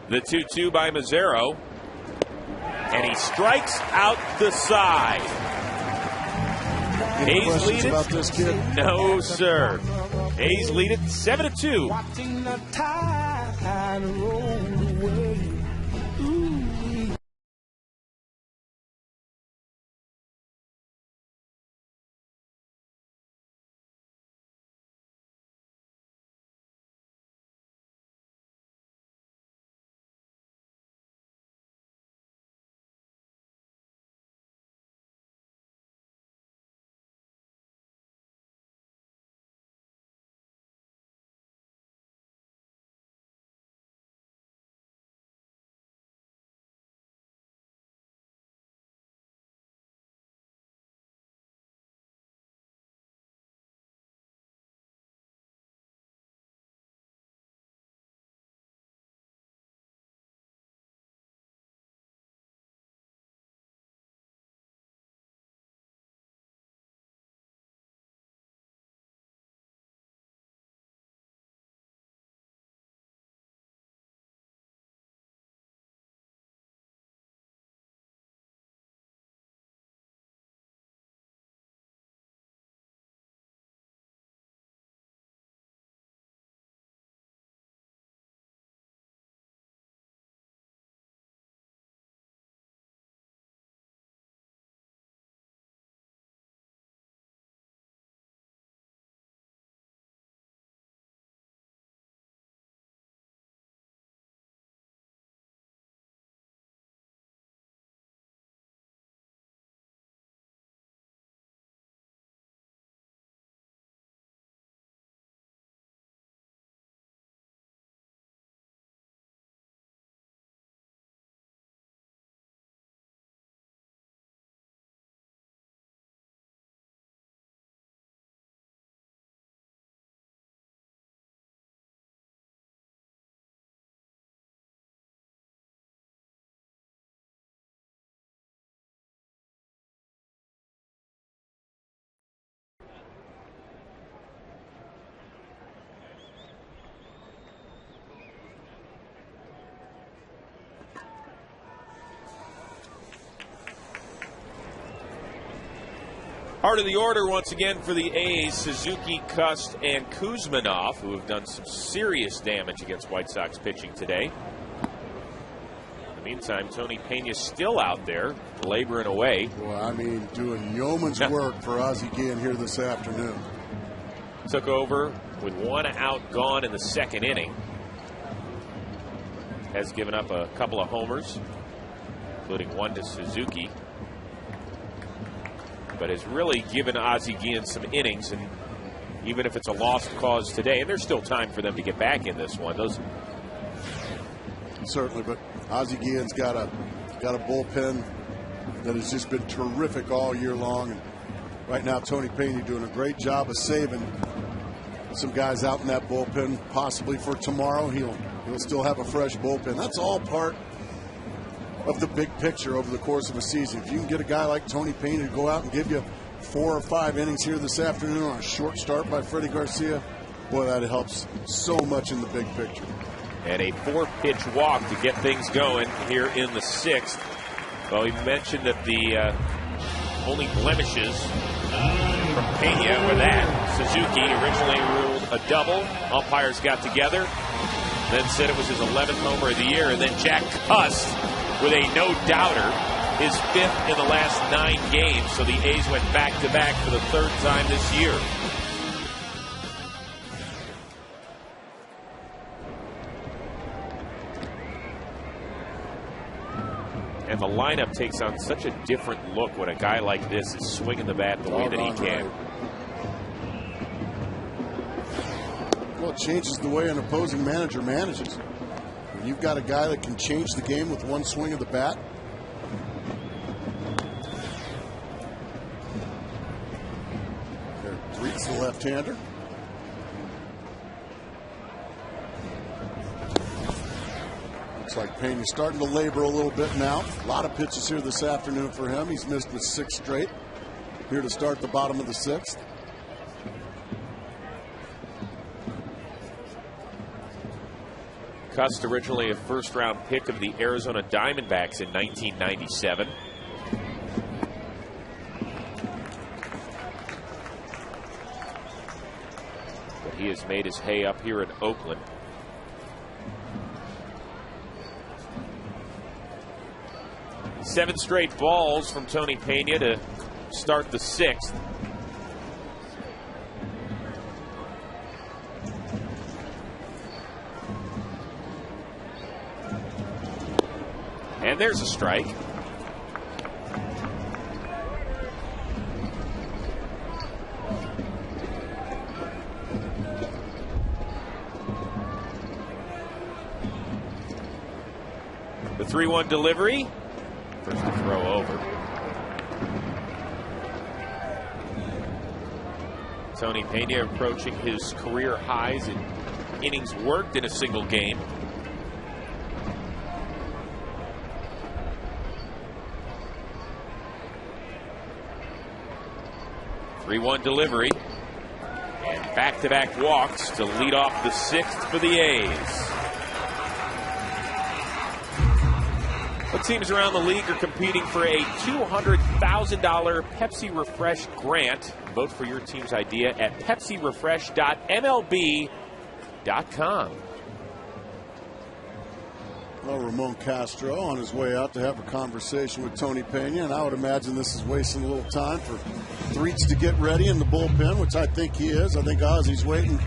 S5: The 2-2 by Mazzaro. And he strikes out the side.
S15: Any
S5: A's
S15: questions
S5: lead
S15: about
S5: it?
S15: this kid?
S5: No, sir. A's lead it 7-2.
S2: Watching the tide roll away.
S5: Heart of the order once again for the A's, Suzuki, Cust, and Kuzmanov, who have done some serious damage against White Sox pitching today. In the meantime, Tony Peña still out there, laboring away.
S15: Boy, I mean, doing yeoman's work for Ozzie Guillen here this afternoon.
S5: Took over with 1 out gone in the second inning. Has given up a couple of homers, including one to Suzuki. But has really given Ozzie Guillen some innings, and even if it's a lost cause today, and there's still time for them to get back in this one.
S15: Certainly, but Ozzie Guillen's got a bullpen that has just been terrific all year long. And right now, Tony Peña doing a great job of saving some guys out in that bullpen, possibly for tomorrow. He'll still have a fresh bullpen. That's all part of the big picture over the course of a season. If you can get a guy like Tony Peña to go out and give you 4 or 5 innings here this afternoon on a short start by Freddie Garcia, boy, that helps so much in the big picture.
S5: And a 4-pitch walk to get things going here in the 6th. Well, we mentioned that the only blemishes from Peña were that Suzuki originally ruled a double. Umpires got together, then said it was his 11th homer of the year, and then Jack Cust with a no-doubter, his 5th in the last 9 games. So the A's went back-to-back for the 3rd time this year. And the lineup takes on such a different look when a guy like this is swinging the bat the way that he can.
S15: Well, it changes the way an opposing manager manages. When you've got a guy that can change the game with one swing of the bat. There, Threet's the left-hander. Looks like Peña's starting to labor a little bit now. A lot of pitches here this afternoon for him. He's missed with 6 straight. Here to start the bottom of the 6th.
S5: Cust, originally a first-round pick of the Arizona Diamondbacks in 1997. But he has made his hay up here in Oakland. Seven straight balls from Tony Peña to start the 6th. And there's a strike. The 3-1 delivery. First to throw over. Tony Peña approaching his career highs in innings worked in a single game. Three-one delivery, and back-to-back walks to lead off the 6th for the A's. What teams around the league are competing for a $200,000 Pepsi Refresh grant? Vote for your team's idea at pepsirefresh.mlb.com.
S15: Well, Ramon Castro on his way out to have a conversation with Tony Peña, and I would imagine this is wasting a little time for Threets to get ready in the bullpen, which I think he is. I think Ozzie's waiting to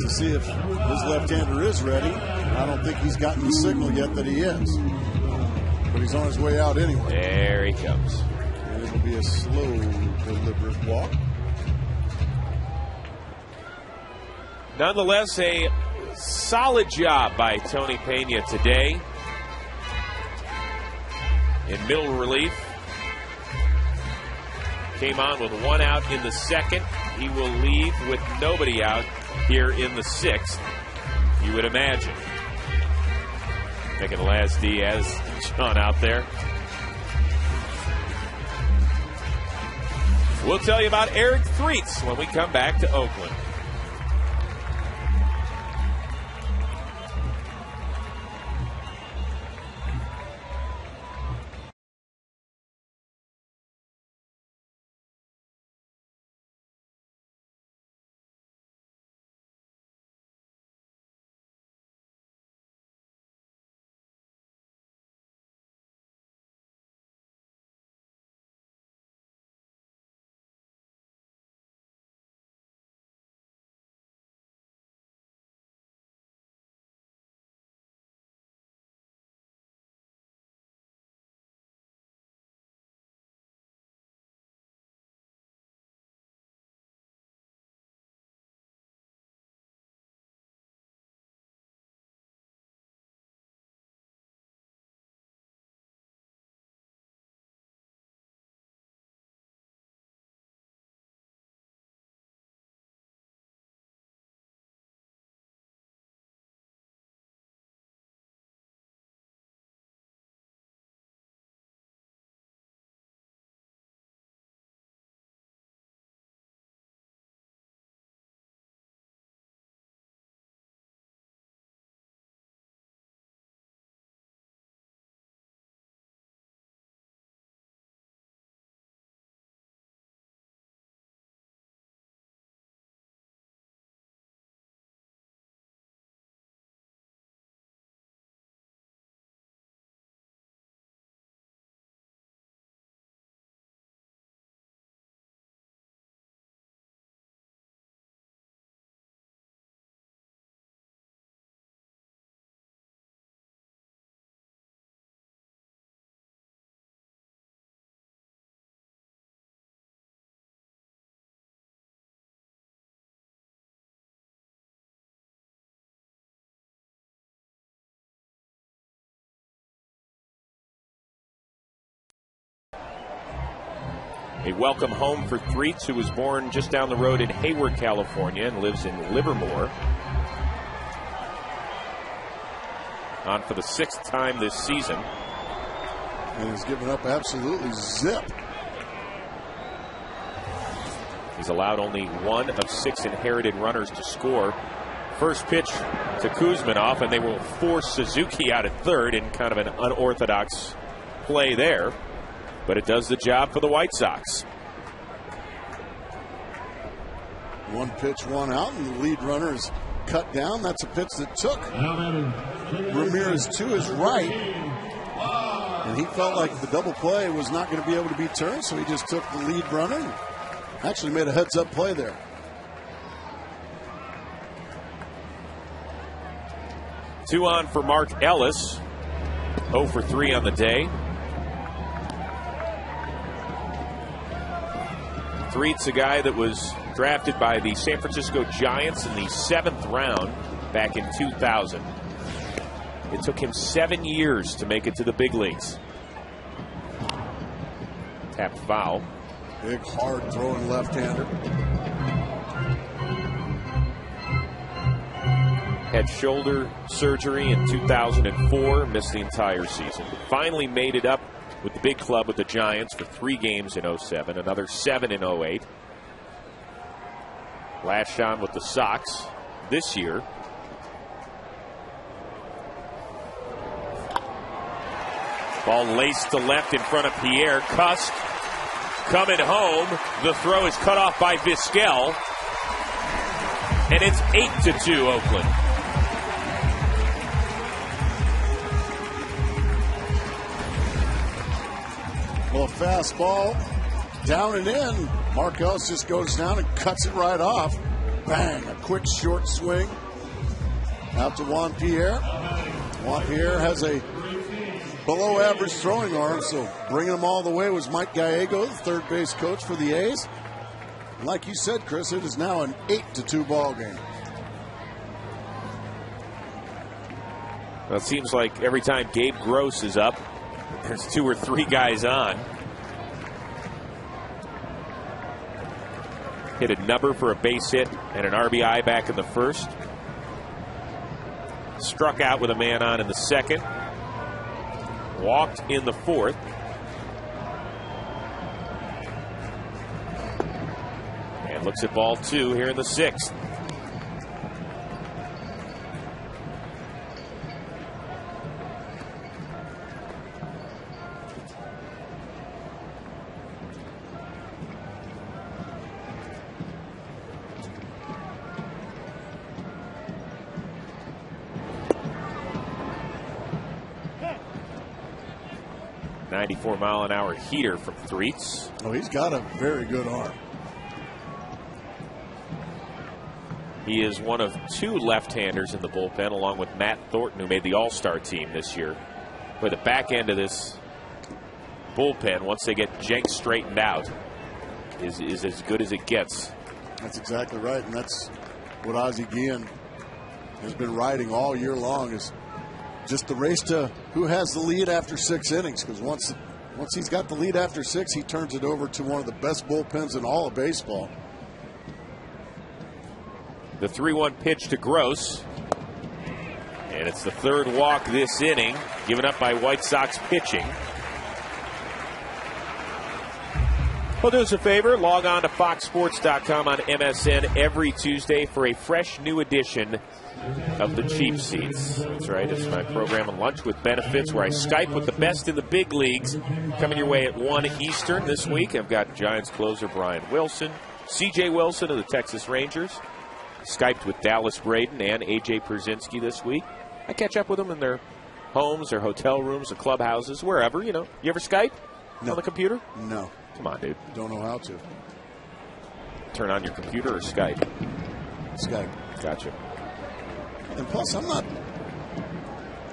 S15: see if his left-hander is ready. I don't think he's gotten the signal yet that he is, but he's on his way out anyway.
S5: There he comes.
S15: And it'll be a slow, deliberate walk.
S5: Nonetheless, a solid job by Tony Peña today in middle relief. Came on with 1 out in the 2nd. He will leave with nobody out here in the 6th, you would imagine. Taking the last Diaz, John out there. We'll tell you about Eric Threets when we come back to Oakland.
S3: A welcome home for Threets, who was born just down the road in Hayward, California, and lives in Livermore. On for the 6th time this season.
S15: And he's given up absolutely zip.
S3: He's allowed only 1 of 6 inherited runners to score. First pitch to Kuzminoff, and they will force Suzuki out at third in kind of an unorthodox play there. But it does the job for the White Sox.
S15: 1 pitch, 1 out, and the lead runner is cut down. That's a pitch that took Ramirez to his right. And he felt like the double play was not going to be able to be turned, so he just took the lead runner and actually made a heads-up play there.
S3: Two on for Mark Ellis. 0 for 3 on the day. Threet's a guy that was drafted by the San Francisco Giants in the 7th round back in 2000. It took him 7 years to make it to the big leagues. Tapped foul.
S15: Big, hard throwing left-hander.
S3: Had shoulder surgery in 2004, missed the entire season. Finally made it up with the big club with the Giants for 3 games in 07, another 7 in 08. Last shot with the Sox this year. Ball laced to left in front of Pierre. Cusk coming home. The throw is cut off by Vizquel. And it's 8-2 Oakland.
S15: Well, a fastball down and in. Marquez just goes down and cuts it right off. Bang, a quick short swing. Out to Juan Pierre. Juan Pierre has a below average throwing arm, so bringing him all the way was Mike Gallego, the third base coach for the A's. And like you said, Chris, it is now an 8-2 ball game.
S3: Well, it seems like every time Gabe Gross is up, there's 2 or 3 guys on. Hit a number for a base hit and an RBI back in the 1st. Struck out with a man on in the 2nd. Walked in the 4th. And looks at ball 2 here in the 6th. .94-mile-an-hour heater from Threets.
S15: Oh, he's got a very good arm.
S3: He is one of 2 left-handers in the bullpen, along with Matt Thornton, who made the All-Star team this year. But the back end of this bullpen, once they get Jenks straightened out, is as good as it gets.
S15: That's exactly right, and that's what Ozzie Guillen has been riding all year long, is just the race to who has the lead after 6 innings, because once he's got the lead after 6, he turns it over to one of the best bullpens in all of baseball.
S3: The 3-1 pitch to Gross. And it's the 3rd walk this inning, given up by White Sox pitching. Well, do us a favor, log on to foxsports.com on MSN every Tuesday for a fresh new edition of the Cheap Seats. That's right, it's my program on Lunch with Benefits, where I Skype with the best in the big leagues. Coming your way at 1 Eastern this week. I've got Giants closer Brian Wilson, C.J. Wilson of the Texas Rangers. Skyped with Dallas Braden and A.J. Pierzynski this week. I catch up with them in their homes, their hotel rooms, their clubhouses, wherever, you know. You ever Skype on the computer?
S15: No.
S3: Come on, dude.
S15: Don't know how to.
S3: Turn on your computer or Skype?
S15: Skype.
S3: Gotcha.
S15: And plus, I'm not.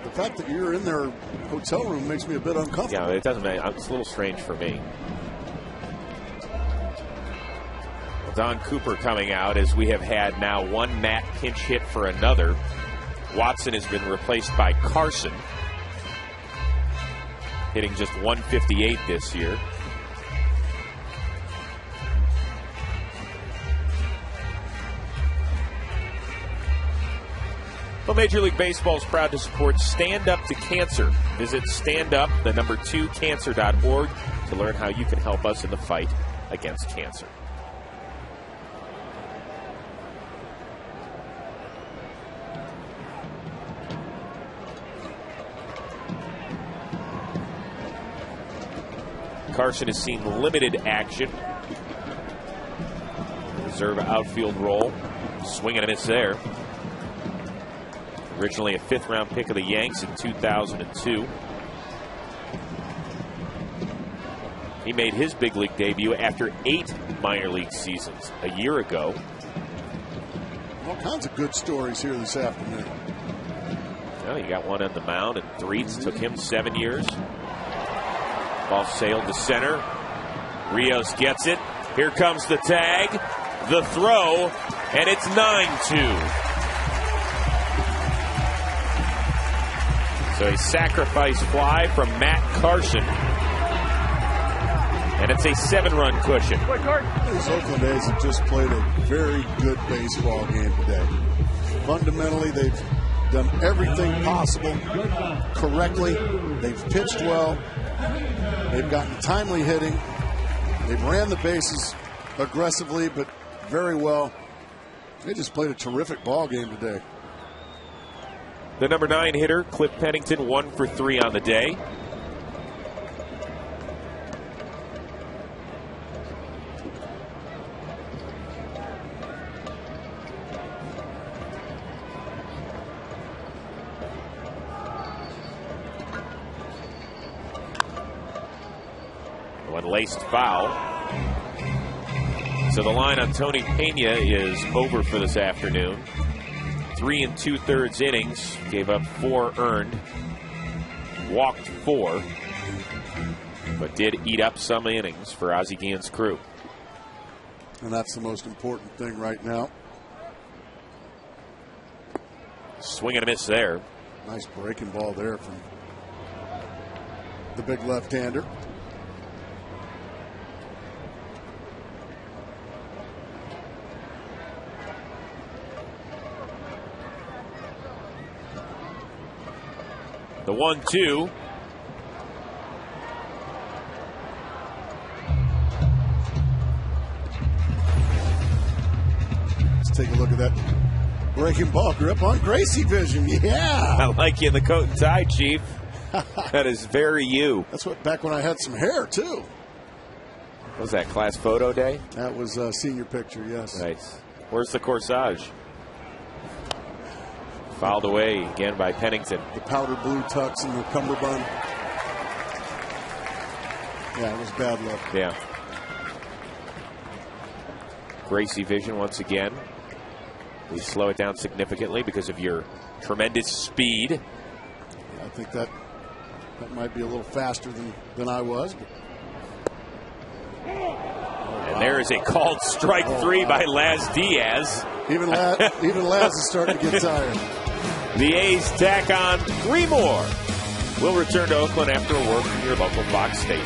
S15: The fact that you're in their hotel room makes me a bit uncomfortable.
S3: Yeah, it doesn't make. It's a little strange for me. Don Cooper coming out, as we have had now one Matt pinch hit for another. Watson has been replaced by Carson, hitting just 158 this year.
S5: Well, Major League Baseball is proud to support Stand Up to Cancer. Visit standup2cancer.org to learn how you can help us in the fight against cancer. Carson has seen limited action. Reserve outfield role. Swing and a miss there. Originally a 5th-round pick of the Yanks in 2002. He made his big league debut after 8 minor league seasons a year ago.
S15: All kinds of good stories here this afternoon.
S5: Well, you got one on the mound, and Threets took him 7 years. Ball sailed to center. Rios gets it. Here comes the tag, the throw, and it's 9-2. So a sacrifice fly from Matt Carson. And it's a 7-run cushion.
S15: These Oakland A's have just played a very good baseball game today. Fundamentally, they've done everything possible correctly. They've pitched well. They've gotten timely hitting. They've ran the bases aggressively, but very well. They just played a terrific ball game today.
S5: The number 9 hitter, Cliff Pennington, 1 for 3 on the day. One laced foul. So the line on Tony Pena is over for this afternoon. 3 2/3 innings, gave up 4 earned, walked 4, but did eat up some innings for Ozzie Guillen's crew.
S15: And that's the most important thing right now.
S5: Swing and a miss there.
S15: Nice breaking ball there from the big left-hander.
S5: The 1-2.
S15: Let's take a look at that breaking ball grip on Gracie Vision. Yeah.
S5: I like you in the coat and tie, Chief. That is very you.
S15: That's what back when I had some hair, too.
S5: What was that, class photo day?
S15: That was a senior picture, yes.
S5: Nice. Where's the corsage? Fouled away again by Pennington.
S15: The powder blue tux and the cummerbund. Yeah, it was bad luck.
S5: Yeah. Gracie Vision once again. We slow it down significantly because of your tremendous speed.
S15: Yeah, I think that might be a little faster than I was. But...
S5: And there is a called strike 3 by Laz Diaz.
S15: Even Laz is starting to get tired.
S5: The A's tack on 3 more. We'll return to Oakland after a word from your local Fox station.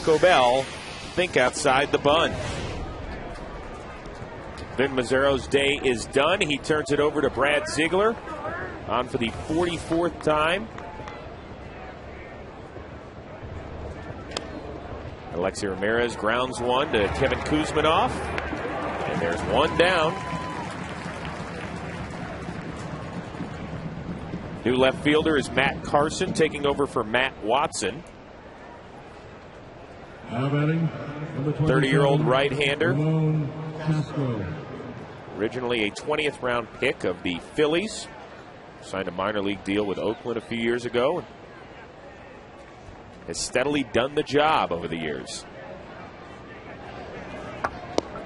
S5: Taco Bell. Think outside the bun. Vin Mazzaro's day is done. He turns it over to Brad Ziegler on for the 44th time. Alexi Ramirez grounds one to Kevin Kuzminoff. And there's one down. New left fielder is Matt Carson, taking over for Matt Watson. 30-year-old right-hander. Originally a 20th round pick of the Phillies. Signed a minor league deal with Oakland a few years ago. Has steadily done the job over the years.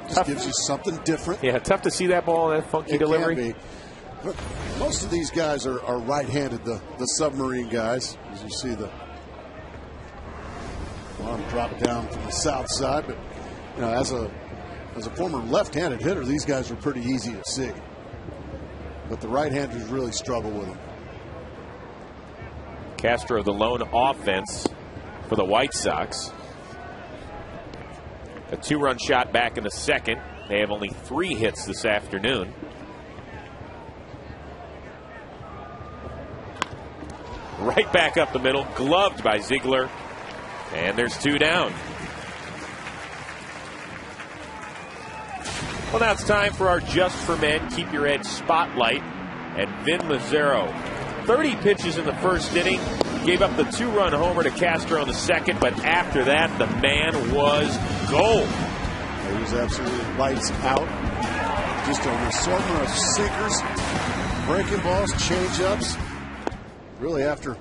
S15: Just gives you something different.
S5: Yeah, tough to see that ball in that funky delivery.
S15: Can be. But most of these guys are right-handed, the submarine guys. As you see the arm drop down from the south side. But you know, as a former left-handed hitter, these guys are pretty easy to see. But the right-handers really struggle with them.
S5: Castro, the lone offense for the White Sox. A 2-run shot back in the second. They have only 3 hits this afternoon. Right back up the middle, gloved by Ziegler. And there's 2 down. Well, now it's time for our Just for Men Keep Your Edge Spotlight. And Vin Mazzaro, 30 pitches in the first inning, gave up the 2-run homer to Castro in the second, but after that, the man was gold.
S15: He was absolutely lights out. Just an assortment of sinkers, breaking balls, change-ups. Really, after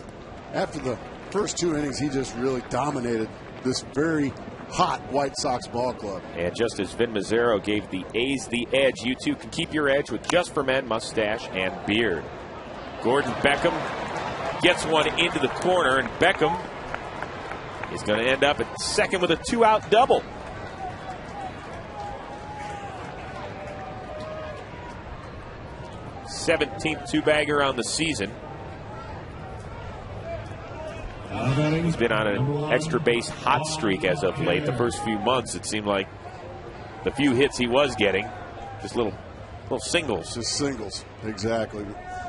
S15: the first 2 innings, he just really dominated this very hot White Sox ball club.
S5: And just as Vin Mazzaro gave the A's the edge, you too can keep your edge with Just for Men mustache and beard. Gordon Beckham gets one into the corner, and Beckham is going to end up at second with a 2-out double. th 2-bagger on the season. He's been on an extra base hot streak as of late. The first few months, it seemed like the few hits he was getting, just little singles.
S15: Just singles, exactly.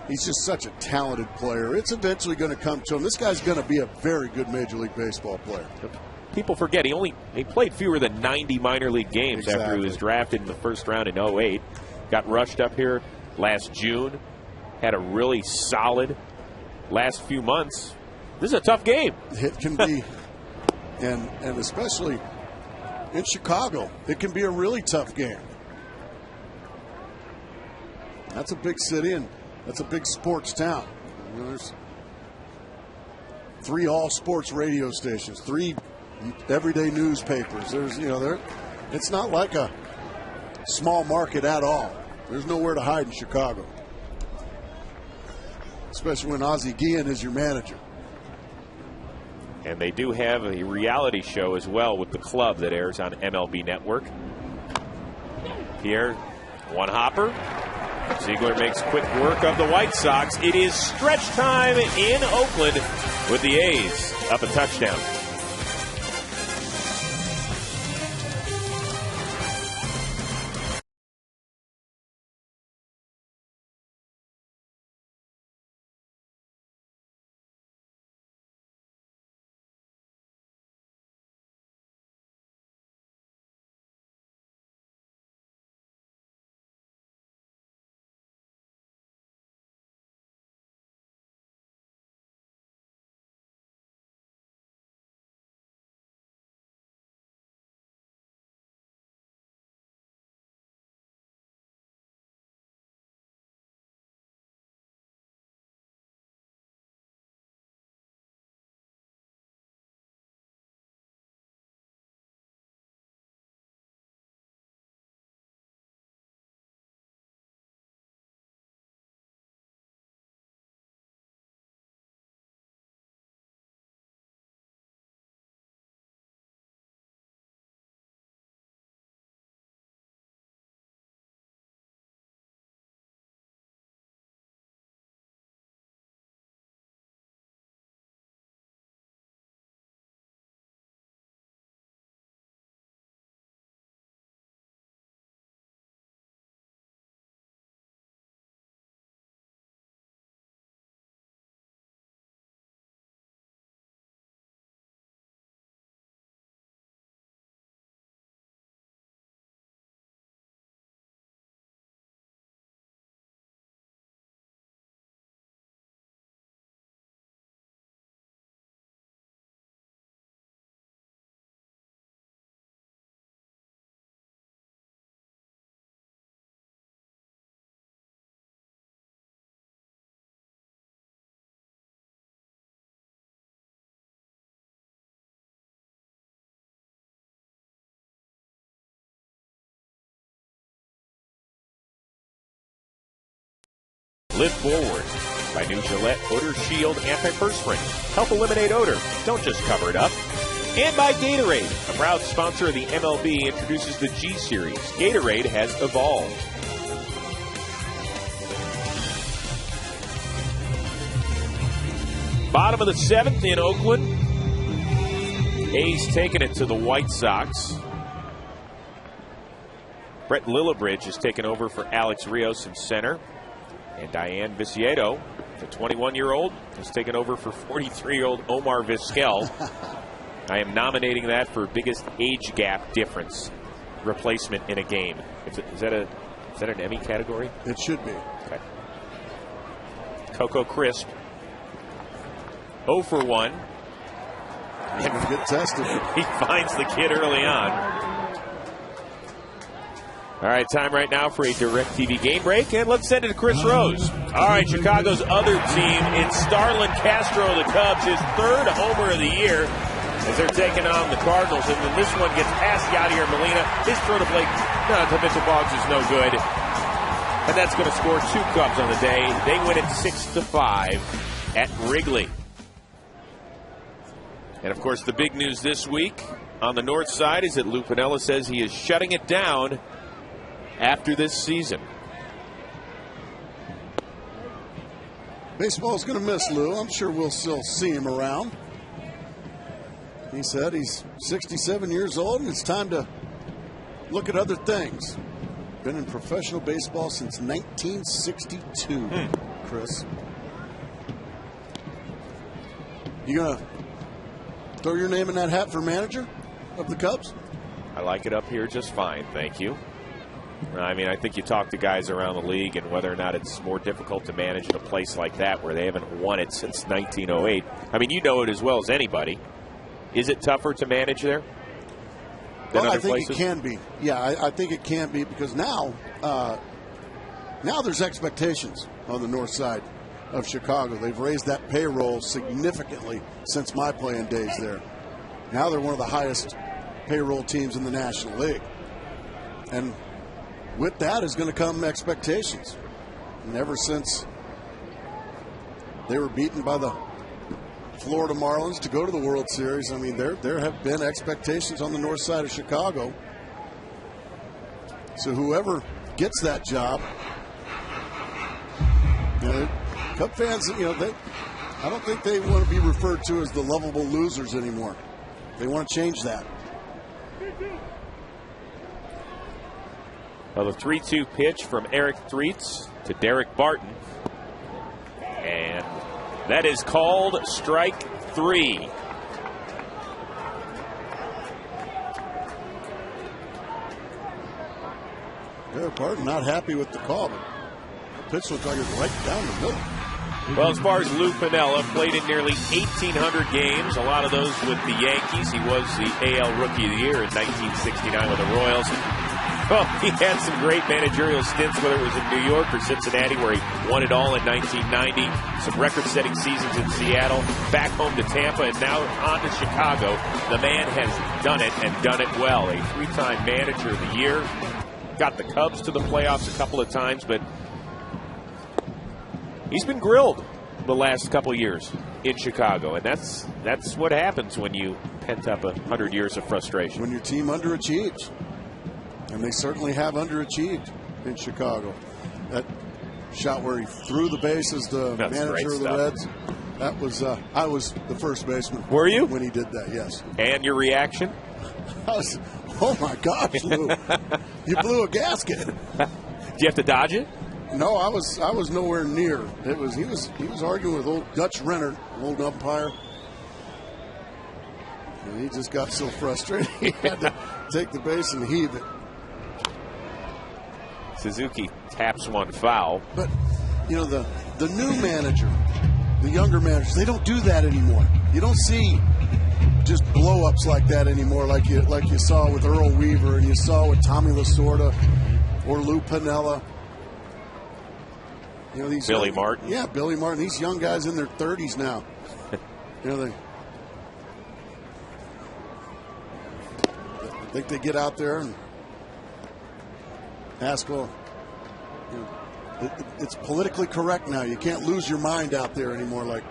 S15: He's just such a talented player. It's eventually going to come to him. This guy's going to be a very good Major League Baseball player.
S5: People forget he played fewer than 90 minor league games after he was drafted in the first round in 2008. Got rushed up here last June. Had a really solid last few months. This is a tough game.
S15: It can be, and especially in Chicago, it can be a really tough game. That's a big city, and that's a big sports town. You know, there's 3 all-sports radio stations, 3 everyday newspapers. There's, it's not like a small market at all. There's nowhere to hide in Chicago, especially when Ozzie Guillen is your manager.
S5: And they do have a reality show as well with the club that airs on MLB Network. Here, one hopper. Ziegler makes quick work of the White Sox. It is stretch time in Oakland with the A's up a touchdown. Live Forward by new Gillette Odor Shield Antiperspirant. Help eliminate odor. Don't just cover it up. And by Gatorade, a proud sponsor of the MLB, introduces the G Series. Gatorade has evolved. Bottom of the 7th in Oakland. A's taking it to the White Sox. Brett Lillibridge has taken over for Alex Rios in center. And Diane Viciedo, the 21-year-old, has taken over for 43-year-old Omar Vizquel. I am nominating that for biggest age gap difference replacement in a game. Is that an Emmy category?
S15: It should be.
S5: Okay. Coco Crisp, 0 for 1.
S15: And get tested.
S5: He finds the kid early on. All right, time right now for a DirecTV game break, and let's send it to Chris Rose. All right, Chicago's other team, it's Starlin Castro of the Cubs, his 3rd homer of the year, as they're taking on the Cardinals. And then this one gets past Yadier Molina. His throw to Blake to Mitchell Boggs is no good. And that's going to score 2 Cubs on the day. They win it 6-5 at Wrigley. And, of course, the big news this week on the north side is that Lou Piniella says he is shutting it down after this season.
S15: Baseball's going to miss Lou. I'm sure we'll still see him around. He said he's 67 years old and it's time to look at other things. Been in professional baseball since 1962, Chris. You going to throw your name in that hat for manager of the Cubs?
S5: I like it up here just fine, thank you. I mean, I think you talk to guys around the league and whether or not it's more difficult to manage in a place like that where they haven't won it since 1908. I mean, you know it as well as anybody. Is it tougher to manage there than other
S15: I think
S5: places?
S15: It can be. Yeah, I think it can be because now there's expectations on the north side of Chicago. They've raised that payroll significantly since my playing days there. Now they're one of the highest payroll teams in the National League. And with that is going to come expectations. And ever since they were beaten by the Florida Marlins to go to the World Series, I mean, there have been expectations on the north side of Chicago. So whoever gets that job, Cub fans, I don't think they want to be referred to as the lovable losers anymore. They want to change that.
S5: Well, the 3-2 pitch from Eric Threets to Derek Barton. And that is called strike 3.
S15: Derek Barton not happy with the call, but the pitch looked like it was right down the middle.
S5: Well, as far as Lou Piniella, played in nearly 1,800 games, a lot of those with the Yankees. He was the AL Rookie of the Year in 1969 with the Royals. Well, he had some great managerial stints, whether it was in New York or Cincinnati, where he won it all in 1990. Some record-setting seasons in Seattle, back home to Tampa, and now on to Chicago. The man has done it and done it well. A 3-time Manager of the Year. Got the Cubs to the playoffs a couple of times, but he's been grilled the last couple of years in Chicago, and that's what happens when you pent up 100 years of frustration.
S15: When your team underachieves. And they certainly have underachieved in Chicago. That shot where he threw the bases, the manager of the Reds, that was, I was the first baseman.
S5: Were you?
S15: When he did that, yes.
S5: And your reaction?
S15: I was, oh my gosh, Lou. You blew a gasket.
S5: Do you have to dodge it?
S15: No, I was nowhere near. He was arguing with old Dutch Renner, old umpire. And he just got so frustrated he had to take the base and heave it.
S5: Suzuki taps one foul.
S15: But, the new manager, the younger managers, they don't do that anymore. You don't see just blow-ups like that anymore like you saw with Earl Weaver and you saw with Tommy Lasorda or Lou Piniella.
S5: Billy Martin.
S15: Yeah, Billy Martin. These young guys in their 30s now. They think they get out there and ask, it's politically correct now. You can't lose your mind out there anymore. Like,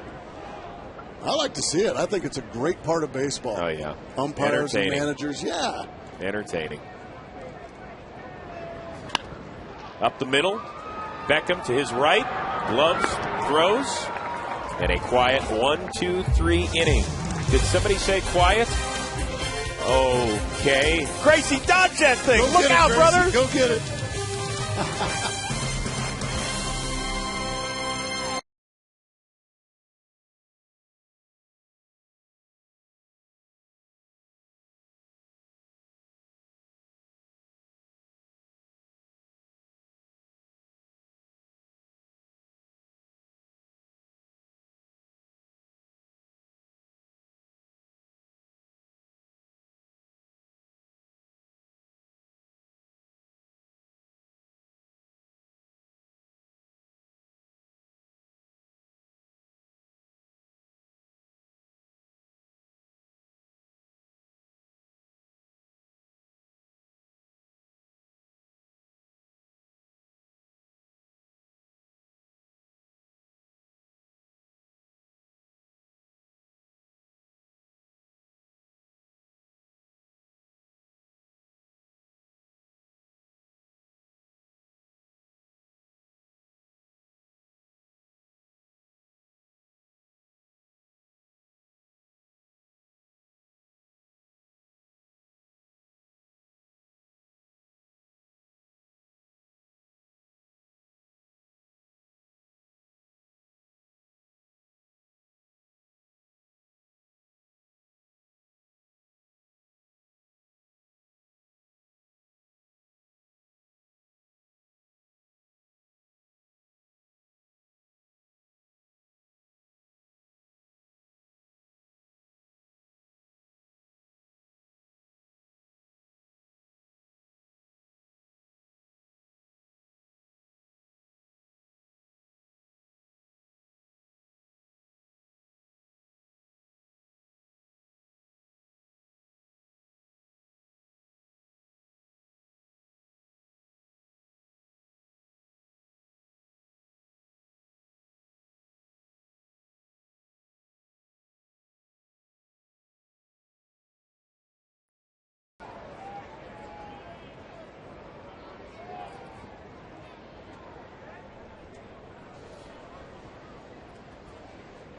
S15: I like to see it. I think it's a great part of baseball.
S5: Oh, yeah.
S15: Umpires and managers, yeah.
S5: Entertaining. Up the middle. Beckham to his right. Gloves, throws. And a quiet 1-2-3 inning. Did somebody say quiet? Okay. Gracie, dodge that thing. Look out, brother.
S15: Go get it.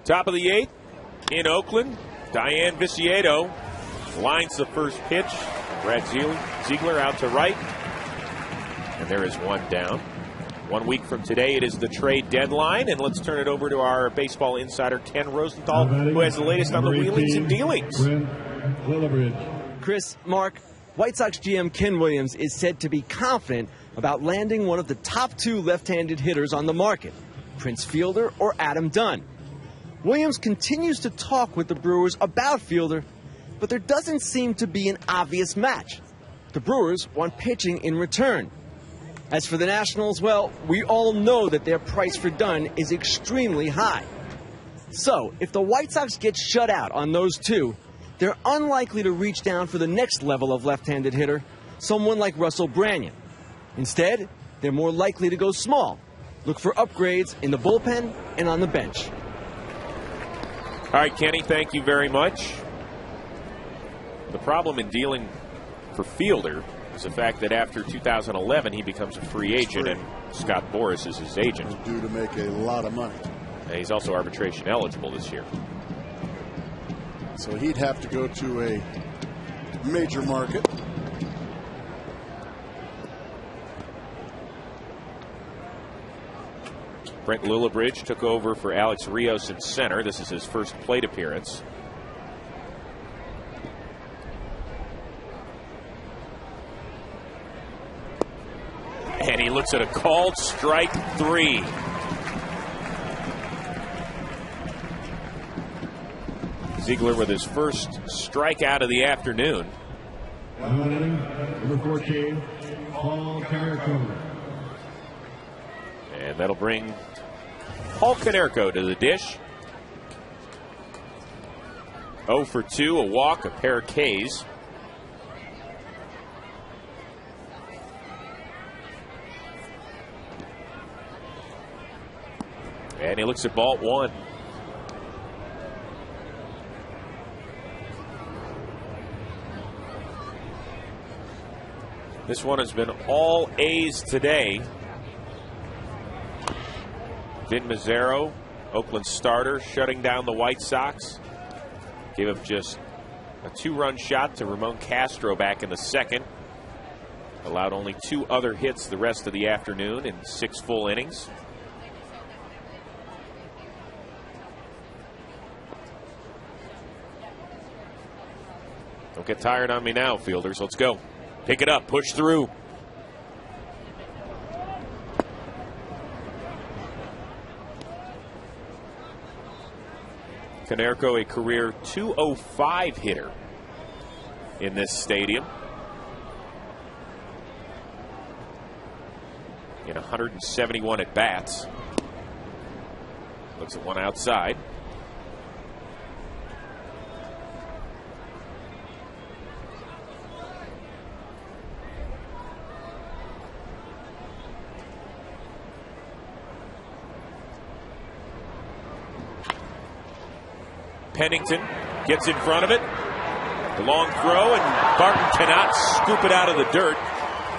S5: Top of the 8th in Oakland. Diane Viciedo lines the first pitch. Brad Ziegler out to right. And there is one down. 1 week from today, it is the trade deadline. And let's turn it over to our baseball insider, Ken Rosenthal, who has the latest on the wheelings and dealings.
S19: Chris, Mark, White Sox GM Ken Williams is said to be confident about landing one of the top 2 left-handed hitters on the market, Prince Fielder or Adam Dunn. Williams continues to talk with the Brewers about Fielder, but there doesn't seem to be an obvious match. The Brewers want pitching in return. As for the Nationals, well, we all know that their price for Dunn is extremely high. So, if the White Sox get shut out on those 2, they're unlikely to reach down for the next level of left-handed hitter, someone like Russell Branyan. Instead, they're more likely to go small, look for upgrades in the bullpen and on the bench.
S5: All right, Kenny, thank you very much. The problem in dealing for Fielder is the fact that after 2011, he becomes a free agent, and Scott Boras is his agent.
S15: He's due to make a lot of money.
S5: And he's also arbitration eligible this year.
S15: So he'd have to go to a major market.
S5: Brent Lillibridge took over for Alex Rios in center. This is his first plate appearance. And he looks at a called strike 3. Ziegler with his first strikeout of the afternoon.
S16: Number 14, Paul Carrico.
S5: And that'll bring Paul Konerko to the dish. 0 for 2, a walk, a pair of Ks. And he looks at ball 1. This one has been all A's today. Vin Mazzaro, Oakland starter, shutting down the White Sox. Gave up just a 2-run shot to Ramon Castro back in the second. Allowed only 2 other hits the rest of the afternoon in 6 full innings. Don't get tired on me now, fielders. Let's go. Pick it up, push through. Konerko, a career .205 hitter in this stadium. In 171 at bats. Looks at one outside. Pennington gets in front of it. The long throw, and Barton cannot scoop it out of the dirt.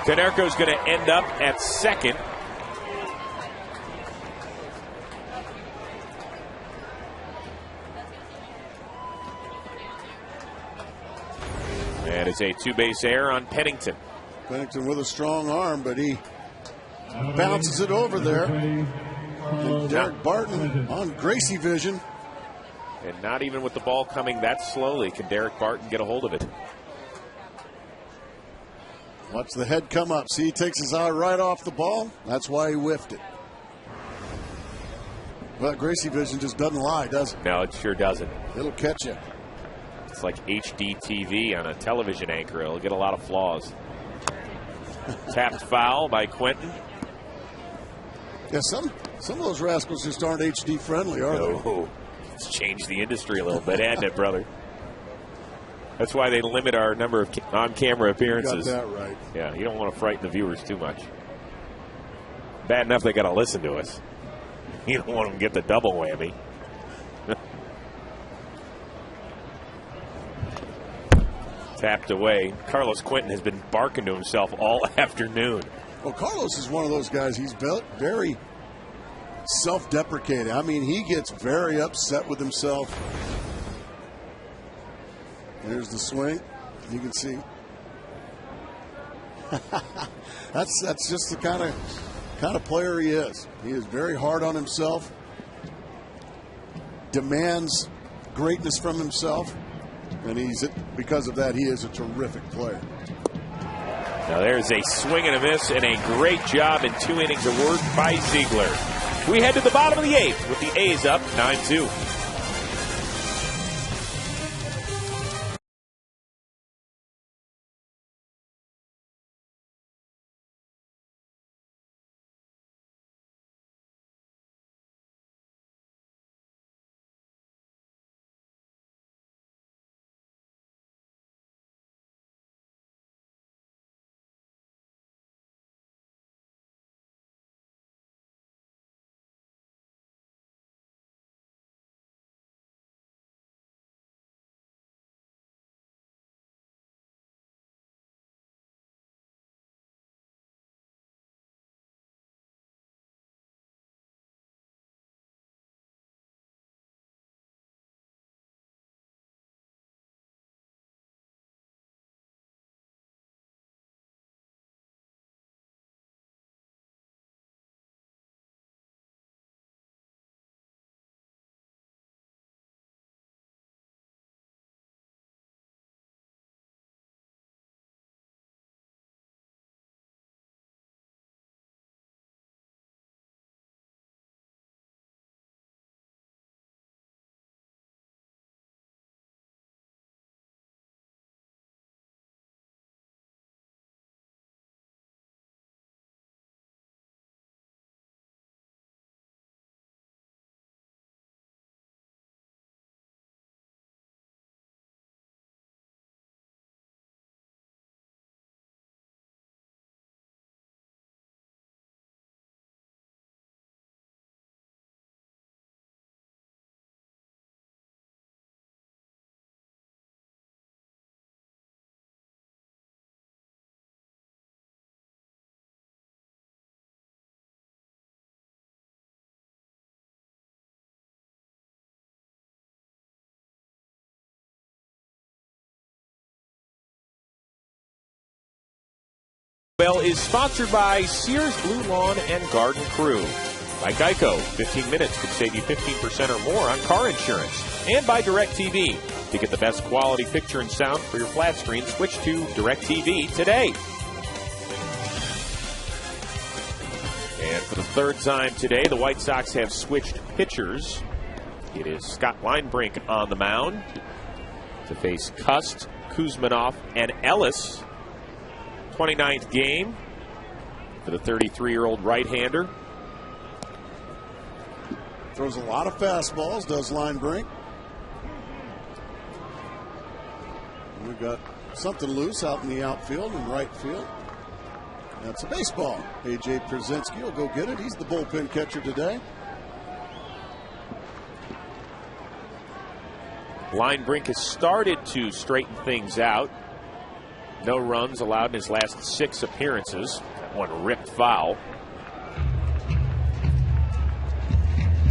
S5: Konerko's going to end up at second. And it's a 2-base error on Pennington.
S15: Pennington with a strong arm, but he bounces it over there. And Derek Barton on Gracie vision.
S5: And not even with the ball coming that slowly can Derek Barton get a hold of it.
S15: Watch the head come up. See, he takes his eye right off the ball. That's why he whiffed it. Well, Gracie vision just doesn't lie, does it?
S5: No, it sure doesn't.
S15: It'll catch you.
S5: It's like HD TV on a television anchor. It'll get a lot of flaws. Tapped foul by Quentin.
S15: Yeah, some of those rascals just aren't HD friendly, are they?
S5: It's changed the industry a little bit, hasn't it, brother? That's why they limit our number of on-camera appearances.
S15: You got that right.
S5: Yeah, you don't want to frighten the viewers too much. Bad enough they got to listen to us. You don't want them to get the double whammy. Tapped away. Carlos Quentin has been barking to himself all afternoon.
S15: Well, Carlos is one of those guys. He's very self-deprecating. I mean, he gets very upset with himself. There's the swing. You can see. that's just the kind of player he is. He is very hard on himself. Demands greatness from himself, and because of that, he is a terrific player.
S5: Now there's a swing and a miss, and a great job in 2 innings of work by Ziegler. We head to the bottom of the 8th with the A's up 9-2. Bell is sponsored by Sears Blue Lawn and Garden Crew. By Geico, 15 minutes could save you 15% or more on car insurance. And by DirecTV. To get the best quality picture and sound for your flat screen, switch to DirecTV today. And for the third time today, the White Sox have switched pitchers. It is Scott Linebrink on the mound to face Cust, Kuzminoff, and Ellis. 29th game for the 33-year-old right-hander.
S15: Throws a lot of fastballs, does Linebrink. We've got something loose out in the outfield and right field. That's a baseball. A.J. Przinsky will go get it. He's the bullpen catcher today.
S5: Linebrink has started to straighten things out. No runs allowed in his last 6 appearances. That one ripped foul.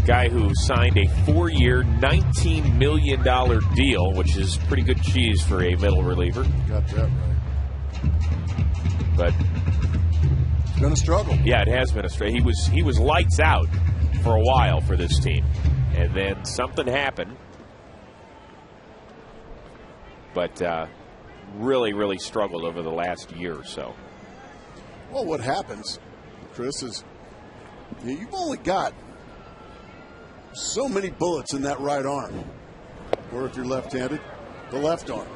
S5: Guy who signed a 4-year, $19 million deal, which is pretty good cheese for a middle reliever.
S15: Got that right.
S5: But
S15: it's been a struggle.
S5: Yeah, it has been a struggle. He was lights out for a while for this team, and then something happened. But really, really struggled over the last year or so.
S15: Well, what happens, Chris, is you've only got so many bullets in that right arm, or if you're left-handed, the left arm.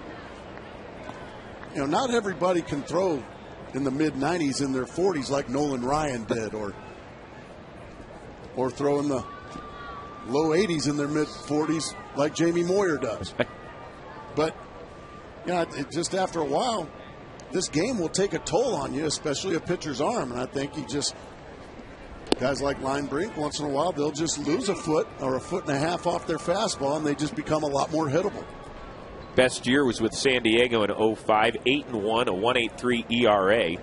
S15: You know, not everybody can throw in the mid-90s in their 40s like Nolan Ryan did, or throw in the low 80s in their mid-40s like Jamie Moyer does. But yeah, just after a while, this game will take a toll on you, especially a pitcher's arm. And I think guys like Linebrink, once in a while, they'll just lose a foot or a foot and a half off their fastball, and they just become a lot more hittable.
S5: Best year was with San Diego in 05, 8-1, a 1.83 ERA.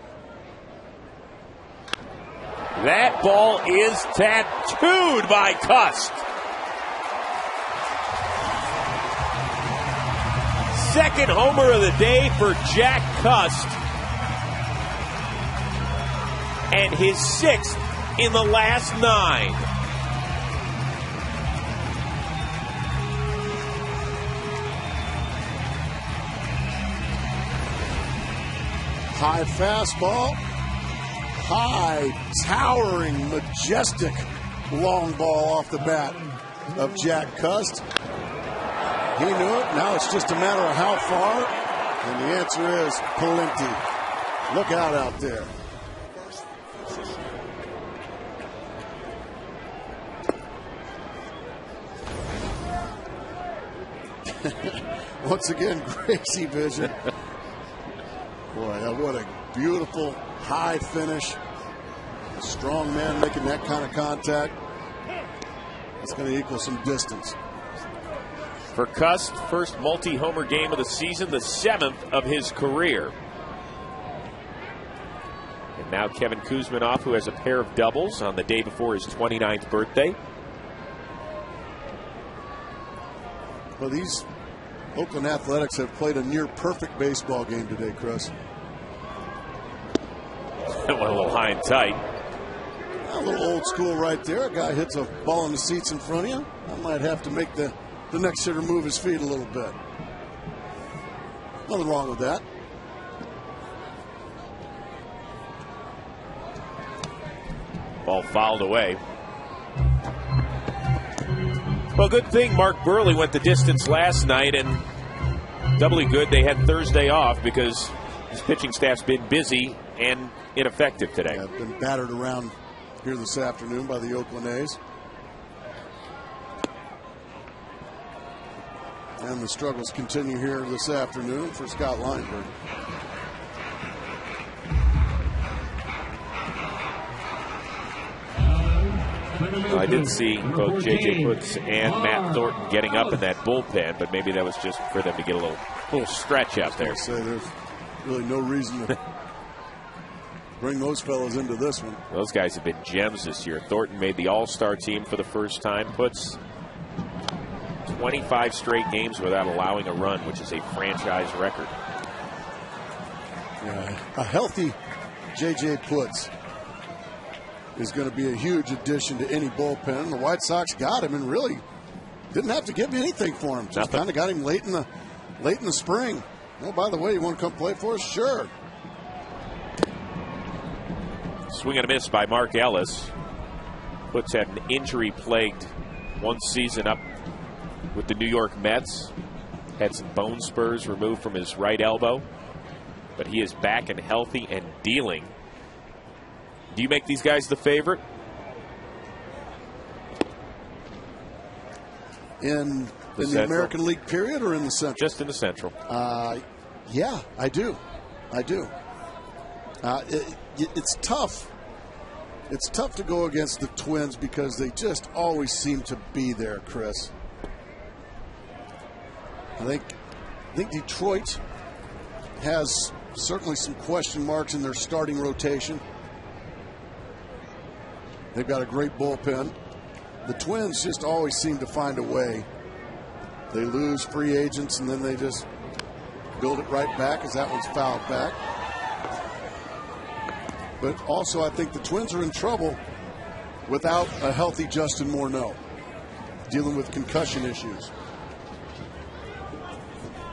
S5: That ball is tattooed by Cust. Second homer of the day for Jack Cust. And his 6th in the last 9.
S15: High fastball. High, towering, majestic long ball off the bat of Jack Cust. He knew it. Now it's just a matter of how far. And the answer is plenty. Look out there. Once again, crazy vision. Boy, what a beautiful high finish. A strong man making that kind of contact. It's going to equal some distance.
S5: For Cust, first multi-homer game of the season, the 7th of his career. And now Kevin Kuzminoff, who has a pair of doubles on the day before his 29th birthday.
S15: Well, these Oakland Athletics have played a near-perfect baseball game today, Chris.
S5: That went a little high and tight.
S15: A little old school right there. A guy hits a ball in the seats in front of you. I might have to make the next hitter move his feet a little bit. Nothing wrong with that.
S5: Ball fouled away. Well, good thing Mark Burley went the distance last night, and doubly good they had Thursday off because his pitching staff's been busy and ineffective today.
S15: Yeah, been battered around here this afternoon by the Oakland A's. And the struggles continue here this afternoon for Scott Linebrink.
S5: Well, I did see both J.J. Putz and Matt Thornton getting up in that bullpen, but maybe that was just for them to get a little stretch out there.
S15: Say there's really no reason to bring those fellas into this one.
S5: Those guys have been gems this year. Thornton made the All-Star team for the first time. Putz 25 straight games without allowing a run, which is a franchise record.
S15: Yeah, a healthy J.J. Putz is going to be a huge addition to any bullpen. The White Sox got him and really didn't have to give anything for him. Just kind of got him late in the spring. Oh, by the way, you want to come play for us? Sure.
S5: Swing and a miss by Mark Ellis. Putz had an injury-plagued one season up with the New York Mets. Had some bone spurs removed from his right elbow. But he is back and healthy and dealing. Do you make these guys the favorite?
S15: In the American League period or in the Central?
S5: Just in the Central.
S15: Yeah, I do. It's tough. It's tough to go against the Twins because they just always seem to be there, Chris. I think Detroit has certainly some question marks in their starting rotation. They've got a great bullpen. The Twins just always seem to find a way. They lose free agents and then they just build it right back as that one's fouled back. But also I think the Twins are in trouble without a healthy Justin Morneau, dealing with concussion issues.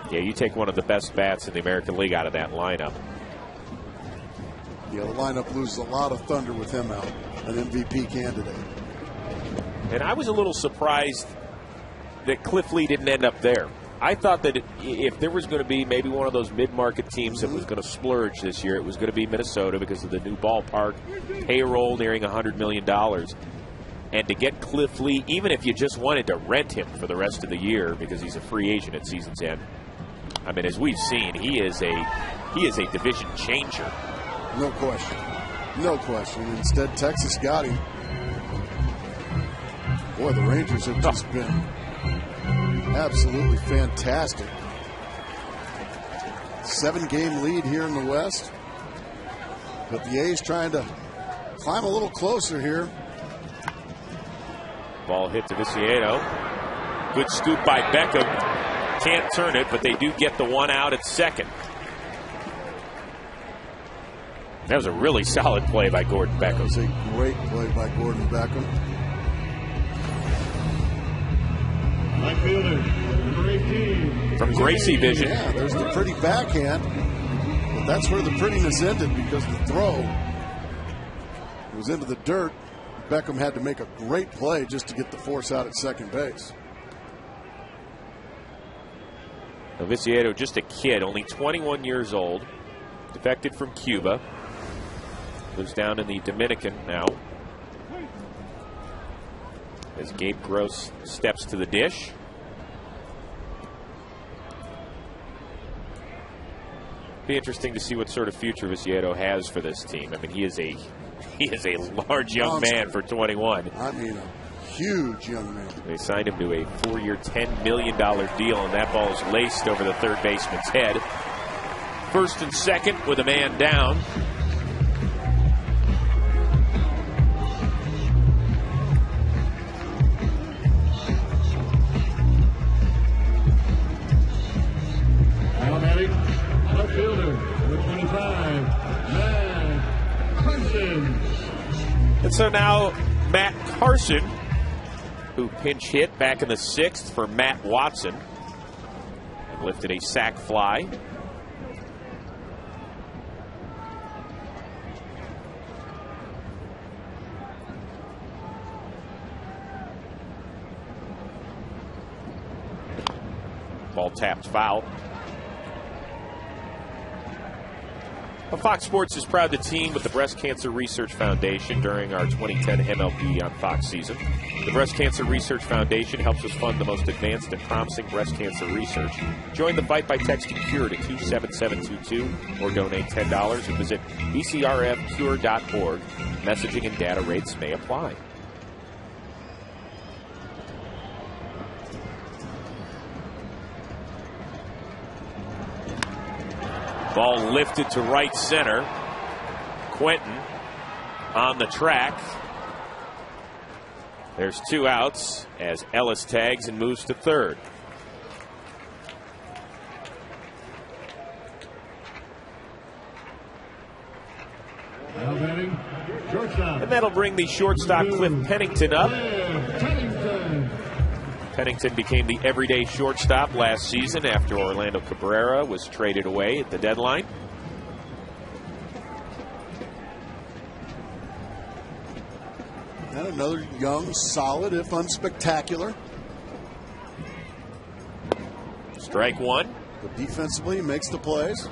S5: Yeah, you take one of the best bats in the American League out of that lineup.
S15: Yeah, the lineup loses a lot of thunder with him out, an MVP candidate.
S5: And I was a little surprised that Cliff Lee didn't end up there. I thought that if there was going to be maybe one of those mid-market teams that was going to splurge this year, it was going to be Minnesota because of the new ballpark, payroll nearing $100 million. And to get Cliff Lee, even if you just wanted to rent him for the rest of the year because he's a free agent at season's end, I mean, as we've seen, he is a division changer.
S15: No question. No question. Instead, Texas got him. Boy, the Rangers have just been absolutely fantastic. 7-game lead here in the West. But the A's trying to climb a little closer here.
S5: Ball hit to Viciato. Good scoop by Beckham. Can't turn it, but they do get the one out at second. That was a really solid play by Gordon Beckham.
S15: That was a great play by Gordon Beckham.
S16: Right fielder, number 18.
S5: From Gracie vision.
S15: Yeah, there's the pretty backhand. But that's where the prettiness ended because the throw was into the dirt. Beckham had to make a great play just to get the force out at second base.
S5: Viciato, just a kid, only 21 years old, defected from Cuba, lives down in the Dominican now. As Gabe Gross steps to the dish. Be interesting to see what sort of future Viciato has for this team. I mean, he is a large young man for 21.
S15: I mean, a huge young man.
S5: They signed him to a 4-year, $10 million deal, and that ball is laced over the third baseman's head. First and second with a man down.
S16: Automatic left fielder, number 25, Matt Carson.
S5: And so now Matt Carson, who pinch hit back in the 6th for Matt Watson, and lifted a sac fly. Ball tapped foul. Fox Sports is proud to team with the Breast Cancer Research Foundation during our 2010 MLB on Fox season. The Breast Cancer Research Foundation helps us fund the most advanced and promising breast cancer research. Join the fight by texting CURE to 27722 or donate $10 and visit bcrfcure.org. Messaging and data rates may apply. Ball lifted to right center. Quentin on the track. There's 2 outs as Ellis tags and moves to third.
S16: Now batting, shortstop.
S5: And that'll bring the shortstop Cliff Pennington up. Pennington became the everyday shortstop last season after Orlando Cabrera was traded away at the deadline.
S15: And another young, solid, if unspectacular.
S5: Strike one.
S15: But defensively, he makes the plays.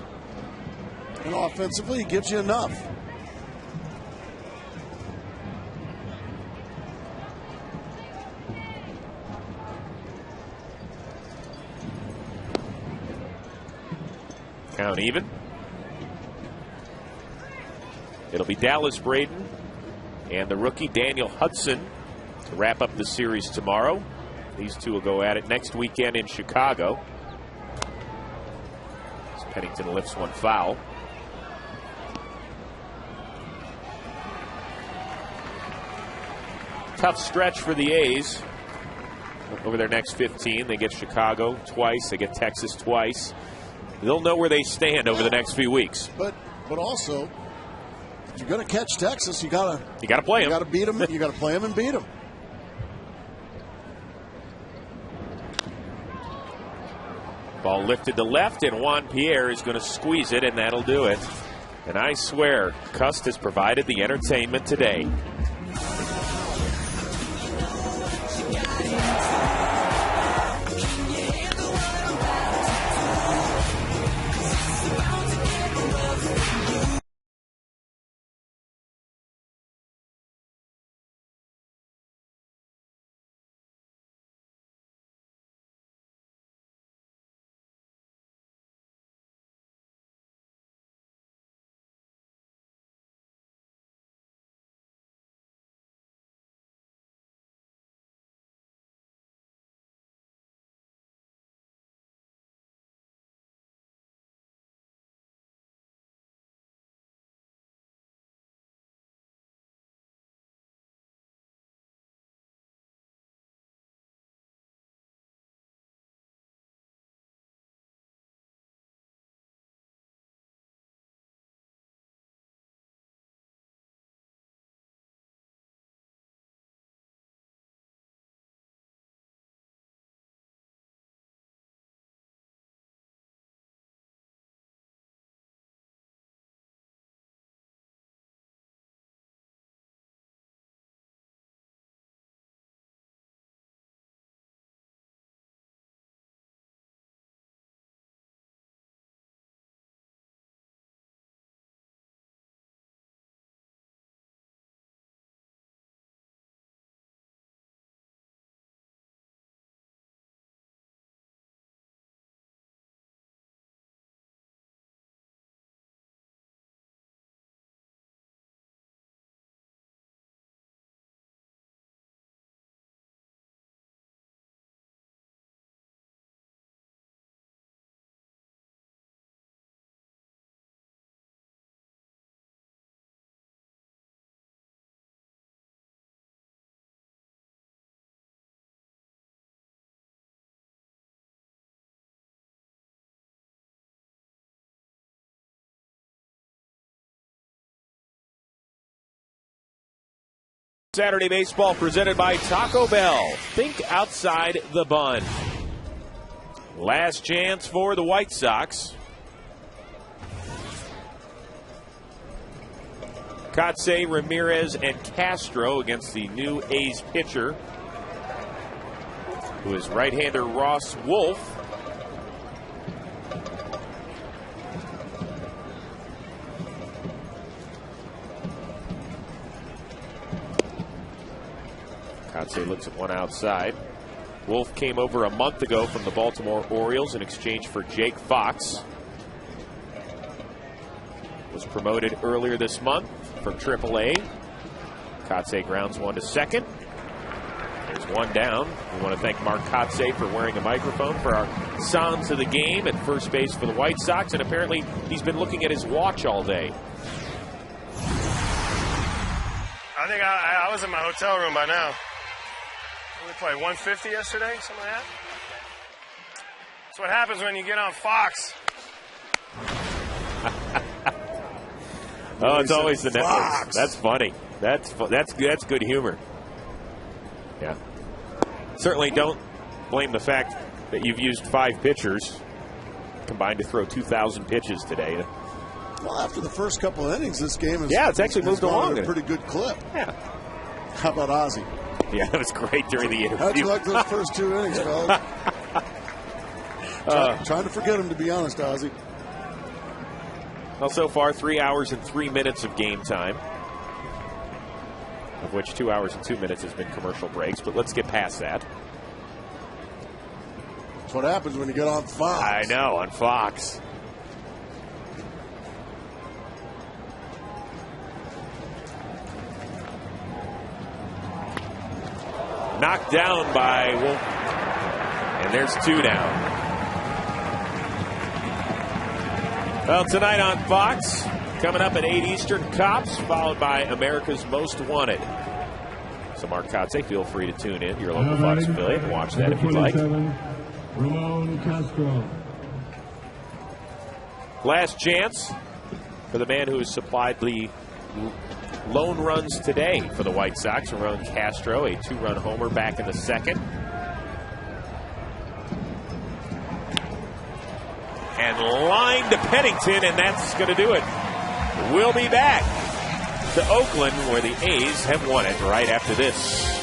S15: And offensively, he gives you enough.
S5: Count even. It'll be Dallas Braden and the rookie Daniel Hudson to wrap up the series tomorrow. These two will go at it next weekend in Chicago. As Pennington lifts one foul. Tough stretch for the A's over their next 15. They get Chicago twice. They get Texas twice. They'll know where they stand over the next few weeks.
S15: But also, if you're going to catch Texas, you gotta
S5: play them.
S15: You gotta beat them. You gotta play them and beat them.
S5: Ball lifted to left, and Juan Pierre is going to squeeze it, and that'll do it. And I swear, Cust has provided the entertainment today. Saturday baseball presented by Taco Bell. Think outside the bun. Last chance for the White Sox. Kotze, Ramirez, and Castro against the new A's pitcher, who is right-hander Ross Wolf. Kotze looks at one outside. Wolf came over a month ago from the Baltimore Orioles in exchange for Jake Fox. Was promoted earlier this month from AAA. Kotze grounds one to second. There's one down. We want to thank Mark Kotze for wearing a microphone for our sounds of the game at first base for the White Sox, and apparently he's been looking at his watch all day.
S20: I think I was in my hotel room by now. We played 150 yesterday, something like that. That's what happens when you get on Fox.
S5: Oh, it's always the networks. That's funny. That's good humor. Yeah. Certainly don't blame the fact that you've used 5 pitchers combined to throw 2,000 pitches today.
S15: Well, after the first couple of innings, this game has
S5: it's actually moved along
S15: at a pretty good clip.
S5: Yeah.
S15: How about Ozzie?
S5: Yeah, it was great during the interview.
S15: How'd you like those first 2 innings, fellas? Trying to forget him, to be honest, Ozzie.
S5: Well, so far, 3 hours and 3 minutes of game time, of which 2 hours and 2 minutes has been commercial breaks, but let's get past that.
S15: That's what happens when you get on Fox.
S5: I know, on Fox. Knocked down by Wolf. And there's 2 down. Well, tonight on Fox, coming up at 8 Eastern, Cops, followed by America's Most Wanted. So, Mark Kotze, feel free to tune in, your local Fox affiliate, and watch that if you'd like.
S16: Ramon Castro.
S5: Last chance for the man who has supplied the lone runs today for the White Sox, Ramon Castro, a 2-run homer back in the second. And line to Pennington, and that's going to do it. We'll be back to Oakland, where the A's have won it right after this.